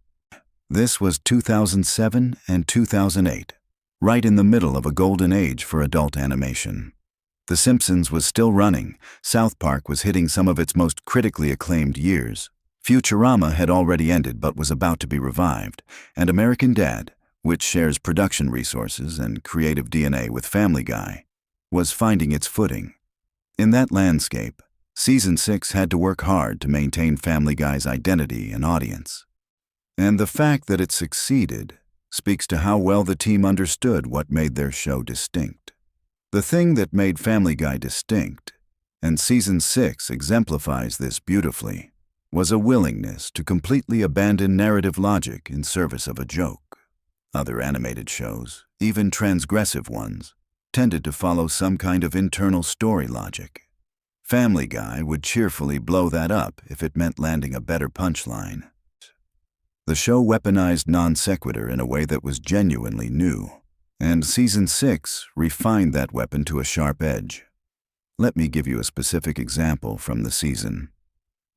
This was 2007 and 2008, right in the middle of a golden age for adult animation. The Simpsons was still running, South Park was hitting some of its most critically acclaimed years, Futurama had already ended but was about to be revived, and American Dad, which shares production resources and creative DNA with Family Guy, was finding its footing. In that landscape, Season 6 had to work hard to maintain Family Guy's identity and audience. And the fact that it succeeded speaks to how well the team understood what made their show distinct. The thing that made Family Guy distinct, and Season 6 exemplifies this beautifully, was a willingness to completely abandon narrative logic in service of a joke. Other animated shows, even transgressive ones, tended to follow some kind of internal story logic. Family Guy would cheerfully blow that up if it meant landing a better punchline. The show weaponized non sequitur in a way that was genuinely new, and Season 6 refined that weapon to a sharp edge. Let me give you a specific example from the season.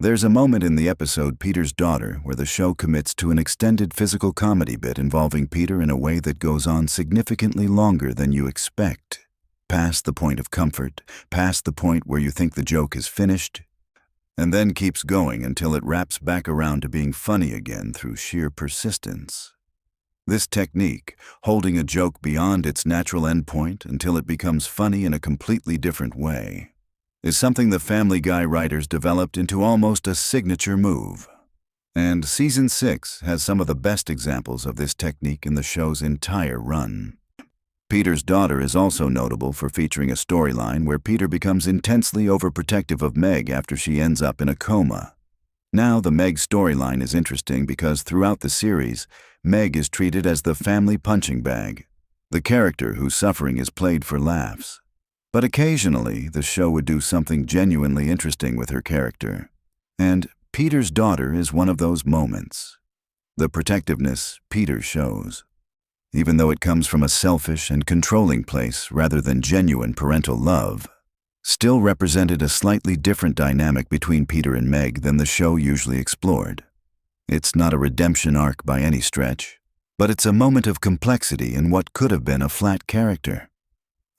There's a moment in the episode Peter's Daughter where the show commits to an extended physical comedy bit involving Peter in a way that goes on significantly longer than you expect. Past the point of comfort, past the point where you think the joke is finished, and then keeps going until it wraps back around to being funny again through sheer persistence. This technique, holding a joke beyond its natural endpoint until it becomes funny in a completely different way, is something the Family Guy writers developed into almost a signature move. And Season 6 has some of the best examples of this technique in the show's entire run. Peter's Daughter is also notable for featuring a storyline where Peter becomes intensely overprotective of Meg after she ends up in a coma. Now the Meg storyline is interesting because throughout the series, Meg is treated as the family punching bag, the character whose suffering is played for laughs. But occasionally, the show would do something genuinely interesting with her character. And Peter's Daughter is one of those moments. The protectiveness Peter shows, even though it comes from a selfish and controlling place rather than genuine parental love, still represented a slightly different dynamic between Peter and Meg than the show usually explored. It's not a redemption arc by any stretch, but it's a moment of complexity in what could have been a flat character.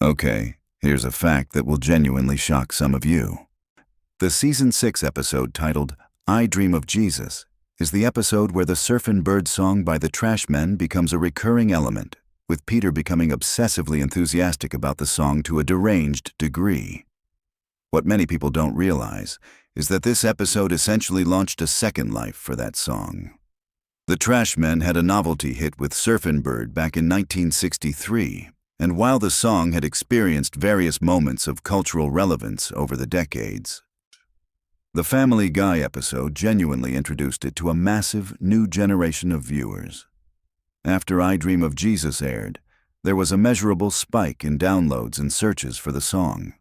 Okay. Here's a fact that will genuinely shock some of you. The Season 6 episode titled I Dream of Jesus is the episode where the Surfin' Bird song by the Trashmen becomes a recurring element, with Peter becoming obsessively enthusiastic about the song to a deranged degree. What many people don't realize is that this episode essentially launched a second life for that song. The Trashmen had a novelty hit with Surfin' Bird back in 1963, And while the song had experienced various moments of cultural relevance over the decades, the Family Guy episode genuinely introduced it to a massive new generation of viewers. After I Dream of Jesus aired, there was a measurable spike in downloads and searches for the song.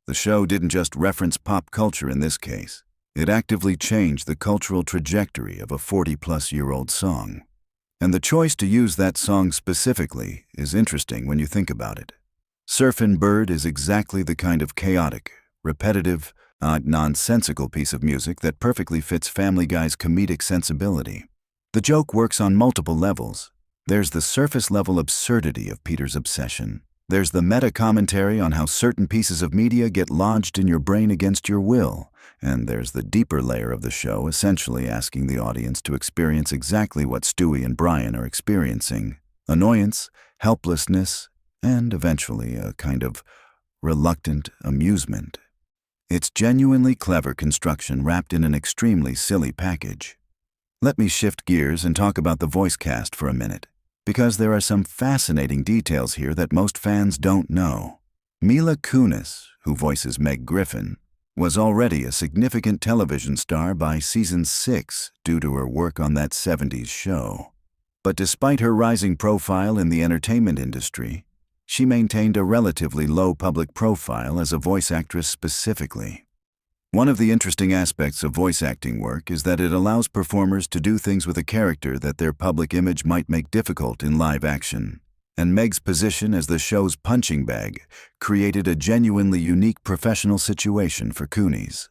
The show didn't just reference pop culture in this case. It actively changed the cultural trajectory of a 40-plus-year-old song. And the choice to use that song specifically is interesting when you think about it. Surfin' Bird is exactly the kind of chaotic, repetitive, nonsensical piece of music that perfectly fits Family Guy's comedic sensibility. The joke works on multiple levels. There's the surface-level absurdity of Peter's obsession. There's the meta-commentary on how certain pieces of media get lodged in your brain against your will. And there's the deeper layer of the show essentially asking the audience to experience exactly what Stewie and Brian are experiencing: annoyance, helplessness, and eventually a kind of reluctant amusement. It's genuinely clever construction wrapped in an extremely silly package. Let me shift gears and talk about the voice cast for a minute, because there are some fascinating details here that most fans don't know. Mila Kunis, who voices Meg Griffin, was already a significant television star by season 6 due to her work on that 70s show. But despite her rising profile in the entertainment industry, she maintained a relatively low public profile as a voice actress specifically. One of the interesting aspects of voice acting work is that it allows performers to do things with a character that their public image might make difficult in live action. And Meg's position as the show's punching bag created a genuinely unique professional situation for Kunis.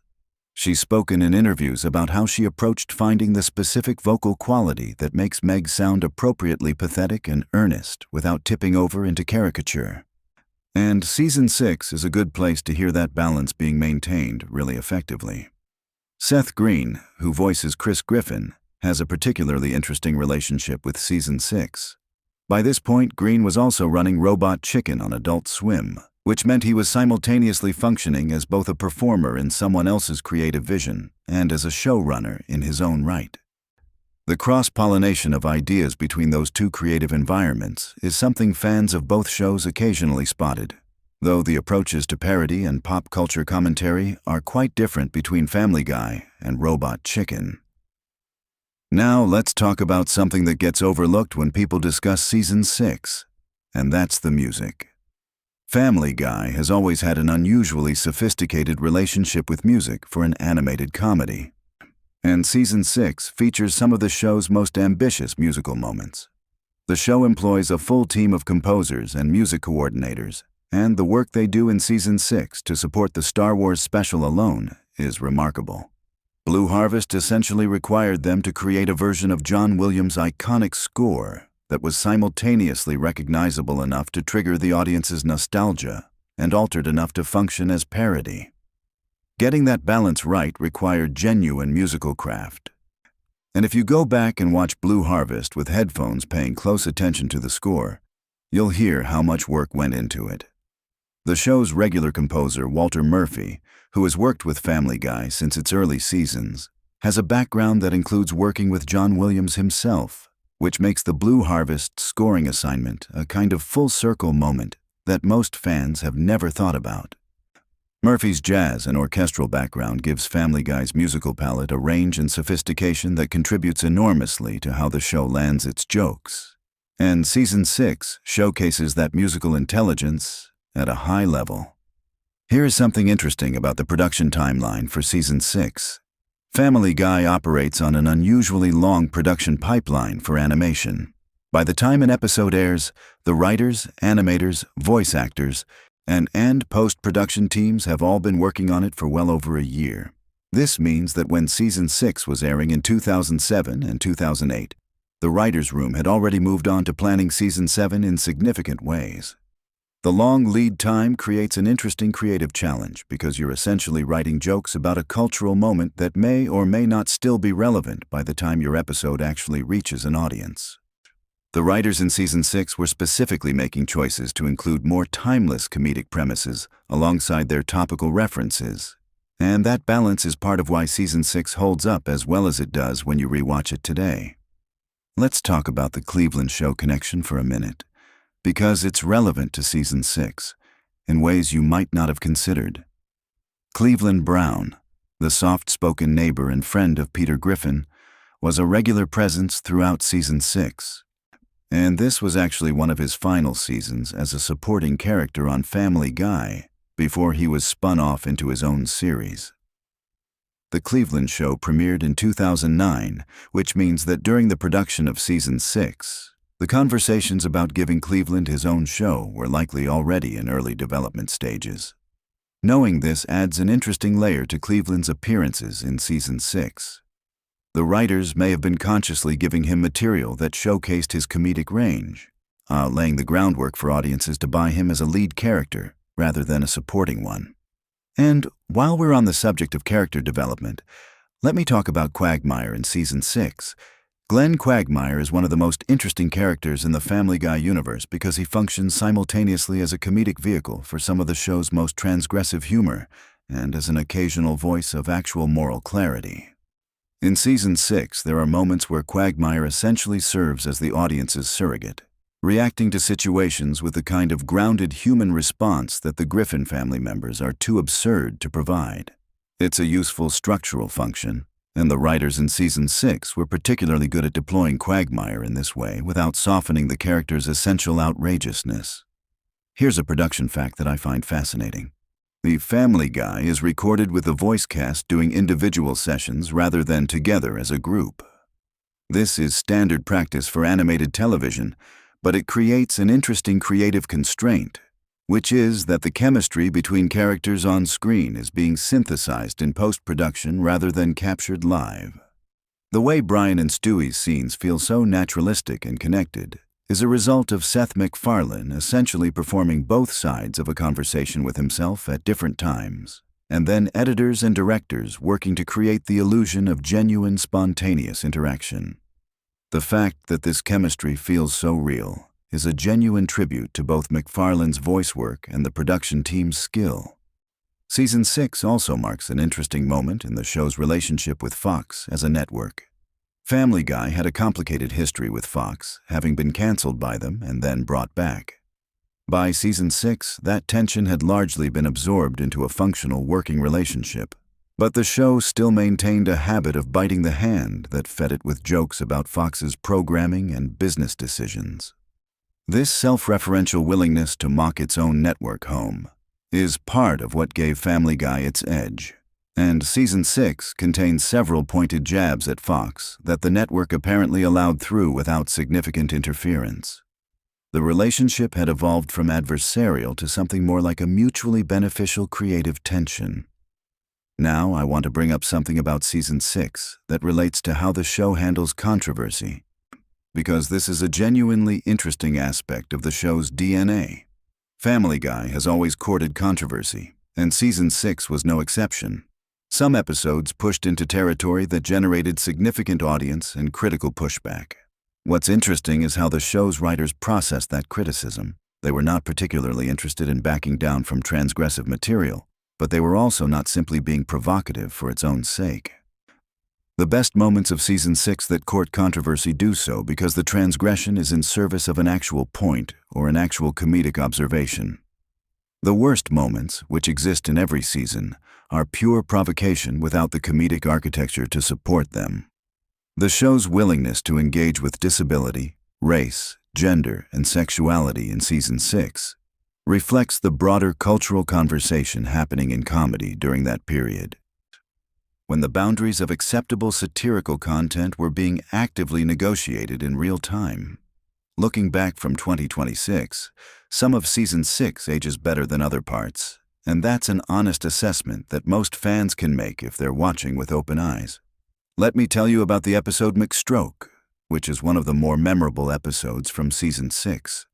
She's spoken in interviews about how she approached finding the specific vocal quality that makes Meg sound appropriately pathetic and earnest without tipping over into caricature. And season 6 is a good place to hear that balance being maintained really effectively. Seth Green, who voices Chris Griffin, has a particularly interesting relationship with season 6. By this point, Green was also running Robot Chicken on Adult Swim, which meant he was simultaneously functioning as both a performer in someone else's creative vision and as a showrunner in his own right. The cross-pollination of ideas between those two creative environments is something fans of both shows occasionally spotted, though the approaches to parody and pop culture commentary are quite different between Family Guy and Robot Chicken. Now let's talk about something that gets overlooked when people discuss season 6, and that's the music. Family Guy has always had an unusually sophisticated relationship with music for an animated comedy. And season 6 features some of the show's most ambitious musical moments. The show employs a full team of composers and music coordinators, and the work they do in season 6 to support the Star Wars special alone is remarkable. Blue Harvest essentially required them to create a version of John Williams' iconic score that was simultaneously recognizable enough to trigger the audience's nostalgia and altered enough to function as parody. Getting that balance right required genuine musical craft. And if you go back and watch Blue Harvest with headphones paying close attention to the score, you'll hear how much work went into it. The show's regular composer, Walter Murphy, who has worked with Family Guy since its early seasons, has a background that includes working with John Williams himself, which makes the Blue Harvest scoring assignment a kind of full-circle moment that most fans have never thought about. Murphy's jazz and orchestral background gives Family Guy's musical palette a range and sophistication that contributes enormously to how the show lands its jokes. And season 6 showcases that musical intelligence at a high level. Here is something interesting about the production timeline for season 6. Family Guy operates on an unusually long production pipeline for animation. By the time an episode airs, the writers, animators, voice actors, and post-production teams have all been working on it for well over a year. This means that when season 6 was airing in 2007 and 2008, the writers' room had already moved on to planning season 7 in significant ways. The long lead time creates an interesting creative challenge because you're essentially writing jokes about a cultural moment that may or may not still be relevant by the time your episode actually reaches an audience. The writers in season 6 were specifically making choices to include more timeless comedic premises alongside their topical references, and that balance is part of why season 6 holds up as well as it does when you rewatch it today. Let's talk about the Cleveland show connection for a minute, because it's relevant to Season 6 in ways you might not have considered. Cleveland Brown, the soft-spoken neighbor and friend of Peter Griffin, was a regular presence throughout Season 6. And this was actually one of his final seasons as a supporting character on Family Guy before he was spun off into his own series. The Cleveland show premiered in 2009, which means that during the production of Season 6, the conversations about giving Cleveland his own show were likely already in early development stages. Knowing this adds an interesting layer to Cleveland's appearances in Season 6. The writers may have been consciously giving him material that showcased his comedic range, laying the groundwork for audiences to buy him as a lead character rather than a supporting one. And while we're on the subject of character development, let me talk about Quagmire in Season 6. Glenn Quagmire is one of the most interesting characters in the Family Guy universe because he functions simultaneously as a comedic vehicle for some of the show's most transgressive humor and as an occasional voice of actual moral clarity. In Season 6, there are moments where Quagmire essentially serves as the audience's surrogate, reacting to situations with the kind of grounded human response that the Griffin family members are too absurd to provide. It's a useful structural function, and the writers in Season 6 were particularly good at deploying Quagmire in this way without softening the character's essential outrageousness. Here's a production fact that I find fascinating. The Family Guy is recorded with the voice cast doing individual sessions rather than together as a group. This is standard practice for animated television, but it creates an interesting creative constraint, which is that the chemistry between characters on screen is being synthesized in post-production rather than captured live. The way Brian and Stewie's scenes feel so naturalistic and connected is a result of Seth MacFarlane essentially performing both sides of a conversation with himself at different times, and then editors and directors working to create the illusion of genuine, spontaneous interaction. The fact that this chemistry feels so real is a genuine tribute to both MacFarlane's voice work and the production team's skill. Season 6 also marks an interesting moment in the show's relationship with Fox as a network. Family Guy had a complicated history with Fox, having been canceled by them and then brought back. By Season 6, that tension had largely been absorbed into a functional working relationship. But the show still maintained a habit of biting the hand that fed it with jokes about Fox's programming and business decisions. This self-referential willingness to mock its own network home is part of what gave Family Guy its edge, and Season 6 contains several pointed jabs at Fox that the network apparently allowed through without significant interference. The relationship had evolved from adversarial to something more like a mutually beneficial creative tension. Now I want to bring up something about Season 6 that relates to how the show handles controversy, because this is a genuinely interesting aspect of the show's DNA. Family Guy has always courted controversy, and Season 6 was no exception. Some episodes pushed into territory that generated significant audience and critical pushback. What's interesting is how the show's writers processed that criticism. They were not particularly interested in backing down from transgressive material, but they were also not simply being provocative for its own sake. The best moments of Season 6 that court controversy do so because the transgression is in service of an actual point or an actual comedic observation. The worst moments, which exist in every season, are pure provocation without the comedic architecture to support them. The show's willingness to engage with disability, race, gender, and sexuality in Season 6 reflects the broader cultural conversation happening in comedy during that period, when the boundaries of acceptable satirical content were being actively negotiated in real time. Looking back from 2026, some of Season 6 ages better than other parts, and that's an honest assessment that most fans can make if they're watching with open eyes. Let me tell you about the episode McStroke, which is one of the more memorable episodes from Season 6.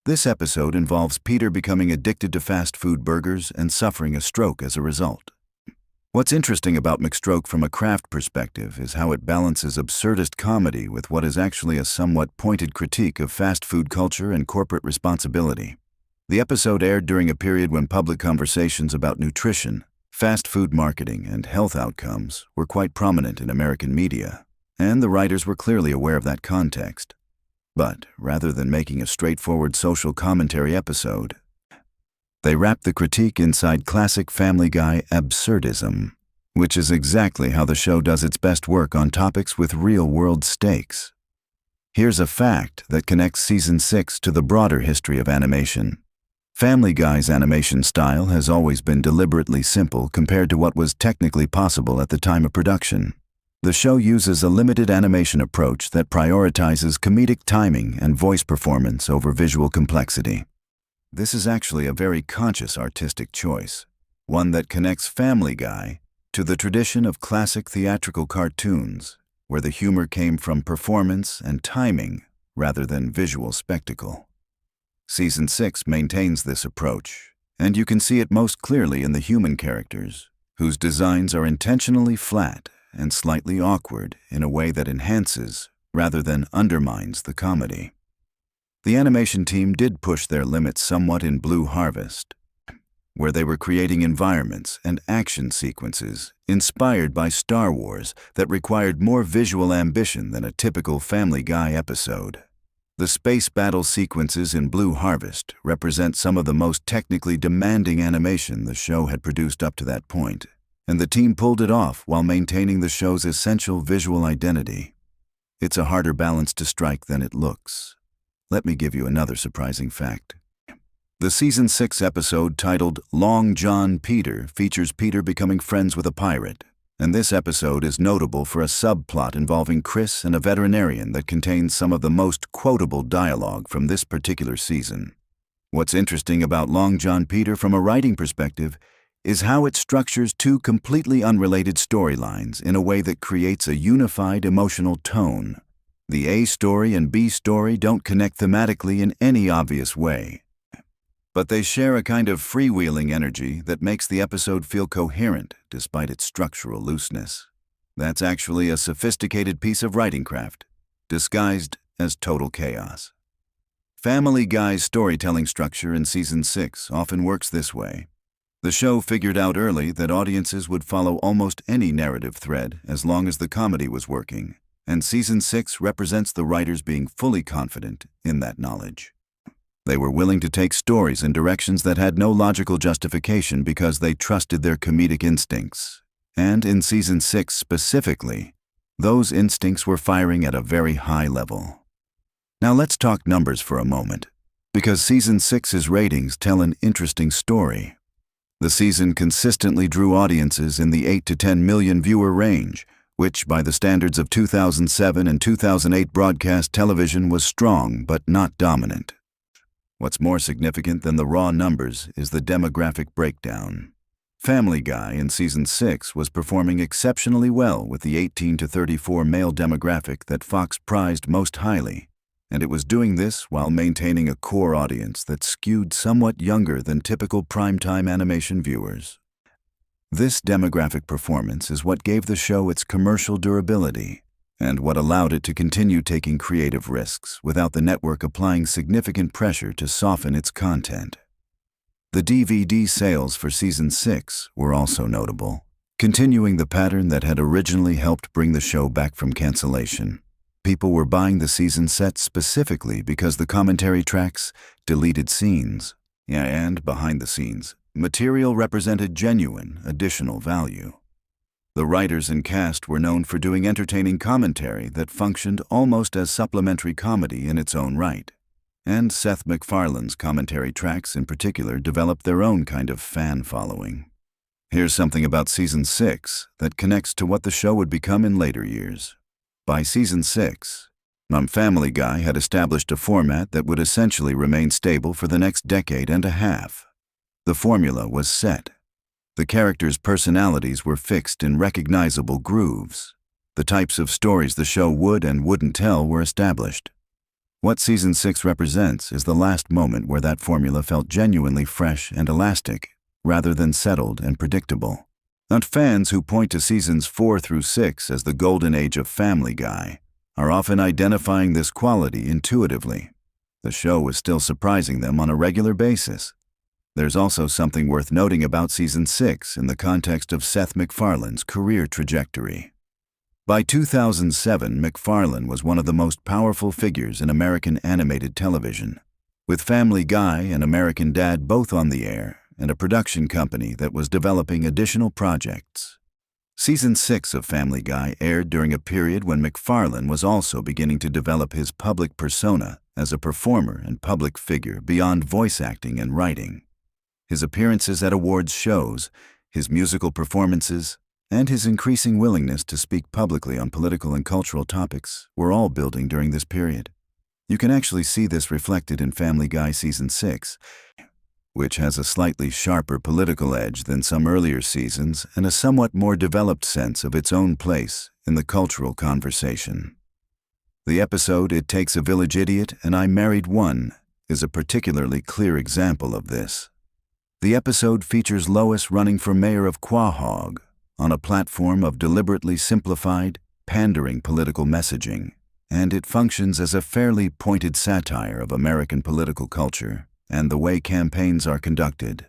This episode involves Peter becoming addicted to fast food burgers and suffering a stroke as a result. What's interesting about McStroke from a craft perspective is how it balances absurdist comedy with what is actually a somewhat pointed critique of fast food culture and corporate responsibility. The episode aired during a period when public conversations about nutrition, fast food marketing, and health outcomes were quite prominent in American media, and the writers were clearly aware of that context. But rather than making a straightforward social commentary episode, they wrap the critique inside classic Family Guy absurdism, which is exactly how the show does its best work on topics with real-world stakes. Here's a fact that connects Season 6 to the broader history of animation. Family Guy's animation style has always been deliberately simple compared to what was technically possible at the time of production. The show uses a limited animation approach that prioritizes comedic timing and voice performance over visual complexity. This is actually a very conscious artistic choice, one that connects Family Guy to the tradition of classic theatrical cartoons, where the humor came from performance and timing rather than visual spectacle. Season 6 maintains this approach, and you can see it most clearly in the human characters, whose designs are intentionally flat and slightly awkward in a way that enhances rather than undermines the comedy. The animation team did push their limits somewhat in Blue Harvest, where they were creating environments and action sequences inspired by Star Wars that required more visual ambition than a typical Family Guy episode. The space battle sequences in Blue Harvest represent some of the most technically demanding animation the show had produced up to that point, and the team pulled it off while maintaining the show's essential visual identity. It's a harder balance to strike than it looks. Let me give you another surprising fact. The Season 6 episode titled Long John Peter features Peter becoming friends with a pirate, and this episode is notable for a subplot involving Chris and a veterinarian that contains some of the most quotable dialogue from this particular season. What's interesting about Long John Peter from a writing perspective is how it structures two completely unrelated storylines in a way that creates a unified emotional tone. The A story and B story don't connect thematically in any obvious way, but they share a kind of freewheeling energy that makes the episode feel coherent despite its structural looseness. That's actually a sophisticated piece of writing craft, disguised as total chaos. Family Guy's storytelling structure in Season 6 often works this way. The show figured out early that audiences would follow almost any narrative thread as long as the comedy was working, and Season 6 represents the writers being fully confident in that knowledge. They were willing to take stories in directions that had no logical justification because they trusted their comedic instincts. And in Season 6 specifically, those instincts were firing at a very high level. Now let's talk numbers for a moment, because Season 6's ratings tell an interesting story. The season consistently drew audiences in the 8 to 10 million viewer range, which by the standards of 2007 and 2008 broadcast television was strong but not dominant. What's more significant than the raw numbers is the demographic breakdown. Family Guy in Season 6 was performing exceptionally well with the 18 to 34 male demographic that Fox prized most highly, and it was doing this while maintaining a core audience that skewed somewhat younger than typical primetime animation viewers. This demographic performance is what gave the show its commercial durability, and what allowed it to continue taking creative risks without the network applying significant pressure to soften its content. The DVD sales for Season 6 were also notable, continuing the pattern that had originally helped bring the show back from cancellation. People were buying the season set specifically because the commentary tracks, deleted scenes, and behind the scenes material represented genuine additional value. The writers and cast were known for doing entertaining commentary that functioned almost as supplementary comedy in its own right, and Seth MacFarlane's commentary tracks in particular developed their own kind of fan following. Here's something about Season 6 that connects to what the show would become in later years. By Season 6, Family Guy had established a format that would essentially remain stable for the next decade and a half. The formula was set. The characters' personalities were fixed in recognizable grooves. The types of stories the show would and wouldn't tell were established. What Season 6 represents is the last moment where that formula felt genuinely fresh and elastic, rather than settled and predictable. And fans who point to Seasons 4 through 6 as the golden age of Family Guy are often identifying this quality intuitively. The show is still surprising them on a regular basis. There's also something worth noting about Season 6 in the context of Seth MacFarlane's career trajectory. By 2007, MacFarlane was one of the most powerful figures in American animated television, with Family Guy and American Dad both on the air and a production company that was developing additional projects. Season 6 of Family Guy aired during a period when MacFarlane was also beginning to develop his public persona as a performer and public figure beyond voice acting and writing. His appearances at awards shows, his musical performances, and his increasing willingness to speak publicly on political and cultural topics were all building during this period. You can actually see this reflected in Family Guy Season 6, which has a slightly sharper political edge than some earlier seasons and a somewhat more developed sense of its own place in the cultural conversation. The episode It Takes a Village Idiot and I Married One is a particularly clear example of this. The episode features Lois running for mayor of Quahog on a platform of deliberately simplified, pandering political messaging, and it functions as a fairly pointed satire of American political culture and the way campaigns are conducted.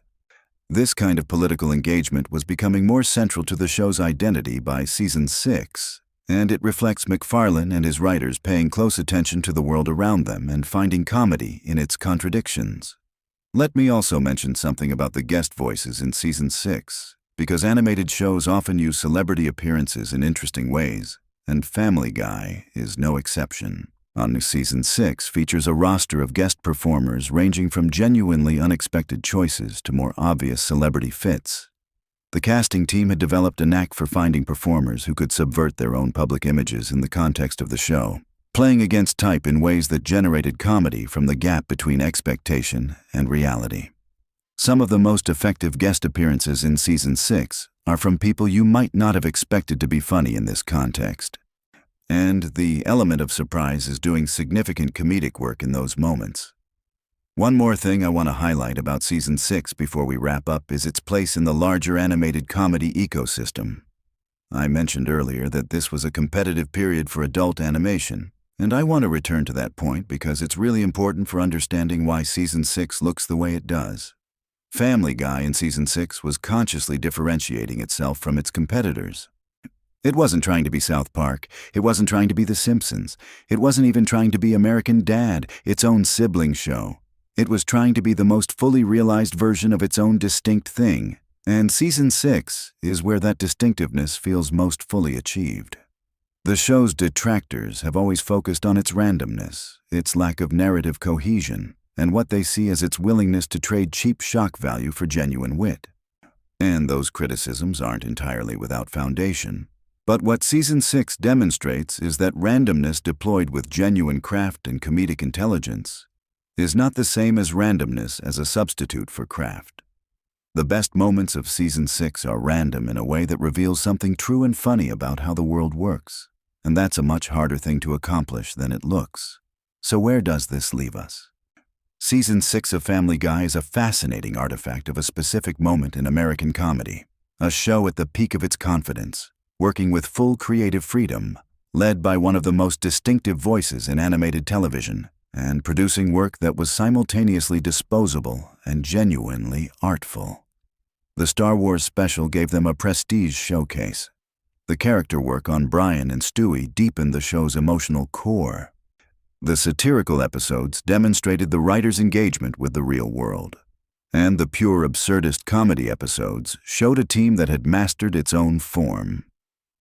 This kind of political engagement was becoming more central to the show's identity by Season 6, and it reflects MacFarlane and his writers paying close attention to the world around them and finding comedy in its contradictions. Let me also mention something about the guest voices in Season 6, because animated shows often use celebrity appearances in interesting ways, and Family Guy is no exception. Season 6 features a roster of guest performers ranging from genuinely unexpected choices to more obvious celebrity fits. The casting team had developed a knack for finding performers who could subvert their own public images in the context of the show, playing against type in ways that generated comedy from the gap between expectation and reality. Some of the most effective guest appearances in Season 6 are from people you might not have expected to be funny in this context. And the element of surprise is doing significant comedic work in those moments. One more thing I want to highlight about Season 6 before we wrap up is its place in the larger animated comedy ecosystem. I mentioned earlier that this was a competitive period for adult animation, and I want to return to that point because it's really important for understanding why Season 6 looks the way it does. Family Guy in Season 6 was consciously differentiating itself from its competitors. It wasn't trying to be South Park, it wasn't trying to be The Simpsons, it wasn't even trying to be American Dad, its own sibling show. It was trying to be the most fully realized version of its own distinct thing, and Season 6 is where that distinctiveness feels most fully achieved. The show's detractors have always focused on its randomness, its lack of narrative cohesion, and what they see as its willingness to trade cheap shock value for genuine wit. And those criticisms aren't entirely without foundation. But what Season 6 demonstrates is that randomness deployed with genuine craft and comedic intelligence is not the same as randomness as a substitute for craft. The best moments of Season 6 are random in a way that reveals something true and funny about how the world works, and that's a much harder thing to accomplish than it looks. So where does this leave us? Season 6 of Family Guy is a fascinating artifact of a specific moment in American comedy, a show at the peak of its confidence, working with full creative freedom, led by one of the most distinctive voices in animated television, and producing work that was simultaneously disposable and genuinely artful. The Star Wars special gave them a prestige showcase. The character work on Brian and Stewie deepened the show's emotional core. The satirical episodes demonstrated the writer's engagement with the real world. And the pure absurdist comedy episodes showed a team that had mastered its own form.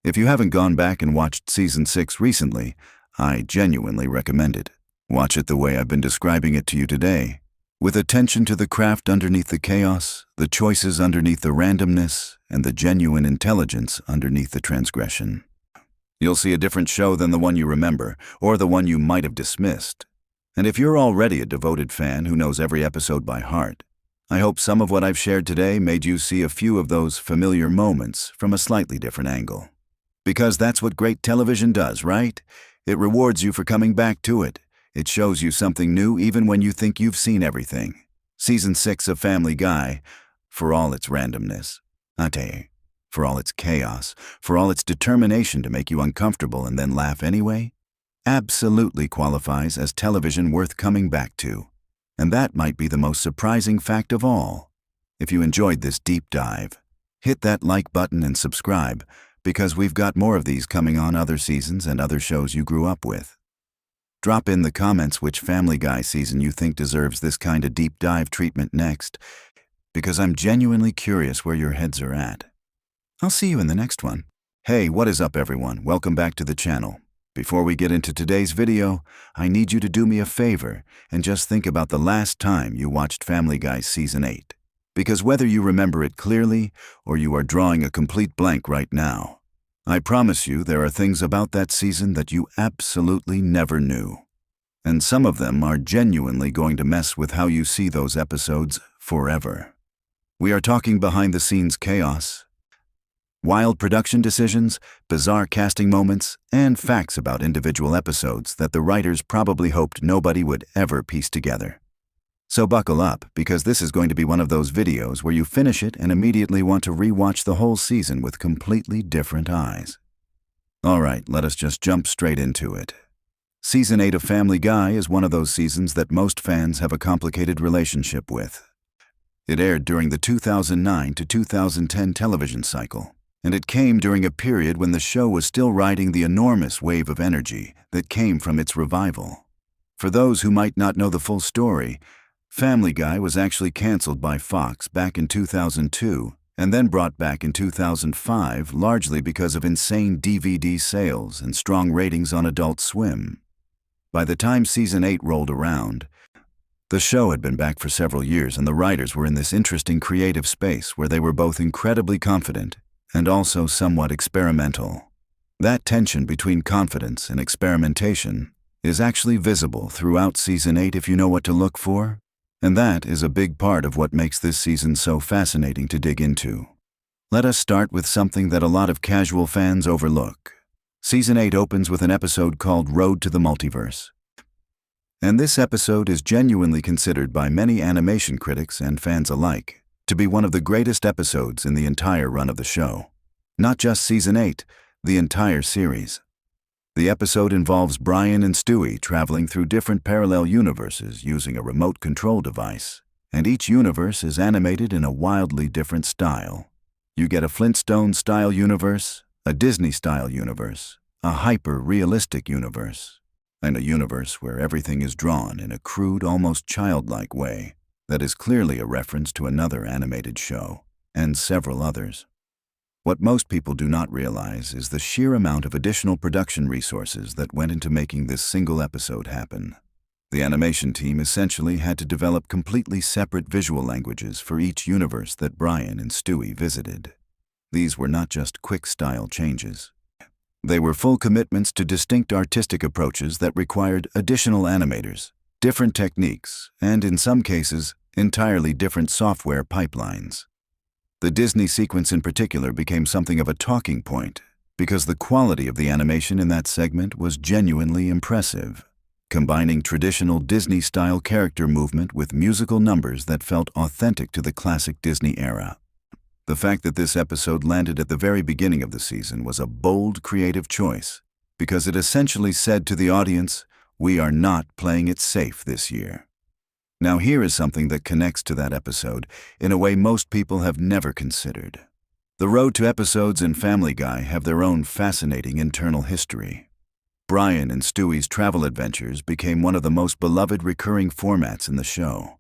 If you haven't gone back and watched Season 6 recently, I genuinely recommend it. Watch it the way I've been describing it to you today, with attention to the craft underneath the chaos, the choices underneath the randomness, and the genuine intelligence underneath the transgression. You'll see a different show than the one you remember, or the one you might have dismissed. And if you're already a devoted fan who knows every episode by heart, I hope some of what I've shared today made you see a few of those familiar moments from a slightly different angle. Because that's what great television does, right? It rewards you for coming back to it. It shows you something new even when you think you've seen everything. Season 6 of Family Guy, for all its randomness, for all its chaos, for all its determination to make you uncomfortable and then laugh anyway, absolutely qualifies as television worth coming back to. And that might be the most surprising fact of all. If you enjoyed this deep dive, hit that like button and subscribe, because we've got more of these coming on other seasons and other shows you grew up with. Drop in the comments which Family Guy season you think deserves this kind of deep dive treatment next, because I'm genuinely curious where your heads are at. I'll see you in the next one. Hey, what is up everyone? Welcome back to the channel. Before we get into today's video, I need you to do me a favor and just think about the last time you watched Family Guy Season 8. Because whether you remember it clearly or you are drawing a complete blank right now, I promise you there are things about that season that you absolutely never knew. And some of them are genuinely going to mess with how you see those episodes forever. We are talking behind-the-scenes chaos, wild production decisions, bizarre casting moments, and facts about individual episodes that the writers probably hoped nobody would ever piece together. So buckle up, because this is going to be one of those videos where you finish it and immediately want to rewatch the whole season with completely different eyes. Alright, let us just jump straight into it. Season 8 of Family Guy is one of those seasons that most fans have a complicated relationship with. It aired during the 2009 to 2010 television cycle, and it came during a period when the show was still riding the enormous wave of energy that came from its revival. For those who might not know the full story, Family Guy was actually canceled by Fox back in 2002 and then brought back in 2005 largely because of insane DVD sales and strong ratings on Adult Swim. By the time Season 8 rolled around, the show had been back for several years and the writers were in this interesting creative space where they were both incredibly confident and also somewhat experimental. That tension between confidence and experimentation is actually visible throughout Season 8 if you know what to look for, and that is a big part of what makes this season so fascinating to dig into. Let us start with something that a lot of casual fans overlook. Season 8 opens with an episode called Road to the Multiverse. And this episode is genuinely considered by many animation critics and fans alike to be one of the greatest episodes in the entire run of the show. Not just Season 8, the entire series. The episode involves Brian and Stewie traveling through different parallel universes using a remote control device, and each universe is animated in a wildly different style. You get a Flintstone-style universe, a Disney-style universe, a hyper-realistic universe, and a universe where everything is drawn in a crude, almost childlike way that is clearly a reference to another animated show, and several others. What most people do not realize is the sheer amount of additional production resources that went into making this single episode happen. The animation team essentially had to develop completely separate visual languages for each universe that Brian and Stewie visited. These were not just quick style changes. They were full commitments to distinct artistic approaches that required additional animators, different techniques, and in some cases, entirely different software pipelines. The Disney sequence in particular became something of a talking point because the quality of the animation in that segment was genuinely impressive, combining traditional Disney-style character movement with musical numbers that felt authentic to the classic Disney era. The fact that this episode landed at the very beginning of the season was a bold, creative choice because it essentially said to the audience, "We are not playing it safe this year." Now here is something that connects to that episode in a way most people have never considered. The road to episodes in Family Guy have their own fascinating internal history. Brian and Stewie's travel adventures became one of the most beloved recurring formats in the show.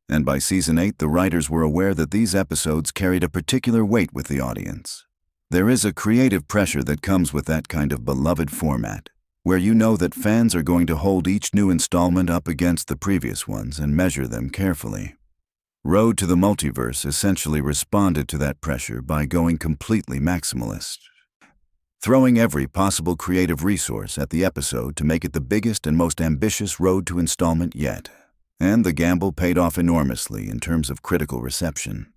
And by Season 8, the writers were aware that these episodes carried a particular weight with the audience. There is a creative pressure that comes with that kind of beloved format, where you know that fans are going to hold each new installment up against the previous ones and measure them carefully. Road to the Multiverse essentially responded to that pressure by going completely maximalist, throwing every possible creative resource at the episode to make it the biggest and most ambitious road to installment yet. And the gamble paid off enormously in terms of critical reception.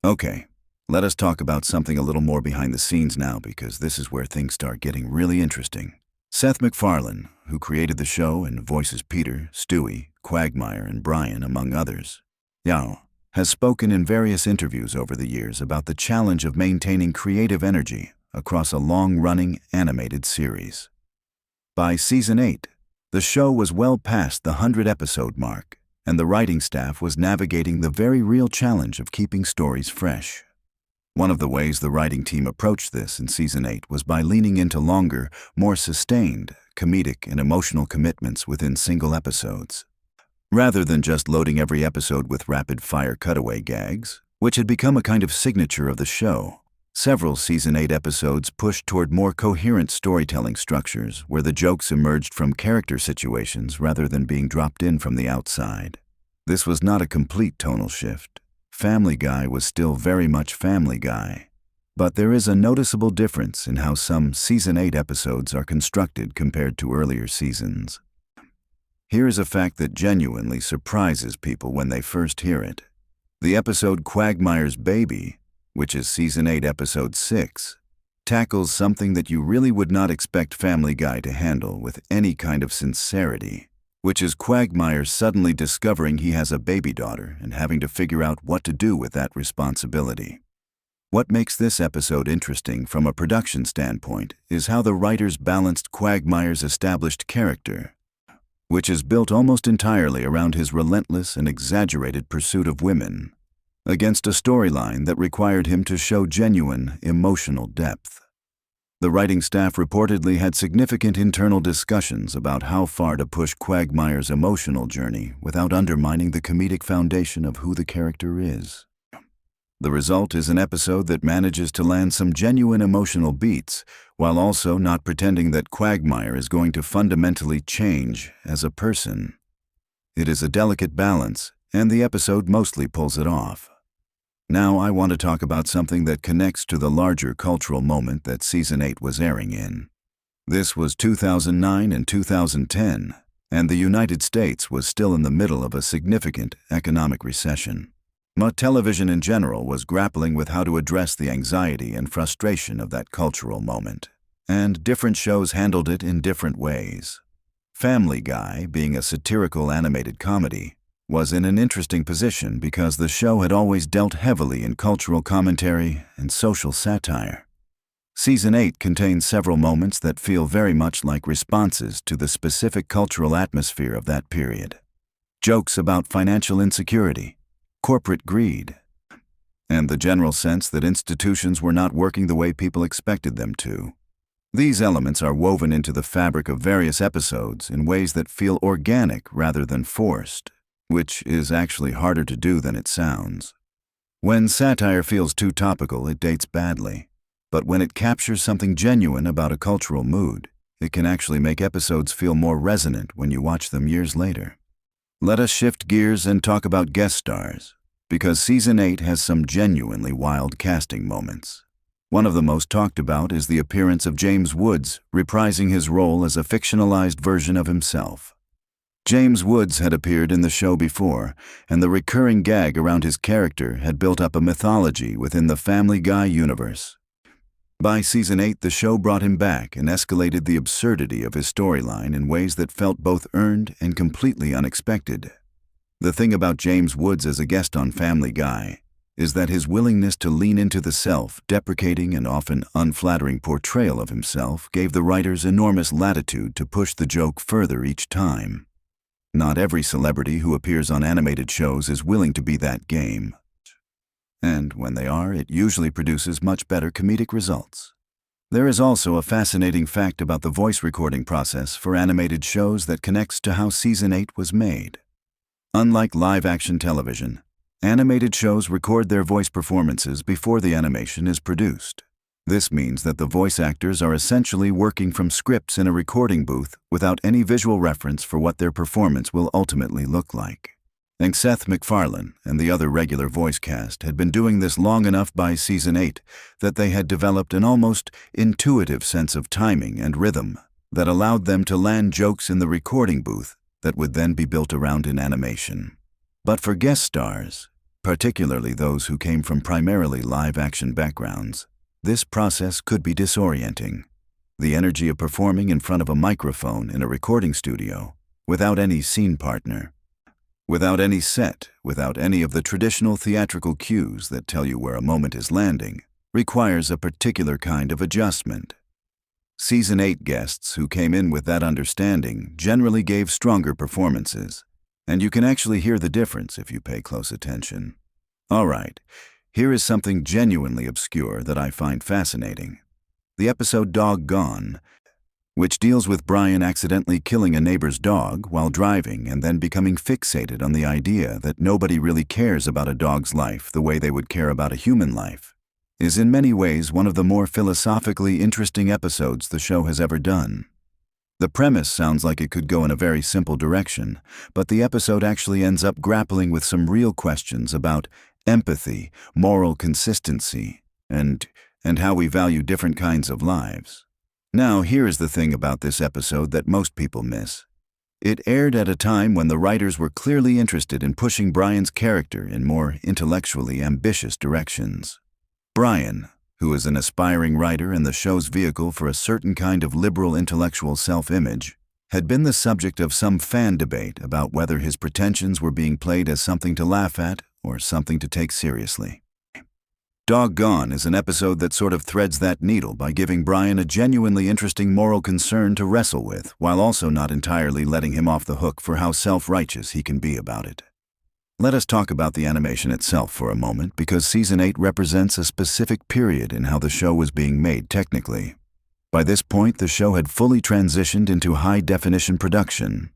Okay, let us talk about something a little more behind the scenes now, because this is where things start getting really interesting. Seth MacFarlane, who created the show and voices Peter, Stewie, Quagmire, and Brian, among others, has spoken in various interviews over the years about the challenge of maintaining creative energy across a long-running animated series. By Season 8, the show was well past the 100-episode mark, and the writing staff was navigating the very real challenge of keeping stories fresh. One of the ways the writing team approached this in Season 8 was by leaning into longer, more sustained, comedic and emotional commitments within single episodes. Rather than just loading every episode with rapid-fire cutaway gags, which had become a kind of signature of the show, several Season 8 episodes pushed toward more coherent storytelling structures where the jokes emerged from character situations rather than being dropped in from the outside. This was not a complete tonal shift. Family Guy was still very much Family Guy. But there is a noticeable difference in how some Season 8 episodes are constructed compared to earlier seasons. Here is a fact that genuinely surprises people when they first hear it. The episode Quagmire's Baby, which is Season 8 Episode 6, tackles something that you really would not expect Family Guy to handle with any kind of sincerity, which is Quagmire suddenly discovering he has a baby daughter and having to figure out what to do with that responsibility. What makes this episode interesting from a production standpoint is how the writers balanced Quagmire's established character, which is built almost entirely around his relentless and exaggerated pursuit of women, against a storyline that required him to show genuine emotional depth. The writing staff reportedly had significant internal discussions about how far to push Quagmire's emotional journey without undermining the comedic foundation of who the character is. The result is an episode that manages to land some genuine emotional beats while also not pretending that Quagmire is going to fundamentally change as a person. It is a delicate balance, and the episode mostly pulls it off. Now I want to talk about something that connects to the larger cultural moment that Season 8 was airing in. This was 2009 and 2010, and the United States was still in the middle of a significant economic recession. But television in general was grappling with how to address the anxiety and frustration of that cultural moment, and different shows handled it in different ways. Family Guy, being a satirical animated comedy, was in an interesting position because the show had always dealt heavily in cultural commentary and social satire. Season 8 contains several moments that feel very much like responses to the specific cultural atmosphere of that period. Jokes about financial insecurity, corporate greed, and the general sense that institutions were not working the way people expected them to. These elements are woven into the fabric of various episodes in ways that feel organic rather than forced, which is actually harder to do than it sounds. When satire feels too topical, it dates badly. But when it captures something genuine about a cultural mood, it can actually make episodes feel more resonant when you watch them years later. Let us shift gears and talk about guest stars, because Season 8 has some genuinely wild casting moments. One of the most talked about is the appearance of James Woods reprising his role as a fictionalized version of himself. James Woods had appeared in the show before, and the recurring gag around his character had built up a mythology within the Family Guy universe. By Season 8, the show brought him back and escalated the absurdity of his storyline in ways that felt both earned and completely unexpected. The thing about James Woods as a guest on Family Guy is that his willingness to lean into the self-deprecating and often unflattering portrayal of himself gave the writers enormous latitude to push the joke further each time. Not every celebrity who appears on animated shows is willing to be that game. And when they are, it usually produces much better comedic results. There is also a fascinating fact about the voice recording process for animated shows that connects to how Season 8 was made. Unlike live-action television, animated shows record their voice performances before the animation is produced. This means that the voice actors are essentially working from scripts in a recording booth without any visual reference for what their performance will ultimately look like. And Seth MacFarlane and the other regular voice cast had been doing this long enough by Season 8 that they had developed an almost intuitive sense of timing and rhythm that allowed them to land jokes in the recording booth that would then be built around in animation. But for guest stars, particularly those who came from primarily live-action backgrounds, this process could be disorienting. The energy of performing in front of a microphone in a recording studio, without any scene partner, without any set, without any of the traditional theatrical cues that tell you where a moment is landing, requires a particular kind of adjustment. Season 8 guests who came in with that understanding generally gave stronger performances, and you can actually hear the difference if you pay close attention. All right, Here is something genuinely obscure that I find fascinating. The episode Doggone, which deals with Brian accidentally killing a neighbor's dog while driving and then becoming fixated on the idea that nobody really cares about a dog's life the way they would care about a human life, is in many ways one of the more philosophically interesting episodes the show has ever done. The premise sounds like it could go in a very simple direction, but the episode actually ends up grappling with some real questions about empathy, moral consistency, and how we value different kinds of lives. Now, here is the thing about this episode that most people miss. It aired at a time when the writers were clearly interested in pushing Brian's character in more intellectually ambitious directions. Brian, who is an aspiring writer and the show's vehicle for a certain kind of liberal intellectual self-image, had been the subject of some fan debate about whether his pretensions were being played as something to laugh at or something to take seriously. Doggone is an episode that sort of threads that needle by giving Brian a genuinely interesting moral concern to wrestle with, while also not entirely letting him off the hook for how self-righteous he can be about it. Let us talk about the animation itself for a moment, because Season 8 represents a specific period in how the show was being made technically. By this point, the show had fully transitioned into high-definition production.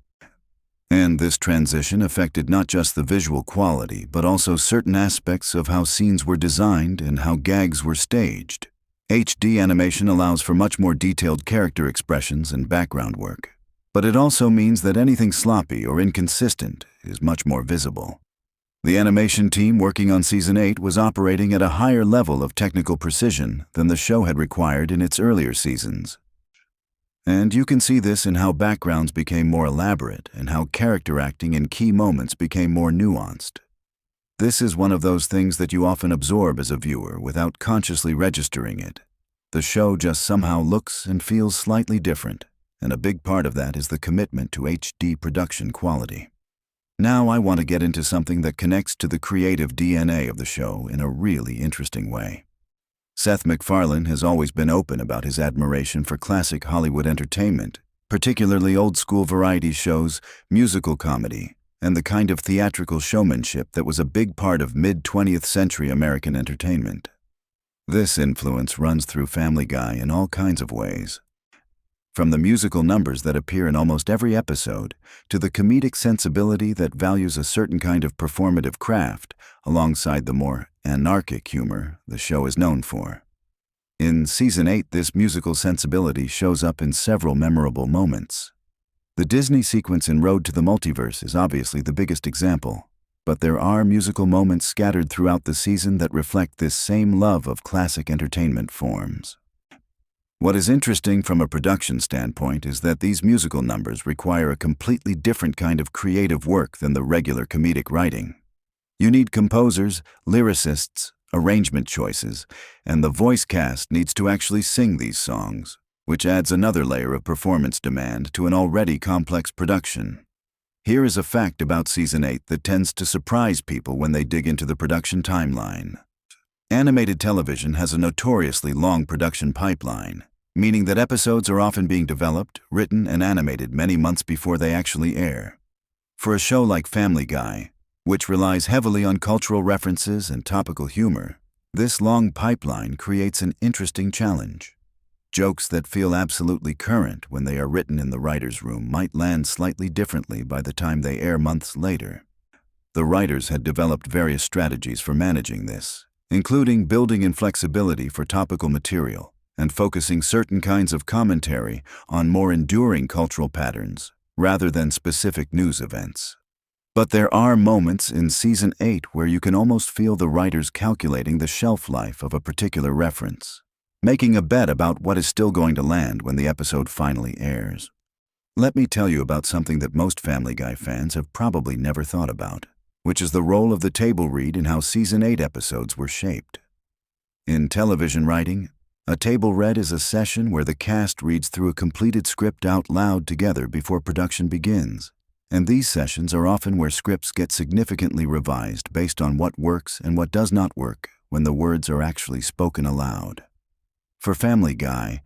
And this transition affected not just the visual quality, but also certain aspects of how scenes were designed and how gags were staged. HD animation allows for much more detailed character expressions and background work, but it also means that anything sloppy or inconsistent is much more visible. The animation team working on Season 8 was operating at a higher level of technical precision than the show had required in its earlier seasons. And you can see this in how backgrounds became more elaborate and how character acting in key moments became more nuanced. This is one of those things that you often absorb as a viewer without consciously registering it. The show just somehow looks and feels slightly different, and a big part of that is the commitment to HD production quality. Now I want to get into something that connects to the creative DNA of the show in a really interesting way. Seth MacFarlane has always been open about his admiration for classic Hollywood entertainment, particularly old-school variety shows, musical comedy, and the kind of theatrical showmanship that was a big part of mid-20th century American entertainment. This influence runs through Family Guy in all kinds of ways. From the musical numbers that appear in almost every episode, to the comedic sensibility that values a certain kind of performative craft, alongside the more anarchic humor the show is known for. In Season 8, this musical sensibility shows up in several memorable moments. The Disney sequence in Road to the Multiverse is obviously the biggest example, but there are musical moments scattered throughout the season that reflect this same love of classic entertainment forms. What is interesting from a production standpoint is that these musical numbers require a completely different kind of creative work than the regular comedic writing. You need composers, lyricists, arrangement choices, and the voice cast needs to actually sing these songs, which adds another layer of performance demand to an already complex production. Here is a fact about Season 8 that tends to surprise people when they dig into the production timeline. Animated television has a notoriously long production pipeline, meaning that episodes are often being developed, written, and animated many months before they actually air. For a show like Family Guy, which relies heavily on cultural references and topical humor, this long pipeline creates an interesting challenge. Jokes that feel absolutely current when they are written in the writer's room might land slightly differently by the time they air months later. The writers had developed various strategies for managing this, including building in flexibility for topical material and focusing certain kinds of commentary on more enduring cultural patterns rather than specific news events. But there are moments in Season 8 where you can almost feel the writers calculating the shelf life of a particular reference, making a bet about what is still going to land when the episode finally airs. Let me tell you about something that most Family Guy fans have probably never thought about, which is the role of the table read in how Season 8 episodes were shaped. In television writing, a table read is a session where the cast reads through a completed script out loud together before production begins, and these sessions are often where scripts get significantly revised based on what works and what does not work when the words are actually spoken aloud. For Family Guy,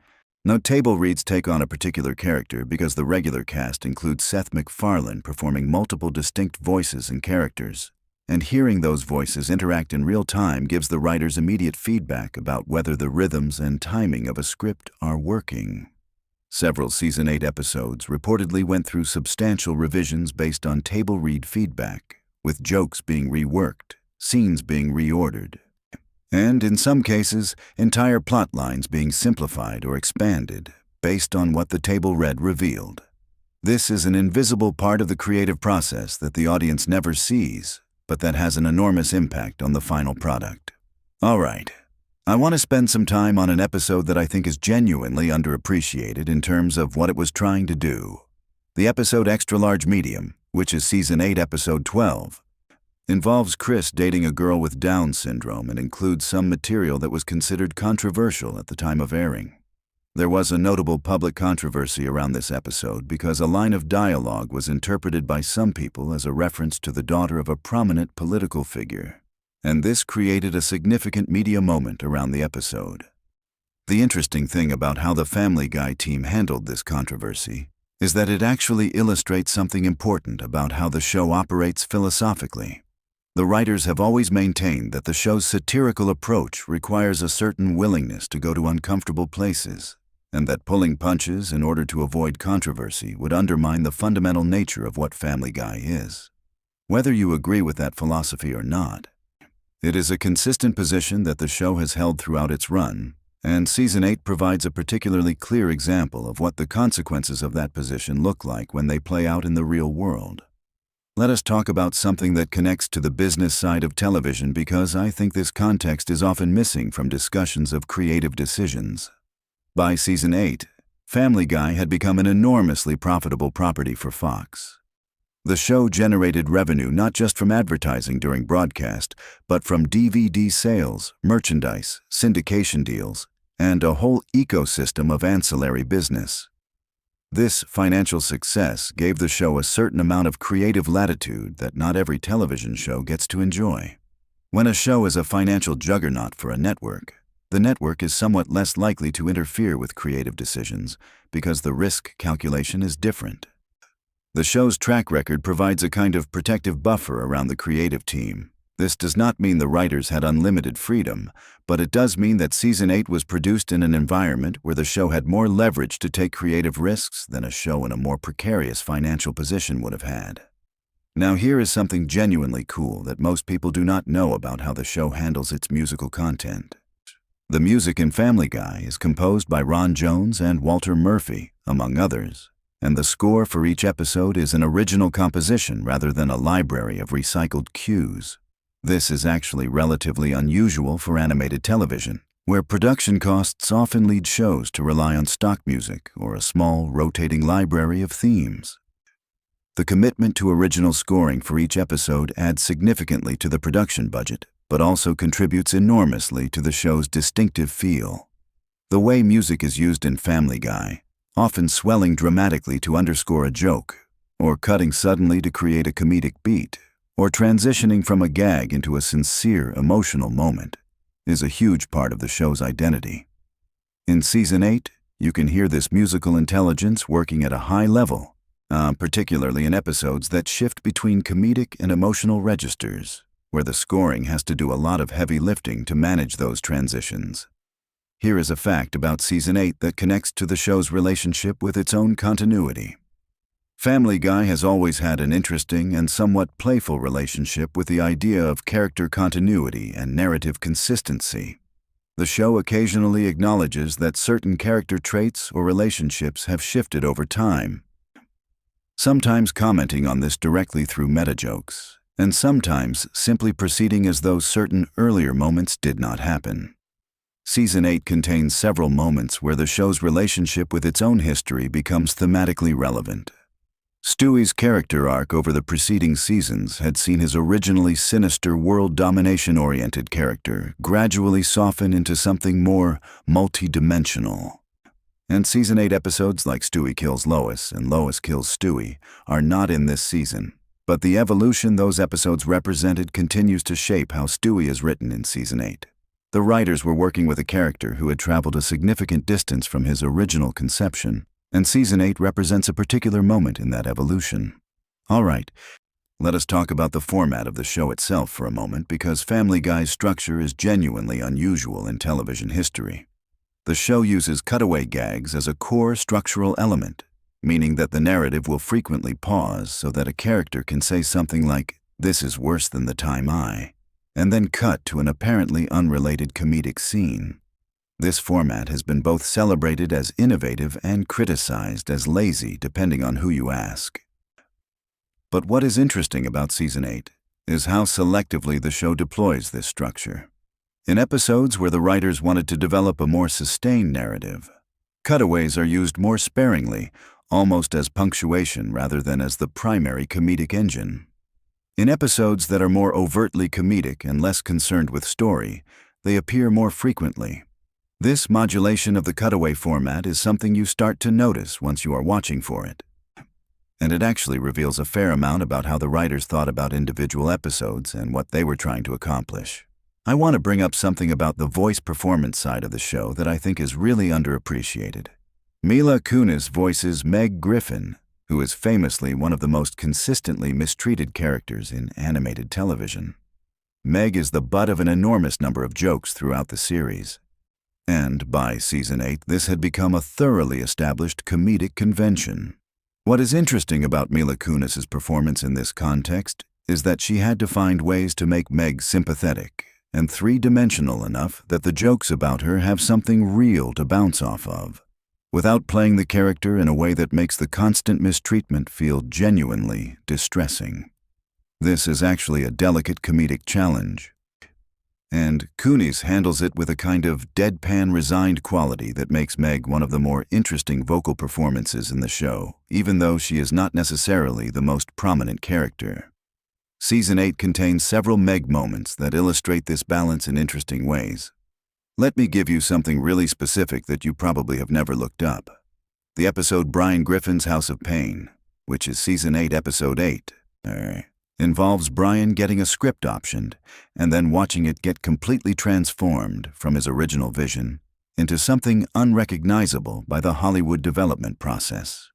no table reads take on a particular character because the regular cast includes Seth MacFarlane performing multiple distinct voices and characters, and hearing those voices interact in real time gives the writers immediate feedback about whether the rhythms and timing of a script are working. Several Season 8 episodes reportedly went through substantial revisions based on table read feedback, with jokes being reworked, scenes being reordered, and in some cases, entire plot lines being simplified or expanded based on what the table read revealed. This is an invisible part of the creative process that the audience never sees, but that has an enormous impact on the final product. All right, I want to spend some time on an episode that I think is genuinely underappreciated in terms of what it was trying to do. The episode Extra Large Medium, which is Season 8, Episode 12, involves Chris dating a girl with Down syndrome and includes some material that was considered controversial at the time of airing. There was a notable public controversy around this episode because a line of dialogue was interpreted by some people as a reference to the daughter of a prominent political figure, and this created a significant media moment around the episode. The interesting thing about how the Family Guy team handled this controversy is that it actually illustrates something important about how the show operates philosophically. The writers have always maintained that the show's satirical approach requires a certain willingness to go to uncomfortable places, and that pulling punches in order to avoid controversy would undermine the fundamental nature of what Family Guy is. Whether you agree with that philosophy or not, it is a consistent position that the show has held throughout its run, and Season 8 provides a particularly clear example of what the consequences of that position look like when they play out in the real world. Let us talk about something that connects to the business side of television because I think this context is often missing from discussions of creative decisions. By Season 8, Family Guy had become an enormously profitable property for Fox. The show generated revenue not just from advertising during broadcast, but from DVD sales, merchandise, syndication deals, and a whole ecosystem of ancillary business. This financial success gave the show a certain amount of creative latitude that not every television show gets to enjoy. When a show is a financial juggernaut for a network, the network is somewhat less likely to interfere with creative decisions because the risk calculation is different. The show's track record provides a kind of protective buffer around the creative team. This does not mean the writers had unlimited freedom, but it does mean that Season 8 was produced in an environment where the show had more leverage to take creative risks than a show in a more precarious financial position would have had. Now here is something genuinely cool that most people do not know about how the show handles its musical content. The music in Family Guy is composed by Ron Jones and Walter Murphy, among others, and the score for each episode is an original composition rather than a library of recycled cues. This is actually relatively unusual for animated television, where production costs often lead shows to rely on stock music or a small, rotating library of themes. The commitment to original scoring for each episode adds significantly to the production budget, but also contributes enormously to the show's distinctive feel. The way music is used in Family Guy, often swelling dramatically to underscore a joke, or cutting suddenly to create a comedic beat, or transitioning from a gag into a sincere, emotional moment, is a huge part of the show's identity. In Season 8, you can hear this musical intelligence working at a high level, particularly in episodes that shift between comedic and emotional registers, where the scoring has to do a lot of heavy lifting to manage those transitions. Here is a fact about Season 8 that connects to the show's relationship with its own continuity. Family Guy has always had an interesting and somewhat playful relationship with the idea of character continuity and narrative consistency. The show occasionally acknowledges that certain character traits or relationships have shifted over time, sometimes commenting on this directly through meta-jokes, and sometimes simply proceeding as though certain earlier moments did not happen. Season 8 contains several moments where the show's relationship with its own history becomes thematically relevant. Stewie's character arc over the preceding seasons had seen his originally sinister world domination-oriented character gradually soften into something more multi-dimensional. And Season 8 episodes like Stewie Kills Lois and Lois Kills Stewie are not in this season, but the evolution those episodes represented continues to shape how Stewie is written in Season 8. The writers were working with a character who had traveled a significant distance from his original conception, and Season 8 represents a particular moment in that evolution. All right, Let us talk about the format of the show itself for a moment, because Family Guy's structure is genuinely unusual in television history. The show uses cutaway gags as a core structural element, meaning that the narrative will frequently pause so that a character can say something like, "This is worse than the time I," and then cut to an apparently unrelated comedic scene. This format has been both celebrated as innovative and criticized as lazy, depending on who you ask. But what is interesting about Season 8 is how selectively the show deploys this structure. In episodes where the writers wanted to develop a more sustained narrative, cutaways are used more sparingly, almost as punctuation rather than as the primary comedic engine. In episodes that are more overtly comedic and less concerned with story, they appear more frequently. This modulation of the cutaway format is something you start to notice once you are watching for it. And it actually reveals a fair amount about how the writers thought about individual episodes and what they were trying to accomplish. I want to bring up something about the voice performance side of the show that I think is really underappreciated. Mila Kunis voices Meg Griffin, who is famously one of the most consistently mistreated characters in animated television. Meg is the butt of an enormous number of jokes throughout the series. And by Season 8, this had become a thoroughly established comedic convention. What is interesting about Mila Kunis's performance in this context is that she had to find ways to make Meg sympathetic and three-dimensional enough that the jokes about her have something real to bounce off of, without playing the character in a way that makes the constant mistreatment feel genuinely distressing. This is actually a delicate comedic challenge, and Kunis handles it with a kind of deadpan, resigned quality that makes Meg one of the more interesting vocal performances in the show, even though she is not necessarily the most prominent character. Season 8 contains several Meg moments that illustrate this balance in interesting ways. Let me give you something really specific that you probably have never looked up. The episode Brian Griffin's House of Pain, which is Season 8, Episode 8, involves Brian getting a script optioned and then watching it get completely transformed from his original vision into something unrecognizable by the Hollywood development process.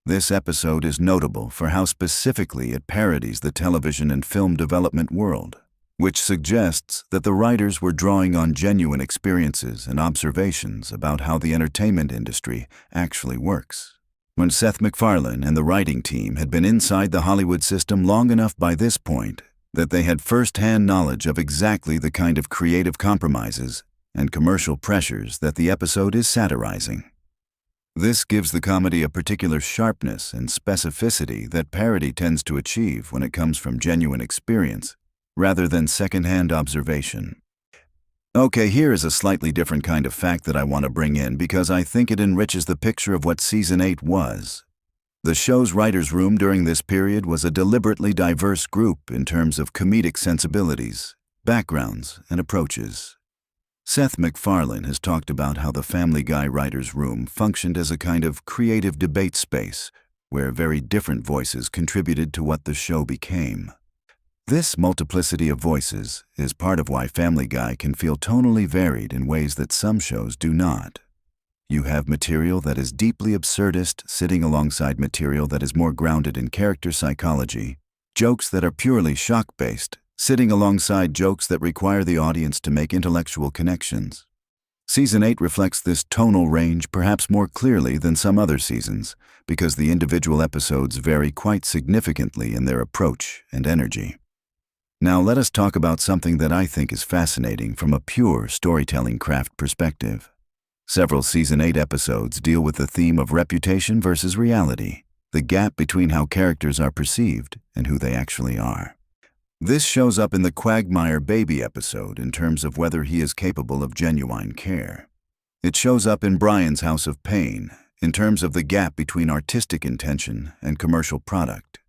This episode is notable for how specifically it parodies the television and film development world, which suggests that the writers were drawing on genuine experiences and observations about how the entertainment industry actually works. When Seth MacFarlane and the writing team had been inside the Hollywood system long enough by this point that they had first-hand knowledge of exactly the kind of creative compromises and commercial pressures that the episode is satirizing. This gives the comedy a particular sharpness and specificity that parody tends to achieve when it comes from genuine experience rather than second-hand observation. Okay, here is a slightly different kind of fact that I want to bring in because I think it enriches the picture of what Season 8 was. The show's writer's room during this period was a deliberately diverse group in terms of comedic sensibilities, backgrounds, and approaches. Seth MacFarlane has talked about how the Family Guy writer's room functioned as a kind of creative debate space where very different voices contributed to what the show became. This multiplicity of voices is part of why Family Guy can feel tonally varied in ways that some shows do not. You have material that is deeply absurdist sitting alongside material that is more grounded in character psychology, jokes that are purely shock-based sitting alongside jokes that require the audience to make intellectual connections. Season 8 reflects this tonal range perhaps more clearly than some other seasons because the individual episodes vary quite significantly in their approach and energy. Now let us talk about something that I think is fascinating from a pure storytelling craft perspective. Several Season 8 episodes deal with the theme of reputation versus reality, the gap between how characters are perceived and who they actually are. This shows up in the Quagmire Baby episode in terms of whether he is capable of genuine care. It shows up in Brian's House of Pain in terms of the gap between artistic intention and commercial product.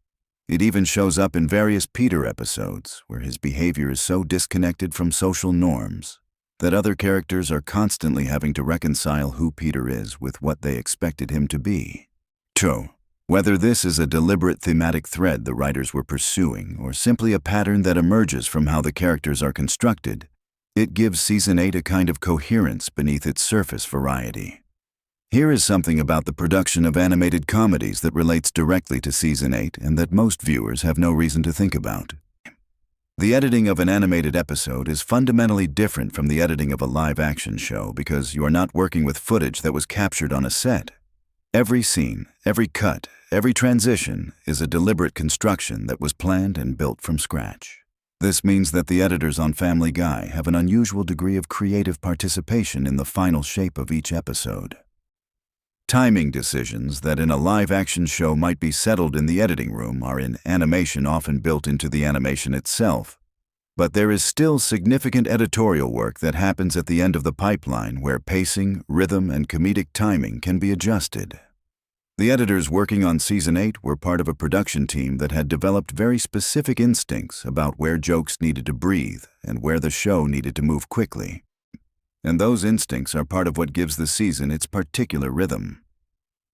It even shows up in various Peter episodes where his behavior is so disconnected from social norms that other characters are constantly having to reconcile who Peter is with what they expected him to be. Whether this is a deliberate thematic thread the writers were pursuing or simply a pattern that emerges from how the characters are constructed, it gives Season 8 a kind of coherence beneath its surface variety. Here is something about the production of animated comedies that relates directly to Season 8 and that most viewers have no reason to think about. The editing of an animated episode is fundamentally different from the editing of a live-action show because you are not working with footage that was captured on a set. Every scene, every cut, every transition is a deliberate construction that was planned and built from scratch. This means that the editors on Family Guy have an unusual degree of creative participation in the final shape of each episode. Timing decisions that in a live-action show might be settled in the editing room are in animation often built into the animation itself. But there is still significant editorial work that happens at the end of the pipeline where pacing, rhythm, and comedic timing can be adjusted. The editors working on Season 8 were part of a production team that had developed very specific instincts about where jokes needed to breathe and where the show needed to move quickly. And those instincts are part of what gives the season its particular rhythm.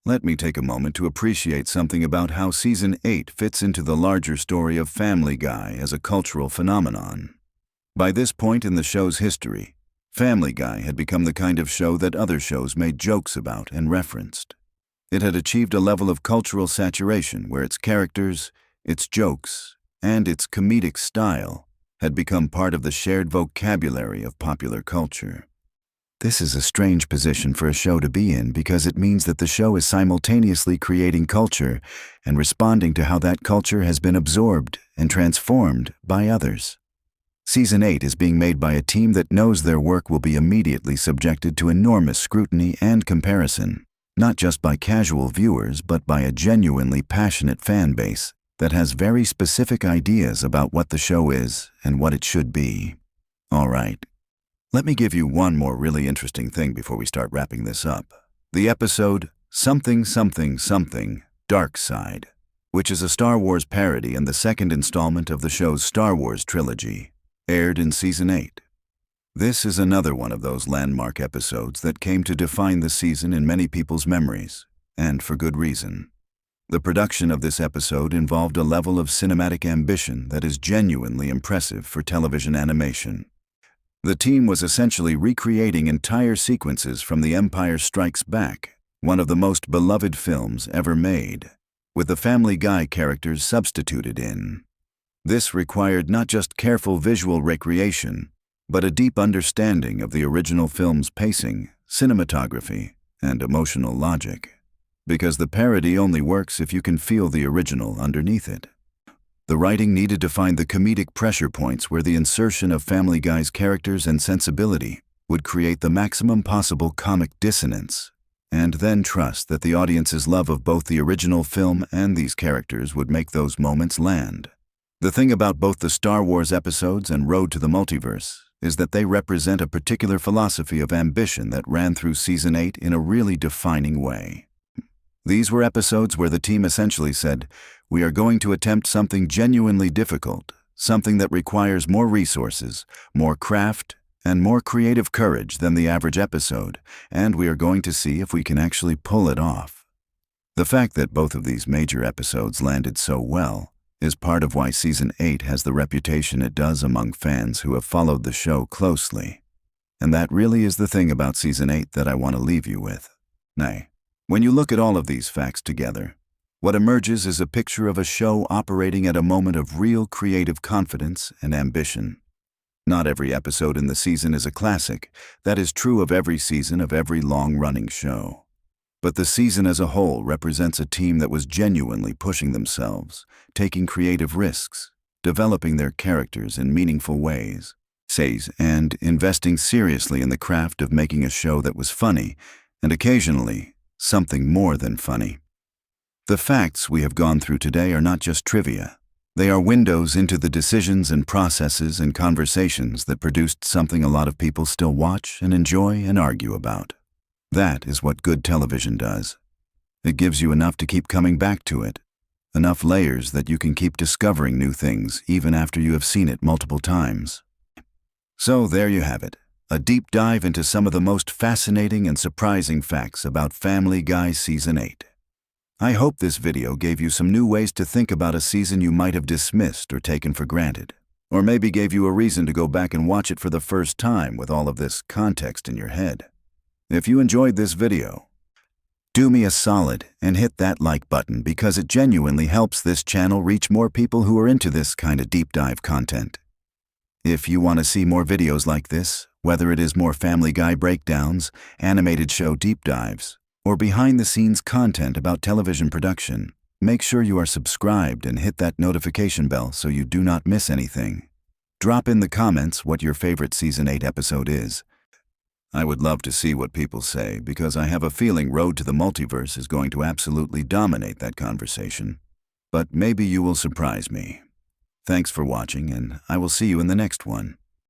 Let me take a moment to appreciate something about how Season 8 fits into the larger story of Family Guy as a cultural phenomenon. By this point in the show's history, Family Guy had become the kind of show that other shows made jokes about and referenced. It had achieved a level of cultural saturation where its characters, its jokes, and its comedic style had become part of the shared vocabulary of popular culture. This is a strange position for a show to be in because it means that the show is simultaneously creating culture and responding to how that culture has been absorbed and transformed by others. Season 8 is being made by a team that knows their work will be immediately subjected to enormous scrutiny and comparison, not just by casual viewers but by a genuinely passionate fan base that has very specific ideas about what the show is and what it should be. All right. Let me give you one more really interesting thing before we start wrapping this up. The episode Something Something Something Dark Side, which is a Star Wars parody and the second installment of the show's Star Wars trilogy, aired in Season 8. This is another one of those landmark episodes that came to define the season in many people's memories, and for good reason. The production of this episode involved a level of cinematic ambition that is genuinely impressive for television animation. The team was essentially recreating entire sequences from The Empire Strikes Back, one of the most beloved films ever made, with the Family Guy characters substituted in. This required not just careful visual recreation, but a deep understanding of the original film's pacing, cinematography, and emotional logic, because the parody only works if you can feel the original underneath it. The writing needed to find the comedic pressure points where the insertion of Family Guy's characters and sensibility would create the maximum possible comic dissonance, and then trust that the audience's love of both the original film and these characters would make those moments land. The thing about both the Star Wars episodes and Road to the Multiverse is that they represent a particular philosophy of ambition that ran through Season 8 in a really defining way. These were episodes where the team essentially said, "We are going to attempt something genuinely difficult, something that requires more resources, more craft, and more creative courage than the average episode, and we are going to see if we can actually pull it off." The fact that both of these major episodes landed so well is part of why Season 8 has the reputation it does among fans who have followed the show closely. And that really is the thing about Season 8 that I want to leave you with. Nay, when you look at all of these facts together, what emerges is a picture of a show operating at a moment of real creative confidence and ambition. Not every episode in the season is a classic. That is true of every season of every long-running show. But the season as a whole represents a team that was genuinely pushing themselves, taking creative risks, developing their characters in meaningful ways, and investing seriously in the craft of making a show that was funny, and occasionally, something more than funny. The facts we have gone through today are not just trivia. They are windows into the decisions and processes and conversations that produced something a lot of people still watch and enjoy and argue about. That is what good television does. It gives you enough to keep coming back to it, enough layers that you can keep discovering new things even after you have seen it multiple times. So there you have it, a deep dive into some of the most fascinating and surprising facts about Family Guy Season 8. I hope this video gave you some new ways to think about a season you might have dismissed or taken for granted, or maybe gave you a reason to go back and watch it for the first time with all of this context in your head. If you enjoyed this video, Do me a solid and hit that like button because it genuinely helps this channel reach more people who are into this kind of deep dive content. If you want to see more videos like this, whether it is more Family Guy breakdowns, animated show deep dives, or behind-the-scenes content about television production, make sure you are subscribed and hit that notification bell so you do not miss anything. Drop in the comments what your favorite Season 8 episode is. I would love to see what people say because I have a feeling Road to the Multiverse is going to absolutely dominate that conversation. But maybe you will surprise me. Thanks for watching, and I will see you in the next one.